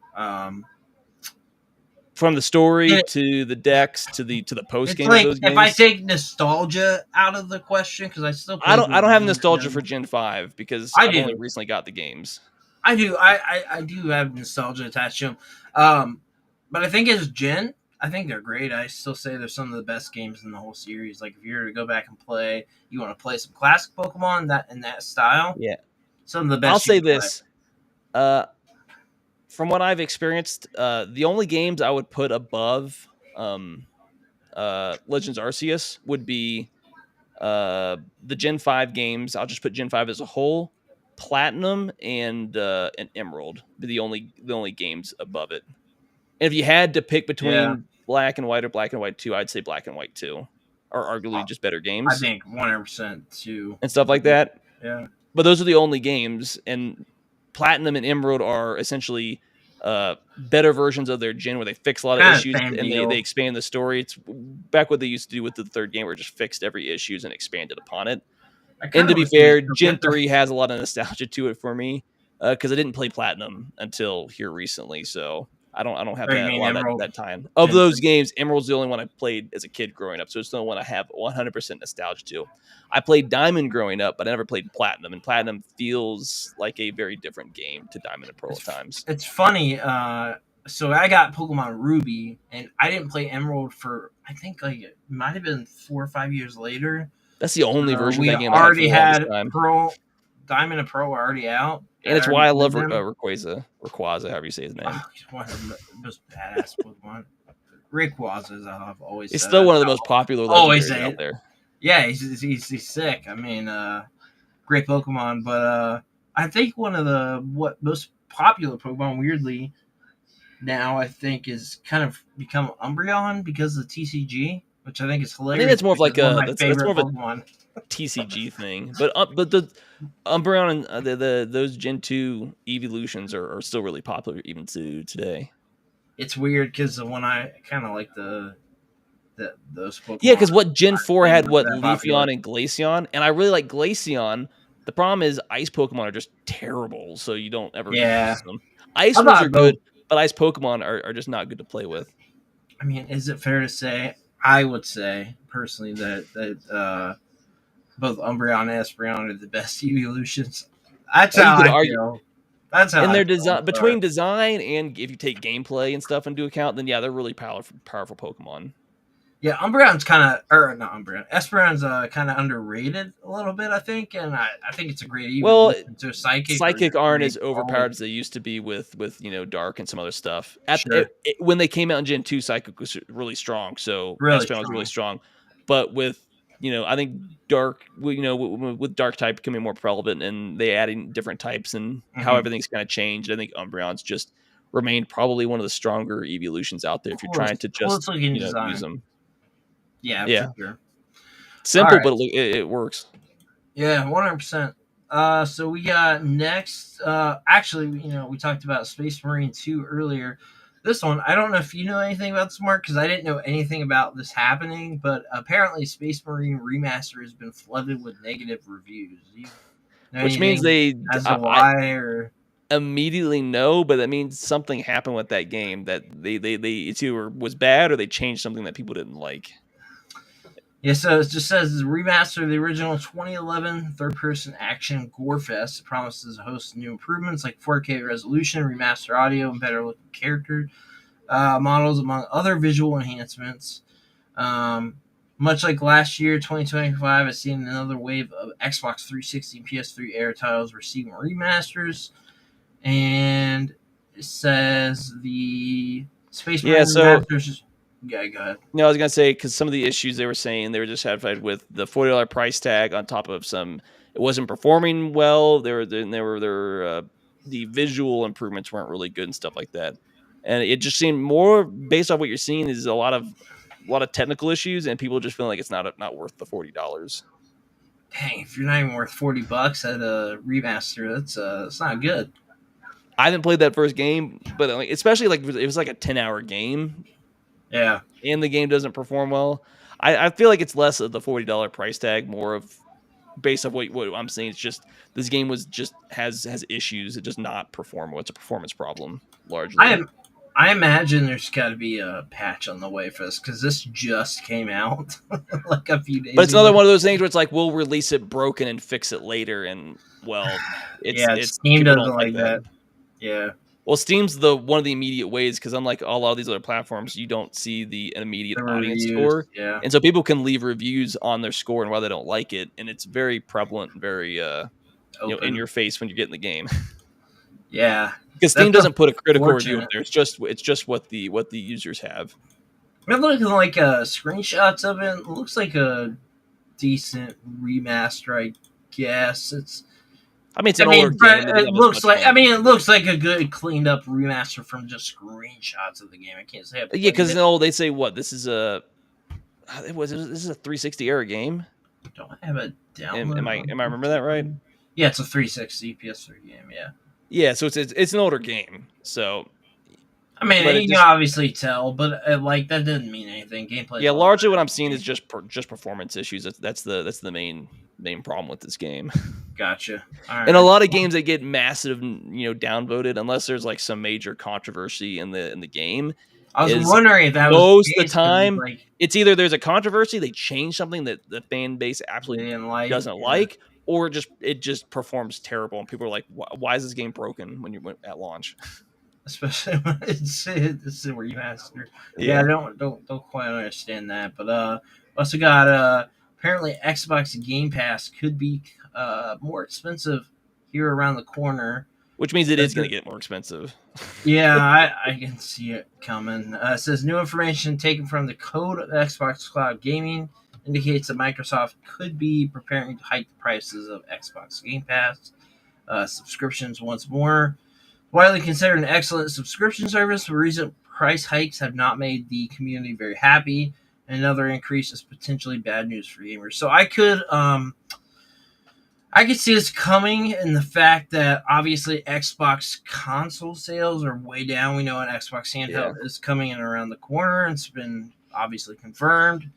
From the story to the decks to the post game of those games. If I take nostalgia out of the question, because I still play I don't have nostalgia for Gen 5 because I've only recently got the games. I do. I do have nostalgia attached to them. But I think as Gen, I think they're great. I still say they're some of the best games in the whole series. Like if you're to go back and play, you want to play some classic Pokemon that in that style. Yeah, some of the best. I'll say this. From what I've experienced, the only games I would put above Legends Arceus would be the Gen 5 games. I'll just put Gen 5 as a whole. Platinum and Emerald be the only games above it. And if you had to pick between Black and White or Black and White 2, I'd say Black and White 2 are arguably just better games. I think 100% 2 and stuff like that. Yeah, but those are the only games, and Platinum and Emerald are essentially better versions of their gen where they fix a lot of issues and they expand the story. It's back what they used to do with the third game, where it just fixed every issues and expanded upon it. And to be fair, Gen 3 has a lot of nostalgia to it for me because I didn't play Platinum until here recently, so I don't have that time. Of those games, Emerald's the only one I played as a kid growing up, so it's the only one I have 100% nostalgia to. I played Diamond growing up, but I never played Platinum, and Platinum feels like a very different game to Diamond and Pearl at times. It's funny. So I got Pokemon Ruby, and I didn't play Emerald for, I think, like it might have been 4 or 5 years later. That's the only version of that game I already had. Pearl, Diamond and Pearl were already out. And it's why I love Rayquaza, however you say his name. Oh, he's one of the most badass Pokemon. Rayquaza, as I've always said. It's still one of the most popular legendaries out there. Yeah, he's sick. I mean, great Pokemon. But I think one of the most popular Pokemon, weirdly, now I think is kind of become Umbreon because of the TCG, which I think is hilarious. I think it's more of like that's more of a Pokemon. TCG thing, but the Umbreon and those Gen 2 evolutions are still really popular even to today. It's weird because when I kind of like those Pokemon. Yeah, because what Gen 4 had Leafeon and Glaceon, and I really like Glaceon. The problem is Ice Pokemon are just terrible, so you don't ever use them. Ice ones are good, but Ice Pokemon are just not good to play with. I mean, is it fair to say? I would say personally that both Umbreon and Espeon are the best evolutions. That's how I feel. That's how. And their design, between design and if you take gameplay and stuff into account, then yeah, they're really powerful Pokemon. Yeah, Umbreon's kind of, not Umbreon. Esperon's kind of underrated a little bit, I think, and I think it's a great evolution. So Psychic aren't as overpowered as they used to be with Dark and some other stuff. When they came out in Gen 2, Psychic was really strong, so Espeon was really strong. But with I think Dark, with Dark type becoming more prevalent and they adding different types and how everything's kind of changed, I think Umbreon's just remained probably one of the stronger evolutions out there if you're trying to just use them. Yeah, for sure. Simple, but it works. Yeah, 100%. So we got next. Actually, we talked about Space Marine 2 earlier. This one, I don't know if you know anything about this, Mark, because I didn't know anything about this happening, but apparently Space Marine Remaster has been flooded with negative reviews. Which means they immediately know, but that means something happened with that game that they either was bad or they changed something that people didn't like. Yeah, so it just says remaster of the original 2011 third-person action Gorefest. It promises to host new improvements like 4K resolution, remaster audio, and better-looking character models, among other visual enhancements. Much like last year, 2025 has seen another wave of Xbox 360 and PS3 era titles receiving remasters. And it says the Space Marine remasters. Yeah, go ahead. No, I was gonna say because some of the issues they were saying they were dissatisfied with the $40 price tag on top of some. It wasn't performing well. The visual improvements weren't really good and stuff like that. And it just seemed more based off what you're seeing is a lot of technical issues and people just feeling like it's not worth the $40. Dang, if you're not even worth $40 at a remaster, that's not good. I haven't played that first game, but especially like it was like a 10-hour game. Yeah. And the game doesn't perform well. I feel like it's less of the $40 price tag, more of based on what I'm saying. It's just this game has issues. It does not perform well. It's a performance problem largely. I imagine there's got to be a patch on the way for this because this just came out like a few days. But it's another one of those things where it's like we'll release it broken and fix it later, and Steam doesn't like that. Yeah. Well, Steam's one of the immediate ways because unlike a lot of these other platforms, you don't see an immediate audience score. Yeah. And so people can leave reviews on their score and why they don't like it, and it's very prevalent and very in your face when you're getting the game. Yeah. Because Steam doesn't put a critical review up there. It's just what the users have. I'm looking like screenshots of it. It looks like a decent remaster, I guess. It's an older game. It looks like a good cleaned up remaster from just screenshots of the game. I can't say. Yeah, because they say what this is a 360 era game. Don't I have a download? Am I remember that right? Yeah, it's a 360 PS3 game. Yeah. Yeah, so it's an older game. So, I mean, you can obviously tell, but that doesn't mean anything. Gameplay. Yeah, largely what I'm seeing is just performance issues. That's the main problem with this game. Gotcha. All right. And a lot of games that get massive, downvoted, unless there's like some major controversy in the game. I was wondering if that most of the time it's either there's a controversy, they change something that the fan base absolutely doesn't like. Or it just performs terrible, and people are like, "Why is this game broken?" When you went at launch, especially when it's a remaster. Yeah, I don't quite understand that, but also got apparently Xbox Game Pass could be more expensive here around the corner, which means it is going to get more expensive. Yeah, I can see it coming. It says new information taken from the code of Xbox Cloud Gaming indicates that Microsoft could be preparing to hike the prices of Xbox Game Pass subscriptions once more. Widely considered an excellent subscription service, the recent price hikes have not made the community very happy, and another increase is potentially bad news for gamers. So I could see this coming in the fact that obviously Xbox console sales are way down. We know an Xbox handheld is coming in around the corner, and it's been obviously confirmed.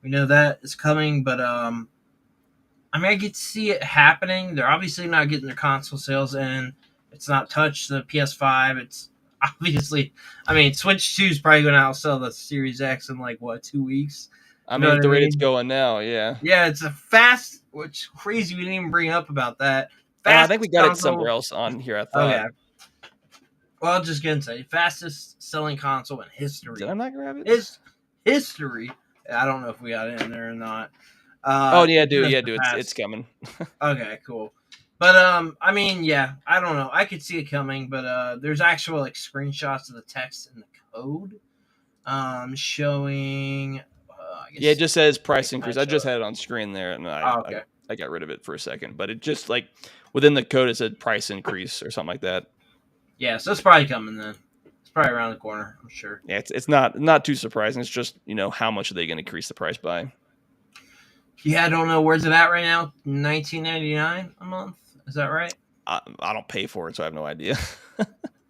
We know that is coming, but I could see it happening. They're obviously not getting their console sales in. It's not touched the PS5. It's obviously, Switch 2 is probably going to outsell the Series X in 2 weeks. At the rate it's going now, yeah. Yeah, it's a fast, which is crazy we didn't even bring up about that. I think we got it somewhere else on here, I thought. Oh, yeah. Well, I'm just going to say, fastest selling console in history. Did I not grab it? It's history. I don't know if we got it in there or not. Dude. It's coming. Okay, cool. But I don't know. I could see it coming, but there's actual screenshots of the text in the code, showing. It just says price increase. I just had it on screen there, and okay. I got rid of it for a second. But it just within the code it said price increase or something like that. Yeah, so it's probably coming then. It's probably around the corner, I'm sure. Yeah, it's not too surprising. It's just how much are they going to increase the price by? Yeah, I don't know. Where's it at right now? $19.99 a month. Is that right? I don't pay for it, so I have no idea.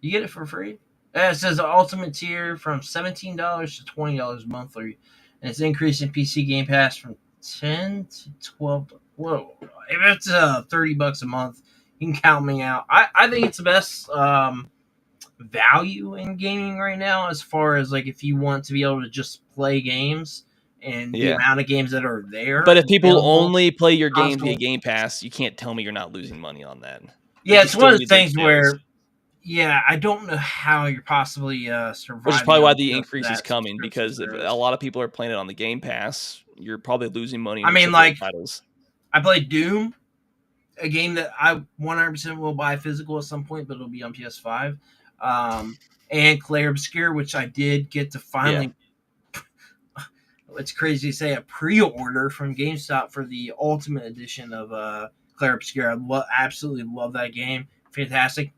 You get it for free? It says the ultimate tier from $17 to $20 monthly, and it's increasing PC Game Pass from $10 to $12. Whoa! If it's $30 a month, you can count me out. I think it's the best value in gaming right now, as far as if you want to be able to just play games. And the amount of games that are there. But if people only play your game via Game Pass, you can't tell me you're not losing money on that. Yeah, it's one of the things where, I don't know how you're possibly surviving. Which is probably why the increase is coming, because if a lot of people are playing it on the Game Pass, you're probably losing money I in your mean, AAA like, titles. I played Doom, a game that I 100% will buy physical at some point, but it'll be on PS5. And Clair Obscure, which I did get to finally. It's crazy to say a pre-order from GameStop for the Ultimate Edition of Clair Obscure. I absolutely love that game. Fantastic.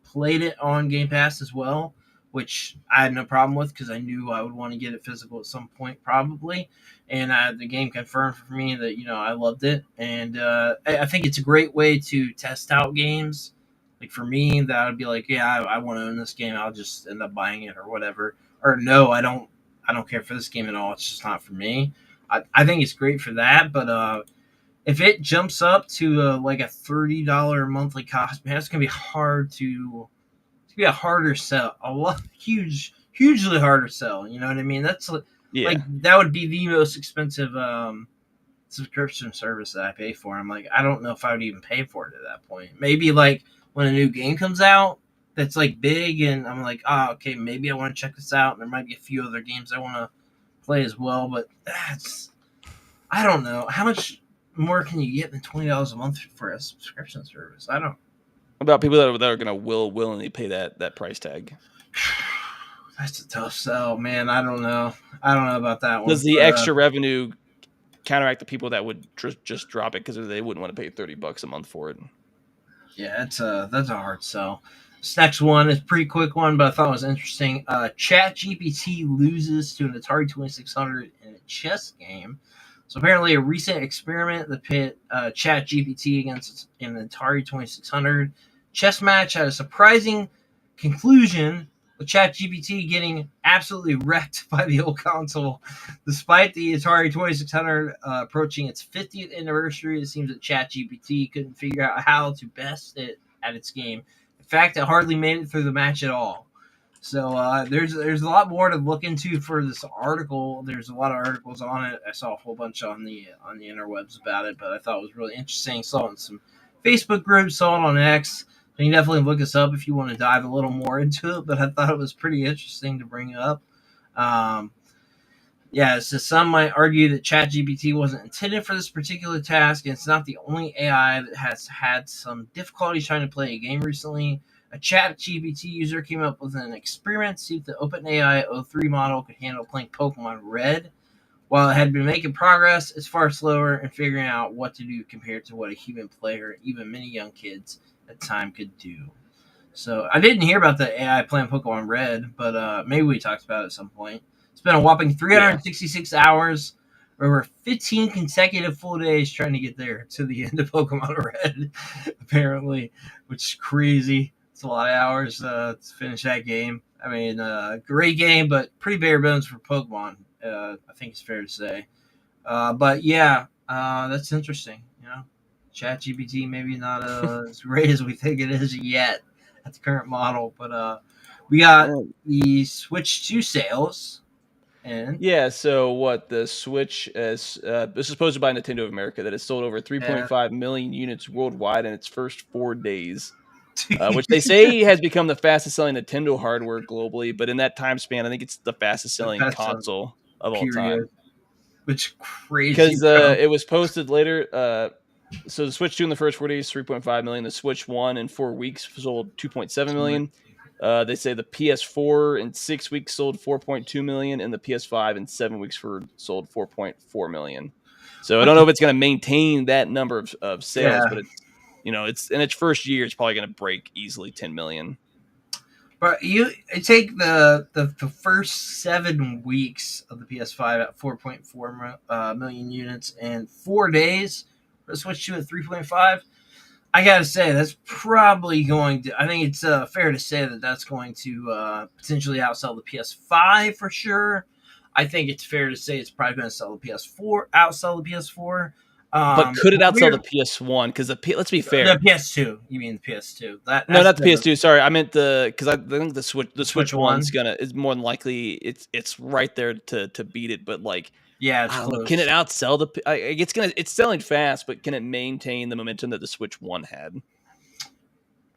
Played it on Game Pass as well, which I had no problem with because I knew I would want to get it physical at some point, probably. And the game confirmed for me that I loved it, and I think it's a great way to test out games. Like for me, that would be like, yeah, I want to own this game. I'll just end up buying it or whatever. Or no, I don't. I don't care for this game at all. It's just not for me. I think it's great for that, but if it jumps up to like a $30 monthly cost, man, it's gonna be hard to. It's gonna be a harder sell, hugely harder sell. You know what I mean? That's like that would be the most expensive subscription service that I pay for. I'm like, I don't know if I would even pay for it at that point. Maybe like when a new game comes out that's like big, and I'm like, okay, maybe I want to check this out. And there might be a few other games I want to play as well, but I don't know how much more can you get than $20 a month for a subscription service. I don't. About people that are going to willingly pay that price tag. That's a tough sell, man. I don't know about that one. Does the extra revenue counteract the people that would just drop it because they wouldn't want to pay $30 a month for it? Yeah, that's a hard sell. This next one is a pretty quick one, but I thought it was interesting. ChatGPT loses to an Atari 2600 in a chess game. So apparently a recent experiment that pit ChatGPT against an Atari 2600 chess match had a surprising conclusion, with ChatGPT getting absolutely wrecked by the old console. Despite the Atari 2600 approaching its 50th anniversary, it seems that ChatGPT couldn't figure out how to best it at its game. In fact, it hardly made it through the match at all. So there's a lot more to look into for this article. There's a lot of articles on it. I saw a whole bunch on the interwebs about it, but I thought it was really interesting. Saw it in some Facebook groups, saw it on X. So you can definitely look us up if you want to dive a little more into it. But I thought it was pretty interesting to bring up. So some might argue that ChatGPT wasn't intended for this particular task, and it's not the only AI that has had some difficulty trying to play a game recently. A ChatGPT user came up with an experiment to see if the OpenAI O3 model could handle playing Pokemon Red. While it had been making progress, it's far slower in figuring out what to do compared to what a human player, even many young kids at the time, could do. So I didn't hear about the AI playing Pokemon Red, but maybe we talked about it at some point. It's been a whopping 366 hours, over 15 consecutive full days trying to get there to the end of Pokemon Red, apparently, which is crazy. It's a lot of hours to finish that game. I mean, great game, but pretty bare bones for Pokemon. I think it's fair to say. But yeah, that's interesting. ChatGPT maybe not as great as we think it is yet at the current model, but we got the Switch 2 sales. And so what the Switch is this is posted by Nintendo of America that it sold over 3.5 million units worldwide in its first 4 days. Which they say has become the fastest selling Nintendo hardware globally, but in that time span, I think it's the fastest selling console of all time. Which crazy because it was posted later. So the Switch 2 in the first 4 days, 3.5 million. The Switch 1 in 4 weeks sold 2.7 million. They say the PS4 in 6 weeks sold 4.2 million, and the PS5 in 7 weeks sold 4.4 million. So I don't know if it's going to maintain that number of sales, but it's in its first year, it's probably going to break easily 10 million. But you take the first 7 weeks of the PS5 at 4.4 million units and 4 days for the Switch 2 at 3.5. I gotta say that's probably going to. I think it's fair to say that that's going to potentially outsell the PS5 for sure. I think it's fair to say it's probably going to outsell the PS4. But could it outsell the PS1? Because let's be fair, the PS2. You mean the PS2? No, not the PS2. Sorry, I meant because I think the Switch One's is more than likely it's right there to beat it. But it's close. Can it outsell the? It's selling fast, but can it maintain the momentum that the Switch 1 had?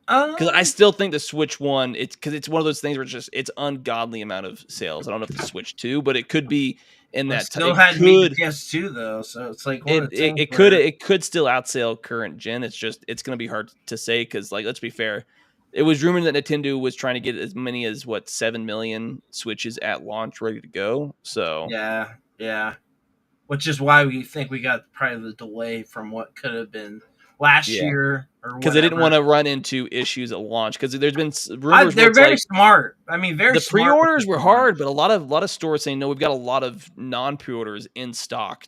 Because I still think the Switch 1, it's one of those things where it's ungodly amount of sales. I don't know if the Switch 2, but it could be in Well, that. still It hadn't beat the could PS2 though, so it's like one it, of the it things it could where it could still outsell current gen. It's just it's going to be hard to say because like let's be fair, it was rumored that Nintendo was trying to get as many as 7 million Switches at launch ready to go. So yeah, which is why we think we got probably the delay from what could have been last yeah, year or because they didn't want whatever. to run into issues at launch because there's been rumors where They're it's very like smart. I mean, very the smart with this pre-orders were launch. hard, but a lot of stores saying no. We've got a lot of non-pre-orders in stock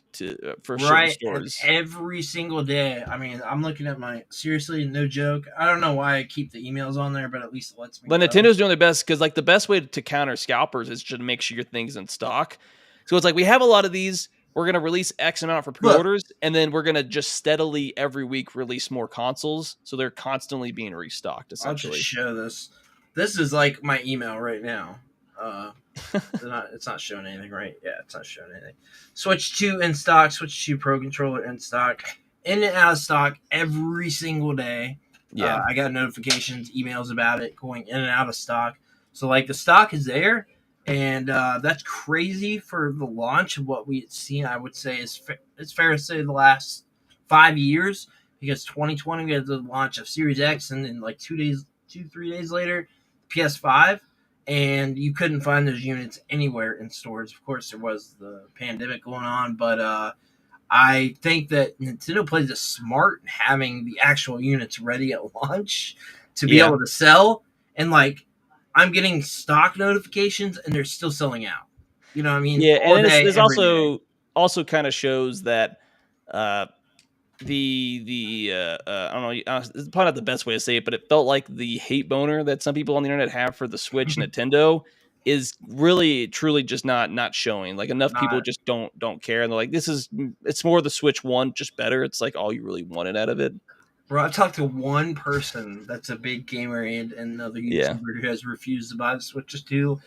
for certain Right, and stores. every single day. I mean, I'm looking at my seriously, no joke. I don't know why I keep the emails on there, but at least it lets me But know. Nintendo's doing their best because like the best way to counter scalpers is to make sure your thing's in stock. So it's like we have a lot of these. We're gonna release X amount for Look, pre-orders, and then we're gonna just steadily every week release more consoles. So they're constantly being restocked, I'll just essentially. show this. This is like my email right now. It's not showing anything, right? Yeah, it's not showing anything. Switch 2 in stock. Switch 2 Pro Controller in stock. In and out of stock every single day. Yeah, I got notifications, emails about it going in and out of stock. So like the stock is there, and that's crazy for the launch of what we had seen. I would say it's fair to say the last 5 years, because 2020 we had the launch of Series X, and then like 3 days later, PS5, and you couldn't find those units anywhere in stores. Of course, there was the pandemic going on, but I think that Nintendo plays it smart in having the actual units ready at launch to be yeah, able to sell. And like, I'm getting stock notifications, and they're still selling out. You know what I mean? yeah. All And then day, there's every day. also kind of shows that uh, I don't know, it's probably not the best way to say it, but it felt like the hate boner that some people on the internet have for the Switch Nintendo is really truly just not showing. Like enough people Not just don't care, and they're like, it's more the Switch 1, just better. It's like all you really wanted out of it. Bro, I talked to one person that's a big gamer and another Yeah, YouTuber who has refused to buy the Switches too.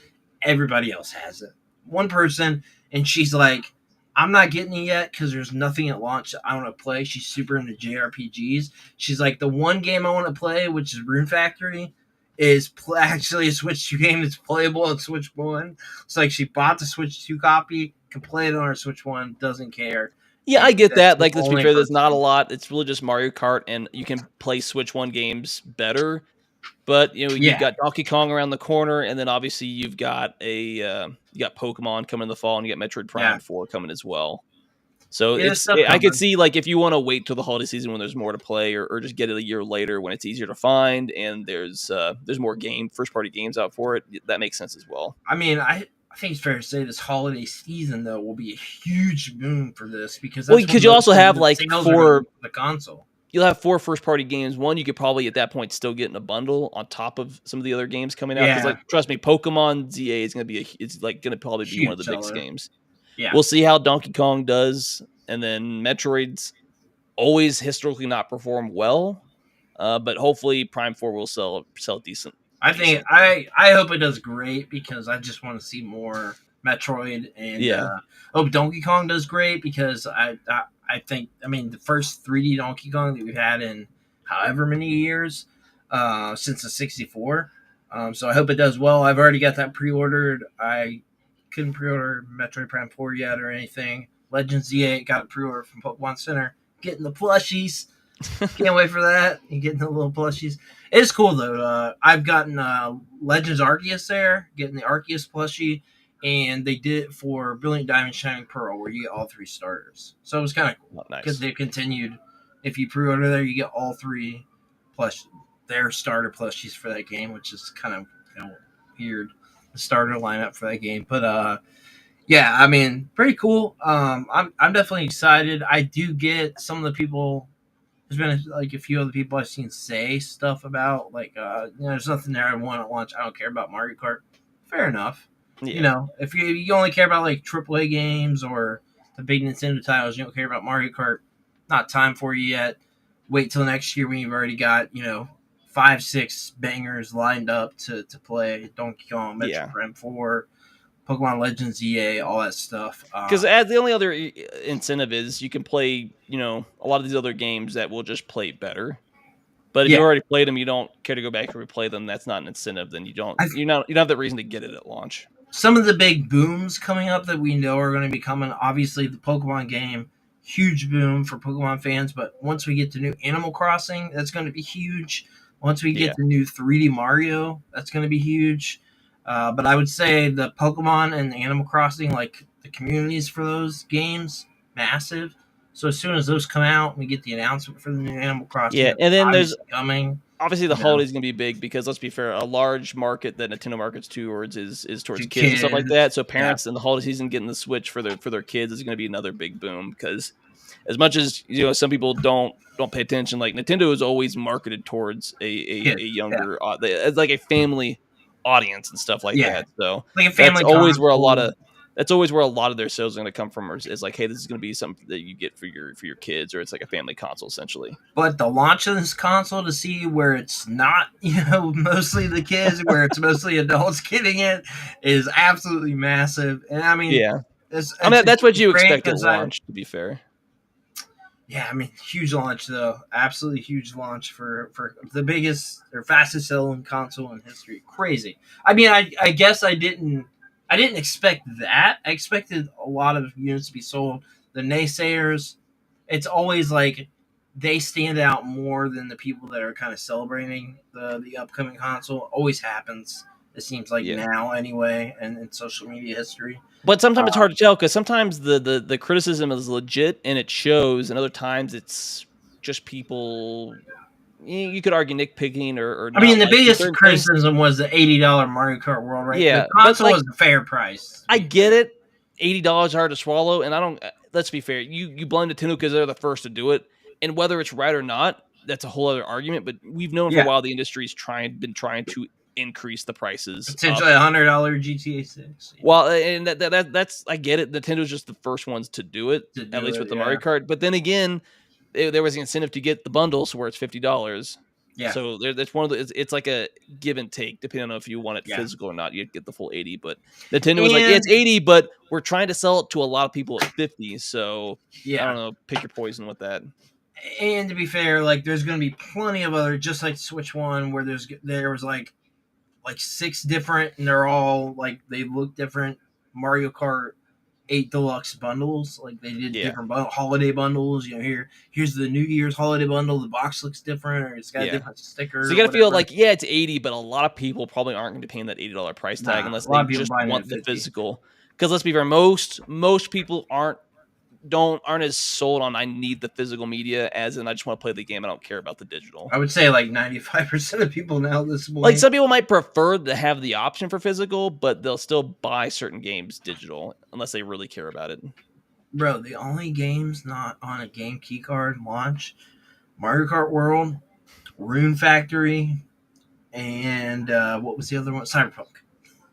Everybody else has it. One person, and she's like, I'm not getting it yet because there's nothing at launch that I want to play. She's super into JRPGs. She's like, the one game I want to play, which is Rune Factory, is actually a Switch 2 game that's playable on Switch 1. It's like she bought the Switch 2 copy, can play it on her Switch 1, doesn't care. yeah, I And get that's that. the Like, let's be only fair, there's not a person. lot. It's really just Mario Kart, and you can play Switch 1 games better. But you've Yeah, got Donkey Kong around the corner, and then obviously you've got you got Pokemon coming in the fall, and you got Metroid yeah. Prime 4 coming as well. So Yeah, there's stuff I could coming. see like if you want to wait till the holiday season when there's more to play, or just get it a year later when it's easier to find and there's more first party games out for it. That makes sense as well. I mean, I think it's fair to say this holiday season though will be a huge boom for this, because Well, that's because when you also have the like sales are going to the console. you'll have 4 first party games. One, you could probably at that point still get in a bundle on top of some of the other games coming out. Because Yeah, like trust me, Pokemon ZA is going to be it's like going to probably be one of huge the biggest seller. games. Yeah, We'll see how Donkey Kong does, and then Metroid's always historically not performed well, but hopefully Prime 4 will sell I think decently. I hope it does great, because I just want to see more Metroid, and Yeah, hope Donkey Kong does great, because I think, I mean, the first 3D Donkey Kong that we've had in however many years, since the 64. So I hope it does well. I've already got that pre-ordered. I couldn't pre-order Metroid Prime 4 yet or anything. Legends Z8 got a pre-order from Pokemon Center. Getting the plushies. Can't wait for that. You getting the little plushies. It's cool though. I've gotten Legends Arceus there, getting the Arceus plushie, and they did it for Brilliant Diamond Shining Pearl, where you get all 3 starters. So it was kind of cool, not because nice. they've continued. If you pre-order there, you get all 3 plus their starter plushies for that game, which is kind of, weird. The starter lineup for that game, but yeah, I mean, pretty cool. I'm definitely excited. I do get some of the people. There's been like a few other people I've seen say stuff about, like, there's nothing there I want at launch. I don't care about Mario Kart. Fair enough. Yeah, If you only care about like AAA games or the big Nintendo titles, you don't care about Mario Kart. Not time for you yet. Wait till next year when you've already got 5, 6 bangers lined up to play. Donkey Kong, Metroid yeah. Prime 4, Pokemon Legends EA, all that stuff. Because as the only other incentive is you can play, a lot of these other games that will just play better. But if you already played them, you don't care to go back and replay them. That's not an incentive. Then you don't have that reason to get it at launch. Some of the big booms coming up that we know are going to be coming. Obviously, the Pokemon game, huge boom for Pokemon fans. But once we get to new Animal Crossing, that's going to be huge. Once we get the new 3D Mario, that's going to be huge. But I would say the Pokemon and the Animal Crossing, like the communities for those games, massive. So as soon as those come out, we get the announcement for the new Animal Crossing. Yeah, and then there's coming. Obviously, the holidays going to be big because, let's be fair, a large market that Nintendo markets towards is towards kids and stuff like that. So parents in the holiday season getting the Switch for their kids is going to be another big boom, because as much as some people don't pay attention, like Nintendo is always marketed towards a younger, it's like a family audience and stuff like that. So like a family that's always where a lot of their sales are going to come from. Is like, hey, this is going to be something that you get for your kids, or it's like a family console essentially. But the launch of this console, to see where it's not, mostly the kids, where it's mostly adults getting it, is absolutely massive. And I mean, that's what you expect at launch, to be fair. Yeah, I mean, huge launch though. Absolutely huge launch for the biggest or fastest selling console in history. Crazy. I mean, I guess I didn't expect that. I expected a lot of units to be sold. The naysayers, it's always like they stand out more than the people that are kind of celebrating the upcoming console. Always happens. It seems like now anyway, and in social media history. But sometimes it's hard to tell, because sometimes the criticism is legit and it shows, and other times it's just people. You could argue nitpicking or I mean, the biggest criticism was the $80 Mario Kart World, right? Yeah, the console was a fair price. I get it. $80 hard to swallow, and I don't. Let's be fair. You blame Nintendo because they're the first to do it, and whether it's right or not, that's a whole other argument. But we've known for a while the industry's been trying to increase the prices. Potentially $100 GTA 6. Well, and that's I get it. Nintendo's just the first ones to do it, at least with the Mario Kart. But then again, there was an incentive to get the bundles where it's $50. Yeah. So that's one of the. It's like a give and take, depending on if you want it physical or not. You get the full 80, but Nintendo was like, it's 80, but we're trying to sell it to a lot of people at 50. So I don't know. Pick your poison with that. And to be fair, like there's going to be plenty of other, just like Switch One, where there was like 6 different, and they're all like they look different. Mario Kart 8 Deluxe bundles, like they did different holiday bundles. Here's the New Year's holiday bundle. The box looks different, or it's got a different sticker. So you got to feel like it's 80, but a lot of people probably aren't going to be paying that $80 price tag unless they just want the physical. Because let's be fair, most people aren't as sold on I need the physical media as in I just want to play the game. I don't care about the digital. I would say like 95% of people now this morning. Like some people might prefer to have the option for physical, but they'll still buy certain games digital unless they really care about it. Bro, the only games not on a game keycard launch, Mario Kart World, Rune Factory, and what was the other one? Cyberpunk.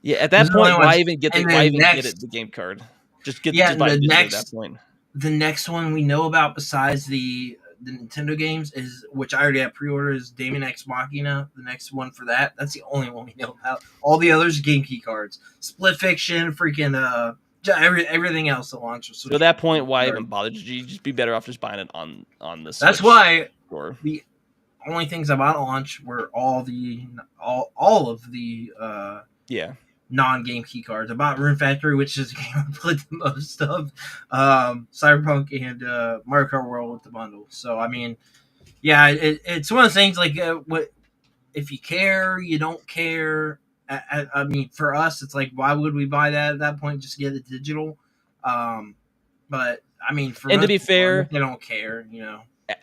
Yeah, at that point, why even get the game card? Just buy it at that point. The next one we know about besides the Nintendo games is, which I already have pre-ordered, is Daemon X Machina. The next one for that's the only one we know about. All the others, game key cards, Split Fiction, freaking everything else that launches. So at that point, why even bother? You just be better off just buying it on the Switch. That's why the only things I bought at launch were all of the non-game key cards. I bought Rune Factory, which is a game I played the most of, Cyberpunk, and Mario Kart World with the bundle. So I mean, it's one of those things like what if you care, you don't care. I mean, for us, it's like, why would we buy that at that point? Just get it digital. But I mean, to be fair, they don't care.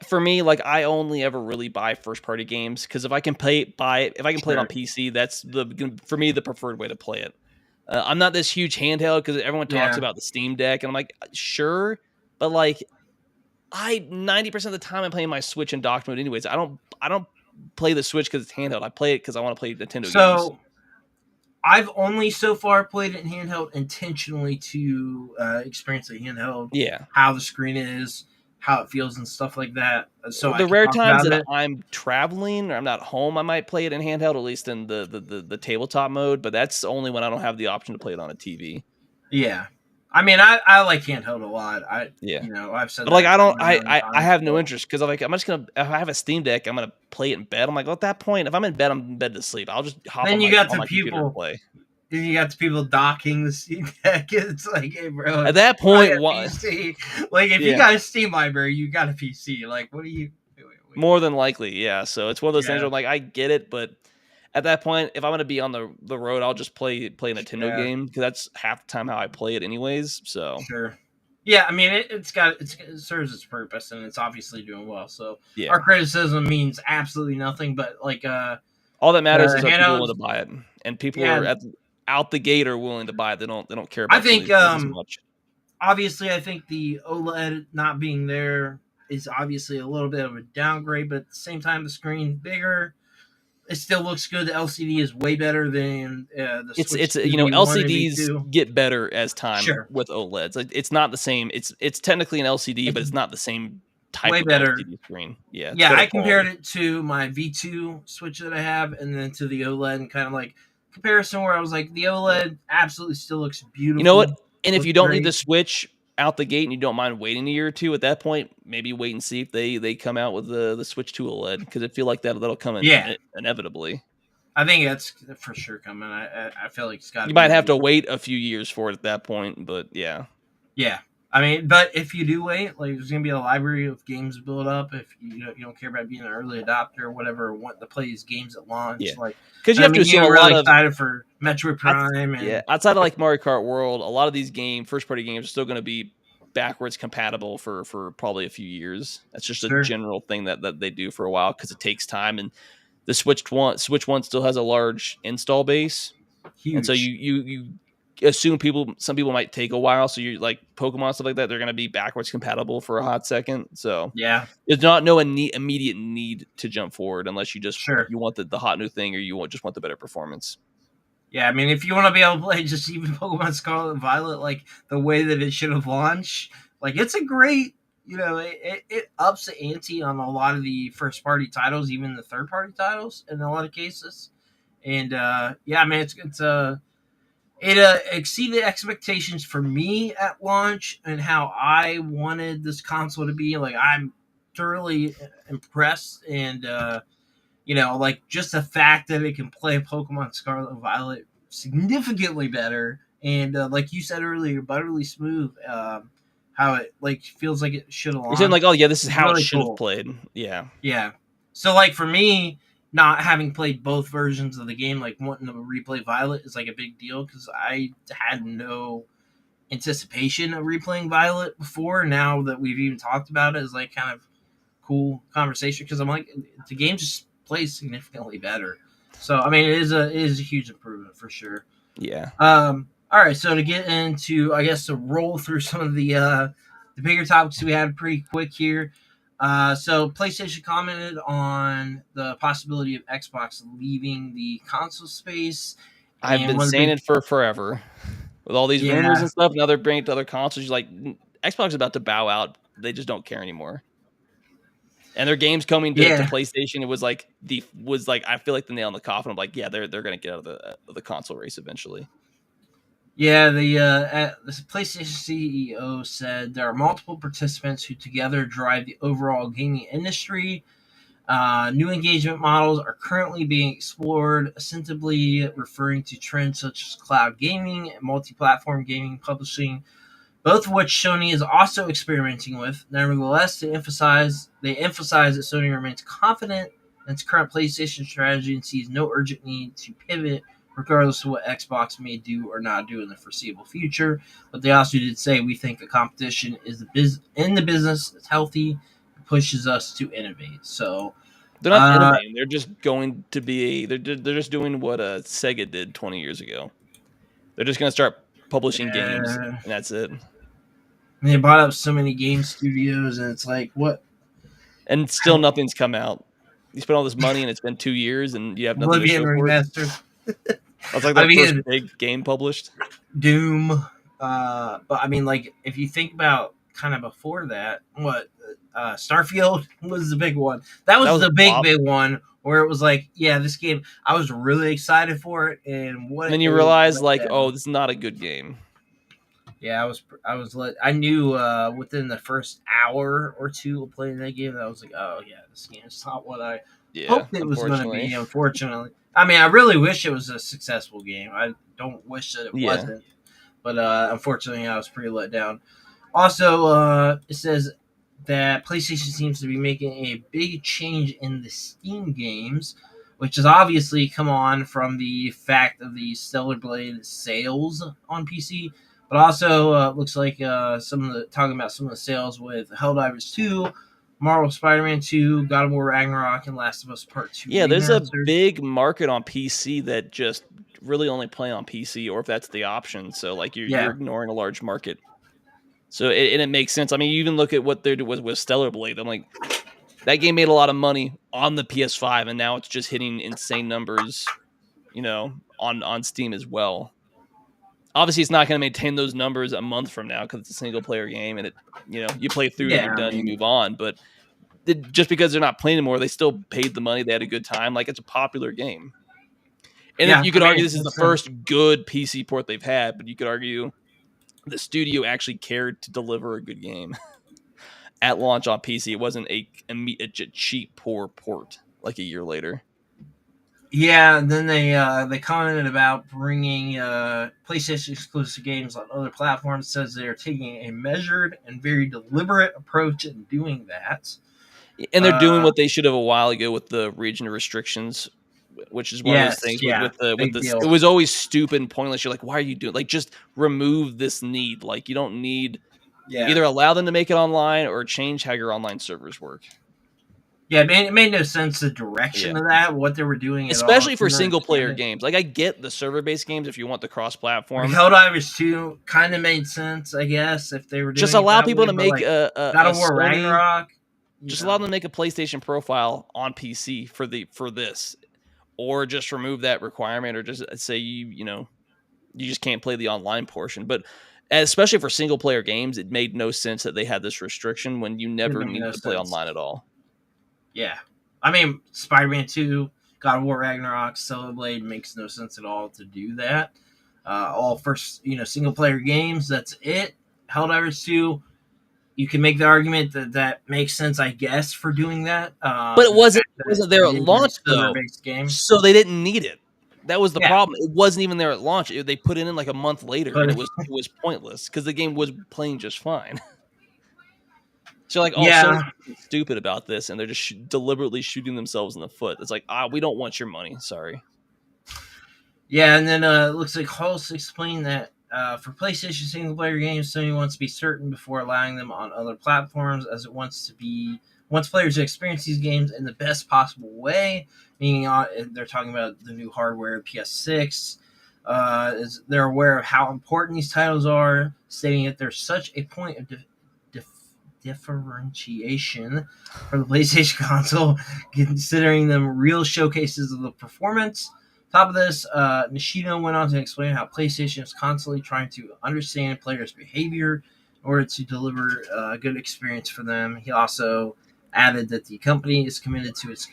For me, like I only ever really buy first party games because if I can play it on PC, that's for me the preferred way to play it. I'm not this huge handheld because everyone talks about the Steam Deck, and I'm like, sure, but like 90% of the time I'm playing my Switch in dock mode anyways. I don't play the Switch because it's handheld. I play it because I want to play Nintendo games. So I've only so far played it in handheld intentionally to experience the handheld. Yeah, how the screen is, how it feels and stuff like that. So the rare times that I'm traveling or I'm not home, I might play it in handheld, at least in the tabletop mode. But that's only when I don't have the option to play it on a TV. Yeah, I mean, I like handheld a lot. Yeah. I've said But that I times, have no but interest because I'm just gonna if I have a Steam Deck, I'm gonna play it in bed. I'm like, well, at that point, if I'm in bed to sleep, I'll just hop then you got on the my computer and people. play. Then you got the people docking the Steam Deck. It's like, hey, bro, At that I got point, a what? PC. Like, if you Yeah, got a Steam library, you got a PC. Like, what are you doing? more than likely, yeah. So it's one of those things where Yeah, I'm like, I get it, but at that point, if I'm gonna be on the road, I'll just play a Nintendo yeah, game because that's half the time how I play it, anyways. So sure. Yeah, I mean, it serves its purpose, and it's obviously doing well. So yeah, our criticism means absolutely nothing. But like, all that matters the is are people willing handhelds, to buy it, and people yeah, are out the gate are willing to buy it. They don't care I about some of think these games as much. obviously, I think the OLED not being there is obviously a little bit of a downgrade, but at the same time, the screen bigger. It still looks good. The LCD is way better than the Switch It's 2 V1 and LCDs V2. get better as time Sure, with OLEDs. Like, it's not the same. It's technically an LCD, but it's it's not the same type way of better. LCD screen. Yeah, it's Yeah, better I compared quality. it to my V2 Switch that I have, and then to the OLED, and kind of like comparison where I was like, the OLED absolutely still looks You know what? beautiful, And if looks you don't need the great. Switch out the gate and you don't mind waiting a year or two, at that point, maybe wait and see if they come out with the Switch 2 OLED because I feel like that'll come Yeah, inevitably. I think that's for sure coming. I feel like it's got to You be might a have to year. wait a few years for it at that point, but yeah. Yeah. I mean, but if you do wait, like there's gonna be a library of games built up. If you don't care about being an early adopter or whatever, want to play these games at Yeah. launch, like Because you I have to mean, assume a you're lot really of excited for Metroid Prime yeah, and outside of like Mario Kart World, a lot of these first party games are still going to be backwards compatible for probably a few years. That's just a sure, general thing that they do for a while because it takes time. And the Switch One still has a large install base, and so huge. you assume some people might take a while. So you're like Pokemon stuff like that, they're going to be backwards compatible for a hot second. So Yeah, there's not no immediate need to jump forward unless sure. you want the hot new thing or just want the better performance. Yeah, I mean, if you want to be able to play just even Pokemon Scarlet and Violet like the way that it should have launched, like it's a great, it ups the ante on a lot of the first party titles, even the third party titles in a lot of cases. And yeah, I mean, it exceeded expectations for me at launch and how I wanted this console to be. Like I'm thoroughly impressed, and like just the fact that it can play Pokemon Scarlet and Violet significantly better, and like you said earlier, butterly smooth. How it like feels like it should have You're saying like, launched. oh yeah, this is It's how it really should have cool. played. Yeah. Yeah. So like for me, not having played both versions of the game, like wanting to replay Violet is like a big deal because I had no anticipation of replaying Violet before. Now that we've even talked about it, is like kind of cool conversation because I'm like the game just plays significantly better. So I mean, it is a huge improvement for sure. Yeah. All right, so to get into, I guess, to roll through some of the bigger topics we had pretty quick here. So PlayStation commented on the possibility of Xbox leaving the console space, I've and been one of the saying big it for forever. With all these rumors yeah and stuff, now they're bringing it to other consoles. You're like, Xbox is about to bow out. They just don't care anymore. And their games coming to yeah PlayStation, it was like I feel like the nail in the coffin. I'm like, yeah, they're gonna get out of the console race eventually. yeah the PlayStation CEO said there are multiple participants who together drive the overall gaming industry. New engagement models are currently being explored, ostensibly referring to trends such as cloud gaming and multi-platform gaming publishing, both of which Sony is also experimenting with. Nevertheless, they emphasize that Sony remains confident in its current PlayStation strategy and sees no urgent need to pivot, regardless of what Xbox may do or not do in the foreseeable future. But they also did say we think the competition is in the business is healthy and pushes us to innovate. So They're not uh, innovating. They're just going to be they're just doing what Sega did 20 years ago. They're just gonna start publishing games, uh, and that's it. they bought up so many game studios, and it's like, what? And still nothing's come out. You spent all this money, and it's been 2 years, and you have nothing to Oblivion show for it. remastered. That's like I their first mean, big game published. Doom. But I mean, like, if you think about kind of before that, what Starfield was the big one. That That was was a the big, flop. big one where it was like, yeah, this game, I was really excited for it, and And what then you it realize, went like, oh, down. this is not a good game. Yeah, I knew within the first hour or two of playing that game that I was like, oh yeah, this game is not what I Yeah, hoped it was going to unfortunately. be. Unfortunately, I mean, I really wish it was a successful game. I don't wish that it Yeah. wasn't, but unfortunately, I was pretty let down. Also, it says that PlayStation seems to be making a big change in the Steam games, which has obviously come on from the fact of the Stellar Blade sales on PC, but also looks like talking about some of the sales with Helldivers 2, Marvel Spider-Man 2, God of War Ragnarok, and Last of Us Part 2 Yeah, there's a remastered. big market on PC that just really only play on PC, or if that's the option. So like you're Yeah, ignoring a large market. So and it makes sense. I mean, you even look at what they're doing with Stellar Blade. I'm like, that game made a lot of money on the PS5, and now it's just hitting insane numbers, on Steam as well. Obviously, it's not going to maintain those numbers a month from now because it's a single player game, and you play through and you're yeah. I done, you mean, move on. But just because they're not playing anymore, they still paid the money, they had a good time. Like, it's a popular game. And yeah. you I could mean, argue it this is the makes sense. first good PC port they've had, but you could argue the studio actually cared to deliver a good game at launch on PC. It wasn't a cheap, poor port like a year later. Yeah, and then they commented about bringing PlayStation exclusive games on other platforms. Says they're taking a measured and very deliberate approach in doing that. And they're doing Uh, what they should have a while ago with the region restrictions, which is one of those yes, things yeah, with big this. deal. It was always stupid and pointless. You're like, why are you doing? Like, just remove this need. Like, you don't need. Yeah, Either allow them to make it online or change how your online servers work. yeah. It made no sense the Yeah. direction of that, what they were doing at all. Especially for Couldn't single player understand it. games. Like, I get the server based games if you want the cross Like platform. Helldivers 2 kind of made sense, I guess, if they were Just doing it allow that people way. to But make like a God of War Sony. Ragnarok, Just allow them to make a PlayStation profile on PC for this, or just remove that requirement, or just say you just can't play the online portion. But especially for single player games, it made no sense that they had this restriction when you it never made need no to play sense. online at all. Yeah. I mean, Spider-Man 2, God of War Ragnarok, Stellar Blade makes no sense at all to do that. All first, single player games, that's it. Helldivers 2, you can make the argument that that makes sense, I guess, for doing that. But it The wasn't fact it that wasn't there it at is a launch though, server-based game. so they didn't need it. That was the Yeah, problem. It wasn't even there at launch. They put it in like a month later, and but it was pointless because the game was playing just fine. So like, oh, Sony's yeah, stupid about this, and they're just deliberately shooting themselves in the foot. It's like, we don't want your money. Sorry. yeah, and then it looks like Hulse explained that for PlayStation single player games, Sony wants to be certain before allowing them on other platforms, as it wants players to experience these games in the best possible way. Meaning, they're talking about the new hardware, PS6. They're aware of how important these titles are, stating that there's such a point of differentiation for the PlayStation console, considering them real showcases of the performance. Top of this, Nishino went on to explain how PlayStation is constantly trying to understand players' behavior in order to deliver a good experience for them. He also added that the company is committed to its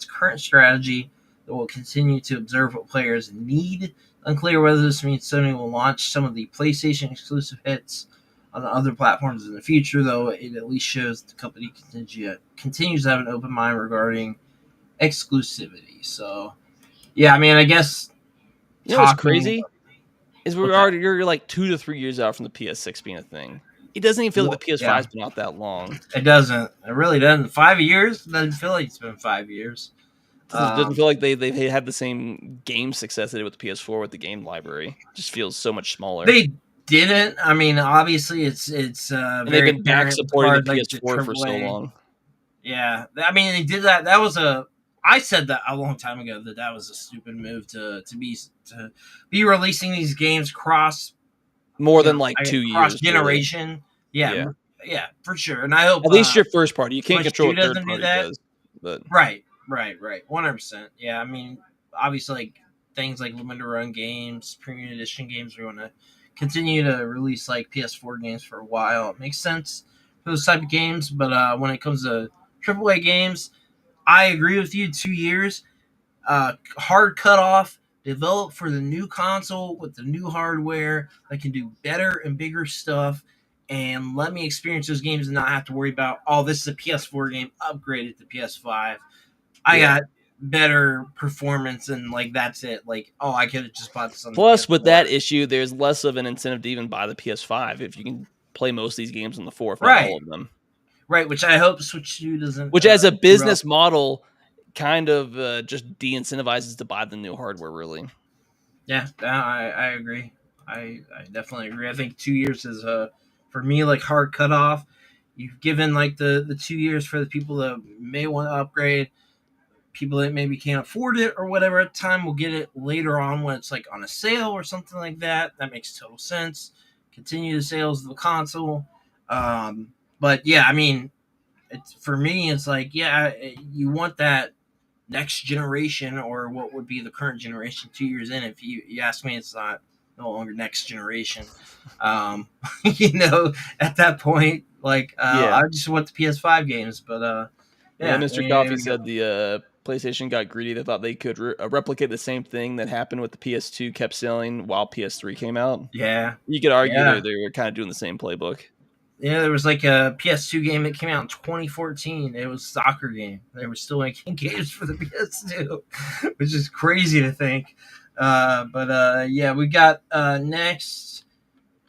current strategy that will continue to observe what players need. Unclear whether this means Sony will launch some of the PlayStation exclusive hits on other platforms in the future, though it at least shows the company continues to have an open mind regarding exclusivity. So, yeah, I mean, I guess You know what's talking. crazy is What's that? you're like 2 to 3 years out from the PS6 being a thing. It doesn't even feel like the Yeah, PS5's been out that long. it doesn't. It really doesn't. 5 years doesn't feel like it's been 5 years. Doesn't feel like they've had the same game success they did with the PS4 with the game library. It just feels so much smaller. They didn't. I mean, obviously, it's And they've very been back apparent as supporting far the as like the PS4 for so AAA. long. Yeah, I mean, they did that. That was a. I said that a long time ago that was a stupid move to be releasing these games More than like 2 cross years, really. generation. Yeah, Yeah. yeah, for sure. And I hope At least your first party. You can't Push control Two what third doesn't do party that. does. But Right, 100%. Yeah, I mean, obviously, like things like limited run games, premium edition games, we want to continue to release like PS4 games for a while. It makes sense for those type of games, but when it comes to AAA games, I agree with you. 2 years, hard cutoff developed for the new console with the new hardware that can do better and bigger stuff, and let me experience those games and not have to worry about, oh, this is a PS4 game upgraded to PS5. I got better performance and like that's it. Like, oh, I could have just bought this on the Plus, PS4. with that issue, there's less of an incentive to even buy the PS5 if you can play most of these games on the 4, if not all of them. Right, which I hope Switch 2 doesn't. Which, as a business model, kind of just de-incentivizes to buy the new hardware, really. Yeah, I agree. I definitely agree. I think 2 years is for me like hard cutoff. You've given like the 2 years for the people that may want to upgrade. People that maybe can't afford it or whatever at the time will get it later on when it's like on a sale or something like that. That makes total sense. Continue the sales of the console. But yeah, I mean, it's for me. It's like, yeah, you want that next generation or what would be the current generation 2 years in. If you ask me, it's not no longer next generation. At that point, like I just want the PS5 games. But Mr. Coffee said the PlayStation got greedy. They thought they could replicate the same thing that happened with the PS2 kept selling while PS3 came out. Yeah, you could argue they were kind of doing the same playbook. Yeah, there was like a PS2 game that came out in 2014. It was a soccer game. They were still making games for the PS2, which is crazy to think. Yeah, we got next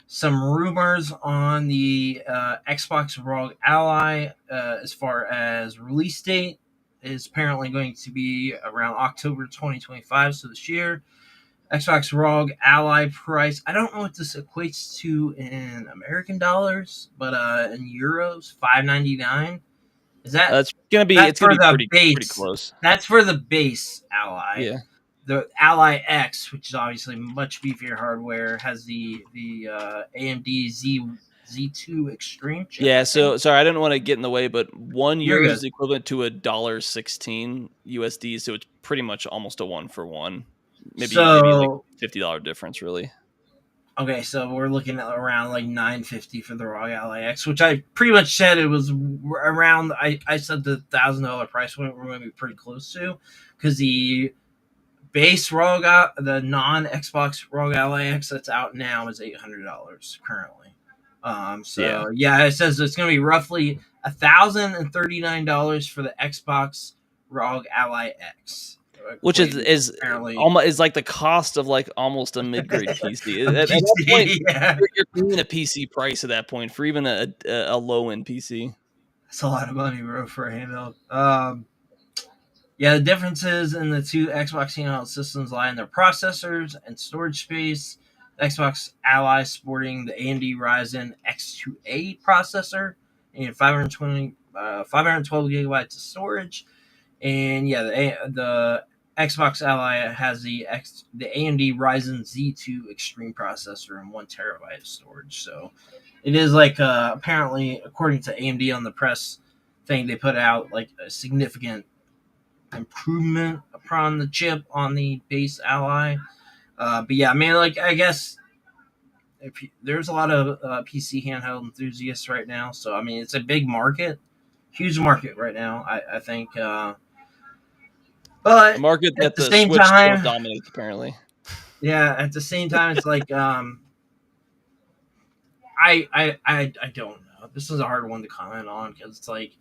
some rumors on the Xbox ROG Ally as far as release date is apparently going to be around October 2025, so this year. Xbox ROG Ally price. I don't know what this equates to in American dollars, but in euros, $5.99. Is that? It's gonna be pretty close. That's for the base Ally. Yeah. The Ally X, which is obviously much beefier hardware, has the AMD Z2 Extreme chip. Yeah, so sorry, I didn't want to get in the way, but €1 is equivalent to $1.16 USD, so it's pretty much almost a 1-for-1. Maybe like $50 difference, really. Okay, so we're looking at around like $950 for the ROG Ally X, which I pretty much said it was around. I said the $1,000 price point we're going to be pretty close to, because the base ROG, the non-Xbox ROG Ally X that's out now is $800 currently. It says it's going to be roughly $1,039 for the Xbox ROG Ally X. Which is like the cost of like almost a mid-grade PC. At that point, you're paying a PC price at that point for even a low-end PC. That's a lot of money, bro, for a handheld. The differences in the two Xbox handheld systems lie in their processors and storage space. The Xbox Ally sporting the AMD Ryzen X2A processor and 512 gigabytes of storage. And the Xbox Ally has the AMD Ryzen Z2 Extreme processor and 1 terabyte of storage. So it is like apparently, according to AMD on the press thing, they put out like a significant improvement upon the chip on the base Ally. But yeah, man, like I guess there's a lot of PC handheld enthusiasts right now. So I mean, it's a big market, huge market right now. I think. But a market that the same Switch time dominates, apparently. Yeah, at the same time, it's like I don't know. This is a hard one to comment on because it's like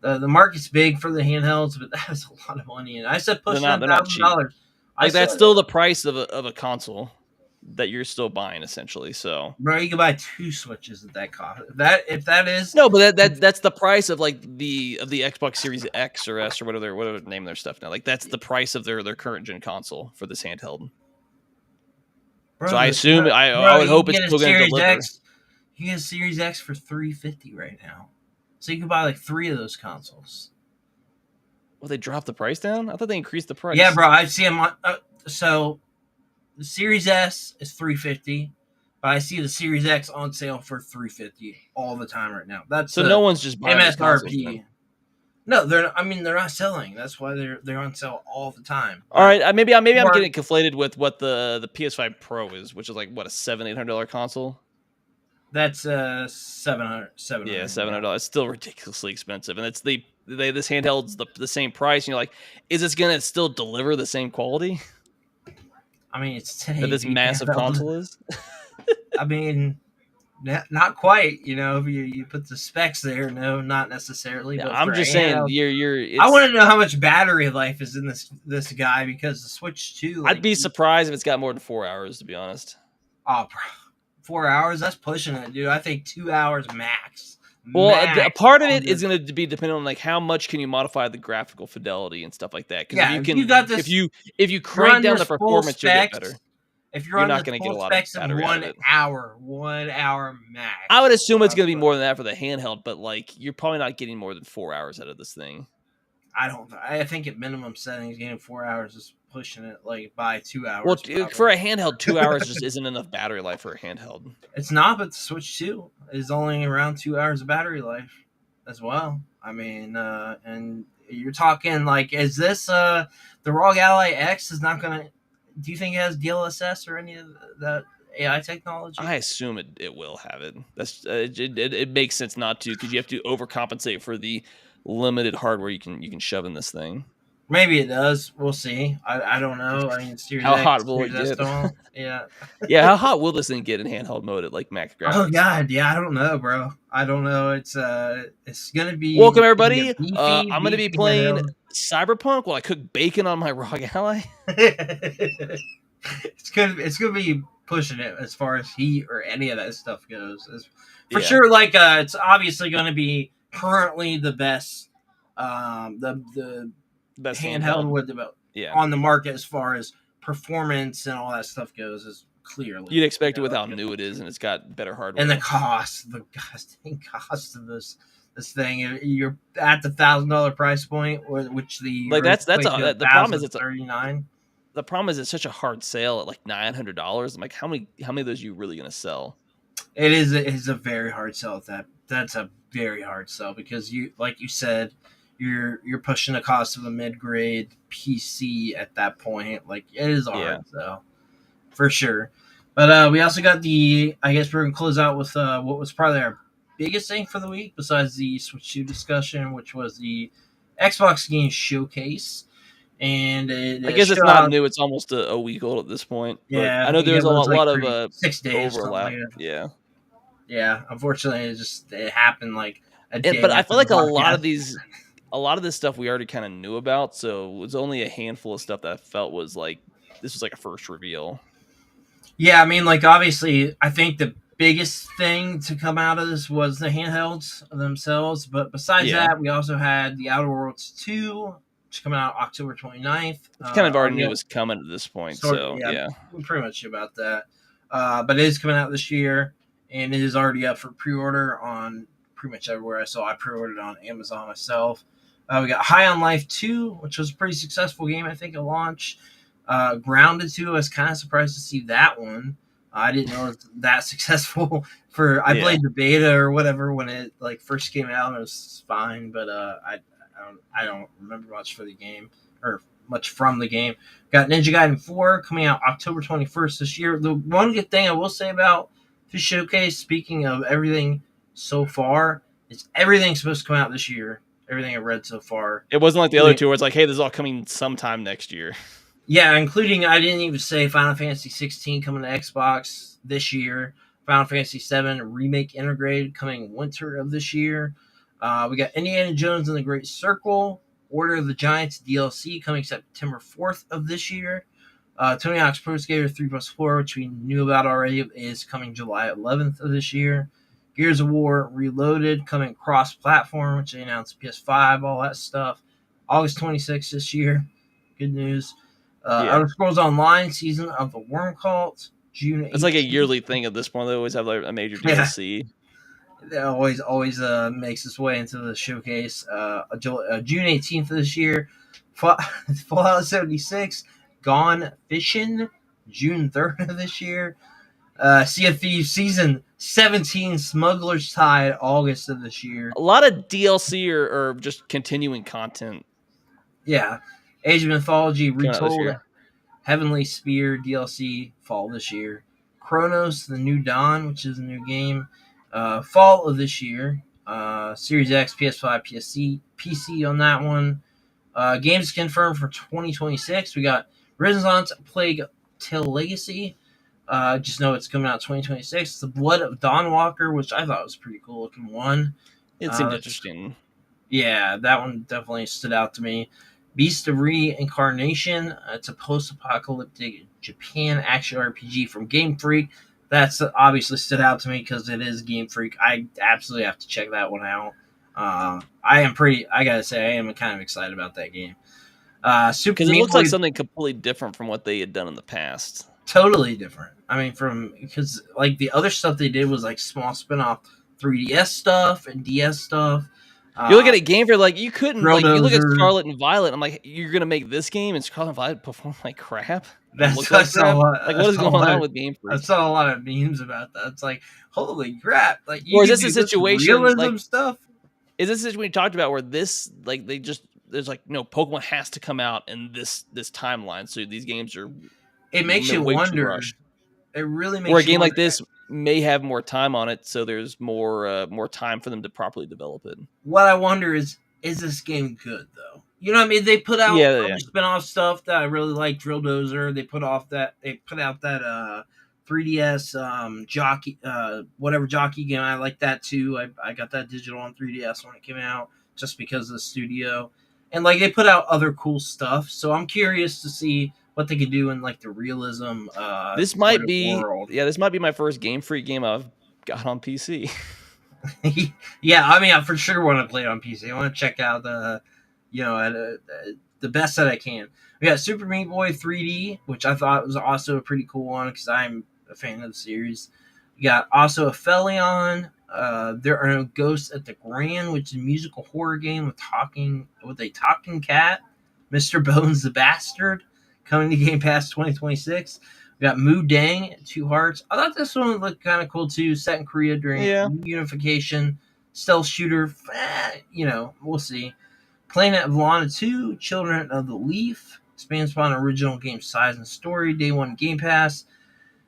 the market's big for the handhelds, but that is a lot of money, and I said push $1,000. Like that's still the price of a console that you're still buying, essentially. So, bro, you can buy 2 Switches at that cost. If that is no, but that's the price of like the Xbox Series X or S or whatever they name their stuff now. Like that's the price of their current gen console for this handheld. Bro, so I assume I would hope it's still going to deliver. You get a Series X for $350 right now, so you can buy like 3 of those consoles. Well, they dropped the price down. I thought they increased the price. Yeah, bro, I see them on. So the Series S is $350, but I see the Series X on sale for $350 all the time right now. That's so no one's just buying MSRP. No, they're not selling. That's why they're on sale all the time. All right, maybe I'm getting it conflated with what the PS5 Pro is, which is like what, a $700-800 console. That's $700. Yeah, $700. It's still ridiculously expensive, and it's this handheld's the same price. And you're like, is this gonna still deliver the same quality? I mean, it's that this 1080p massive handheld. console is. I mean, not quite. You know, if you put the specs there, no, not necessarily. Yeah, But I'm for just a saying, handheld, I want it's. to know how much battery life is in this guy, because the Switch 2, I'd like, be surprised if it's got more than 4 hours, to be honest. oh, 4 hours, that's pushing it, dude. I think 2 hours max. Well, a Max part of on it the is going to be dependent on like how much can you modify the graphical fidelity and stuff like that. Because Yeah, if you got this, if you you're crank on down the this full performance, you'll get better. specs. If you're You're on not the going to get full a lot of specs of battery out of it. 1 hour max. I would assume it's That's going to be what more than that for the handheld, but like you're probably not getting more than 4 hours out of this thing. I think at minimum settings, getting 4 hours is pushing it like by 2 hours. Well, for a handheld, 2 hours just isn't enough battery life for a handheld. It's not, but the Switch 2 is only around 2 hours of battery life as well. I mean, and you're talking like, is this the ROG Ally X is not gonna? Do you think it has DLSS or any of that AI technology? I assume it will have it. That's it makes sense not to, because you have to overcompensate for the limited hardware you can shove in this thing. Maybe it does. We'll see. I don't know. I mean, Series How X, hot will it Series S, get? yeah. Yeah, how hot will this thing get in handheld mode at like max graphics? Oh God, yeah. I don't know, bro. I don't know. It's gonna be. Welcome everybody. Beefy, I'm gonna be beefy playing Cyberpunk while I cook bacon on my ROG Ally. It's gonna be pushing it as far as heat or any of that stuff goes. For Yeah. sure, like it's obviously gonna be currently the best, the Best handheld with on the market as far as performance and all that stuff goes, is clearly. You'd expect it with how new it is, and it's got better hardware. And the cost of this thing, you're at the $1,000 price point, which the like that's the problem is it's $39. The problem is it's such a hard sale at like $900. I'm like, how many of those are you really gonna sell? It is a very hard sell at that. That's a very hard sell, because you, like you said, you're pushing the cost of a mid-grade PC at that point. Like, it is a hard sell for sure. But we also got I guess we're gonna close out with what was probably our biggest thing for the week, besides the Switch 2 discussion, which was the Xbox Game Showcase. And I guess it's not new. It's almost a week old at this point. Yeah, but I know there's a lot of 6 days overlap. Like yeah. Unfortunately, it happened like a day. But I feel like a lot of this stuff we already kind of knew about. So it was only a handful of stuff that I felt was like this was like a first reveal. Yeah, I mean, like, obviously, I think the biggest thing to come out of this was the handhelds themselves. But besides that, we also had the Outer Worlds 2, which coming out October 29th. Which kind of already knew it was coming at this point. So yeah, we're pretty much about that. But it is coming out this year, and it is already up for pre-order on pretty much everywhere I saw. I pre-ordered on Amazon myself. We got High on Life 2, which was a pretty successful game, I think, at launch. Grounded 2, I was kind of surprised to see that one. I didn't know it was that successful. I played the beta or whatever when it like first came out, and it was fine, but I don't remember much for the game, or much from the game. Got Ninja Gaiden 4 coming out October 21st this year. The one good thing I will say about this showcase, speaking of everything so far, is everything's supposed to come out this year. Everything I've read so far. It wasn't like the other two where it's like, hey, this is all coming sometime next year. Yeah, including, I didn't even say Final Fantasy 16 coming to Xbox this year. Final Fantasy 7 Remake Integrated coming winter of this year. We got Indiana Jones and the Great Circle, Order of the Giants DLC coming September 4th of this year. Tony Hawk's Pro Skater 3+4, which we knew about already, is coming July 11th of this year. Gears of War Reloaded coming cross-platform, which they announced PS5, all that stuff. August 26th this year. Good news. Outer Scrolls Online Season of the Worm Cult, June 18th. It's like a yearly thing at this point. They always have like a major DLC. That always makes its way into the showcase. June 18th of this year. Fallout 76, Gone Fishing, June 3rd of this year. Sea of Thieves Season 17, Smuggler's Tide, August of this year. A lot of DLC or just continuing content. Yeah. Age of Mythology Retold, Heavenly Spear DLC, fall this year. Chronos, The New Dawn, which is a new game, fall of this year. Series X, PS5, PC on that one. Games confirmed for 2026. We got Resistance Plague Tale Legacy. Just know it's coming out 2026. The Blood of Dawnwalker, which I thought was a pretty cool looking one. It seemed interesting. Yeah, that one definitely stood out to me. Beast of Reincarnation. It's a post-apocalyptic Japan action RPG from Game Freak. That's obviously stood out to me because it is Game Freak. I absolutely have to check that one out. I gotta say, I am kind of excited about that game. Because it looks like something completely different from what they had done in the past. Totally different. I mean, because like the other stuff they did was like small spin-off 3DS stuff and DS stuff. You look at a game for like you couldn't like you look at Scarlet and Violet. I'm like, you're gonna make this game and Scarlet and Violet perform like crap. Like what is going on with Game Freak? I saw a lot of memes about that. It's like, holy crap! Like, or is this a situation like stuff? Is this a situation we talked about where this like there's like no Pokemon has to come out in this timeline, so these games are. It makes you wonder. It really makes. Or a game like this may have more time on it, so there's more time for them to properly develop it. What I wonder is this game good though? You know what I mean? They put out spin-off stuff that I really like. Drill Dozer. They put out that 3DS jockey whatever jockey game. I like that too. I got that digital on 3DS when it came out just because of the studio. And like they put out other cool stuff. So I'm curious to see what they could do in like the realism this might be world. Yeah, this might be my first Game Freak game I've got on PC. Yeah, I mean I for sure want to play it on PC. I want to check out the best that I can. We got Super Meat Boy 3D, which I thought was also a pretty cool one because I'm a fan of the series. We got also Aphelion. There Are No Ghosts at the Grand, which is a musical horror game with a talking cat. Mr. Bones the Bastard, coming to Game Pass 2026. We got Moo Dang, Two Hearts. I thought this one looked kind of cool too. Set in Korea during unification. Stealth shooter. We'll see. Planet of Lana 2, Children of the Leaf. Expands upon original game size and story. Day 1 Game Pass.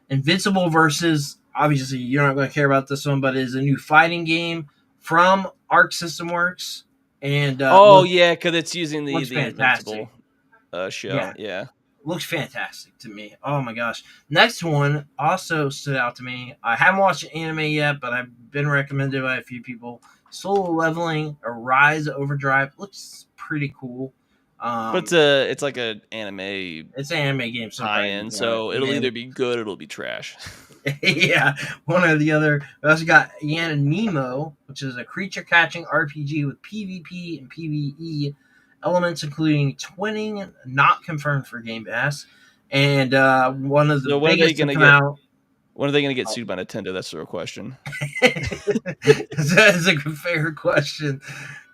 Invincible versus, obviously you're not going to care about this one, but it is a new fighting game from Arc System Works. And because it's using the Invincible show. Yeah. Looks fantastic to me. Oh my gosh. Next one also stood out to me. I haven't watched an anime yet, but I've been recommended by a few people. Solo Leveling, Arise Overdrive. Looks pretty cool. But it's like an anime. It's an anime game. Tie-in, so it'll either be good or it'll be trash. Yeah, one or the other. We also got Yananimo, which is a creature-catching RPG with PvP and PvE elements, including twinning, not confirmed for Game Pass. And one of the biggest to come out. When are they going to get sued by Nintendo? That's the real question. That's a fair question.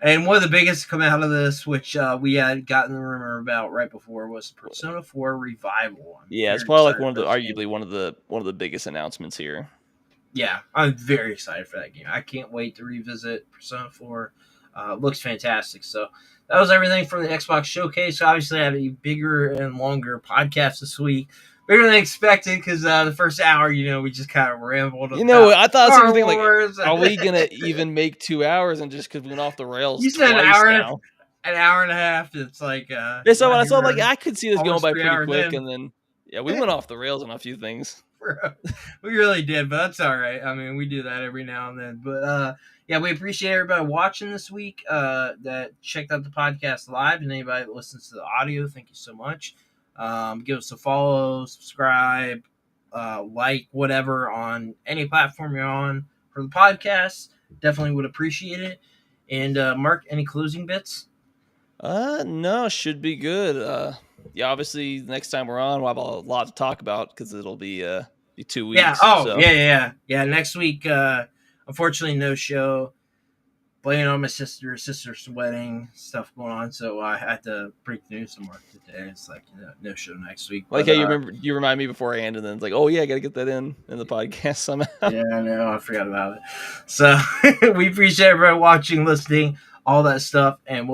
And one of the biggest to come out of this, which we had gotten the rumor about right before, was Persona 4 Revival. It's probably like arguably one of the biggest announcements here. Yeah, I'm very excited for that game. I can't wait to revisit Persona 4. Looks fantastic. So that was everything from the Xbox Showcase. Obviously, I have a bigger and longer podcast this week. Bigger than expected because the first hour, we just kind of rambled. I thought something like, are we gonna even make 2 hours? And just because we went off the rails, you said an hour and a half. It's like so when I saw like I could see this going by pretty quick, and then we went off the rails on a few things. We really did, but that's all right. I mean, we do that every now and then. But we appreciate everybody watching this week. That checked out the podcast live, and anybody that listens to the audio, thank you so much. Give us a follow, subscribe, like, whatever on any platform you're on for the podcast. Definitely would appreciate it. And Mark, any closing bits? No, should be good. Obviously next time we're on, we'll have a lot to talk about because it'll be 2 weeks. Yeah. Next week, unfortunately, no show. Blaming on my sister's wedding stuff going on, so I had to break the news to Mark today. It's like no show next week. Like, hey, you remind me beforehand, and then it's like, oh yeah, I gotta get that in the podcast somehow. Yeah, I know, I forgot about it. So we appreciate everybody watching, listening, all that stuff, and we'll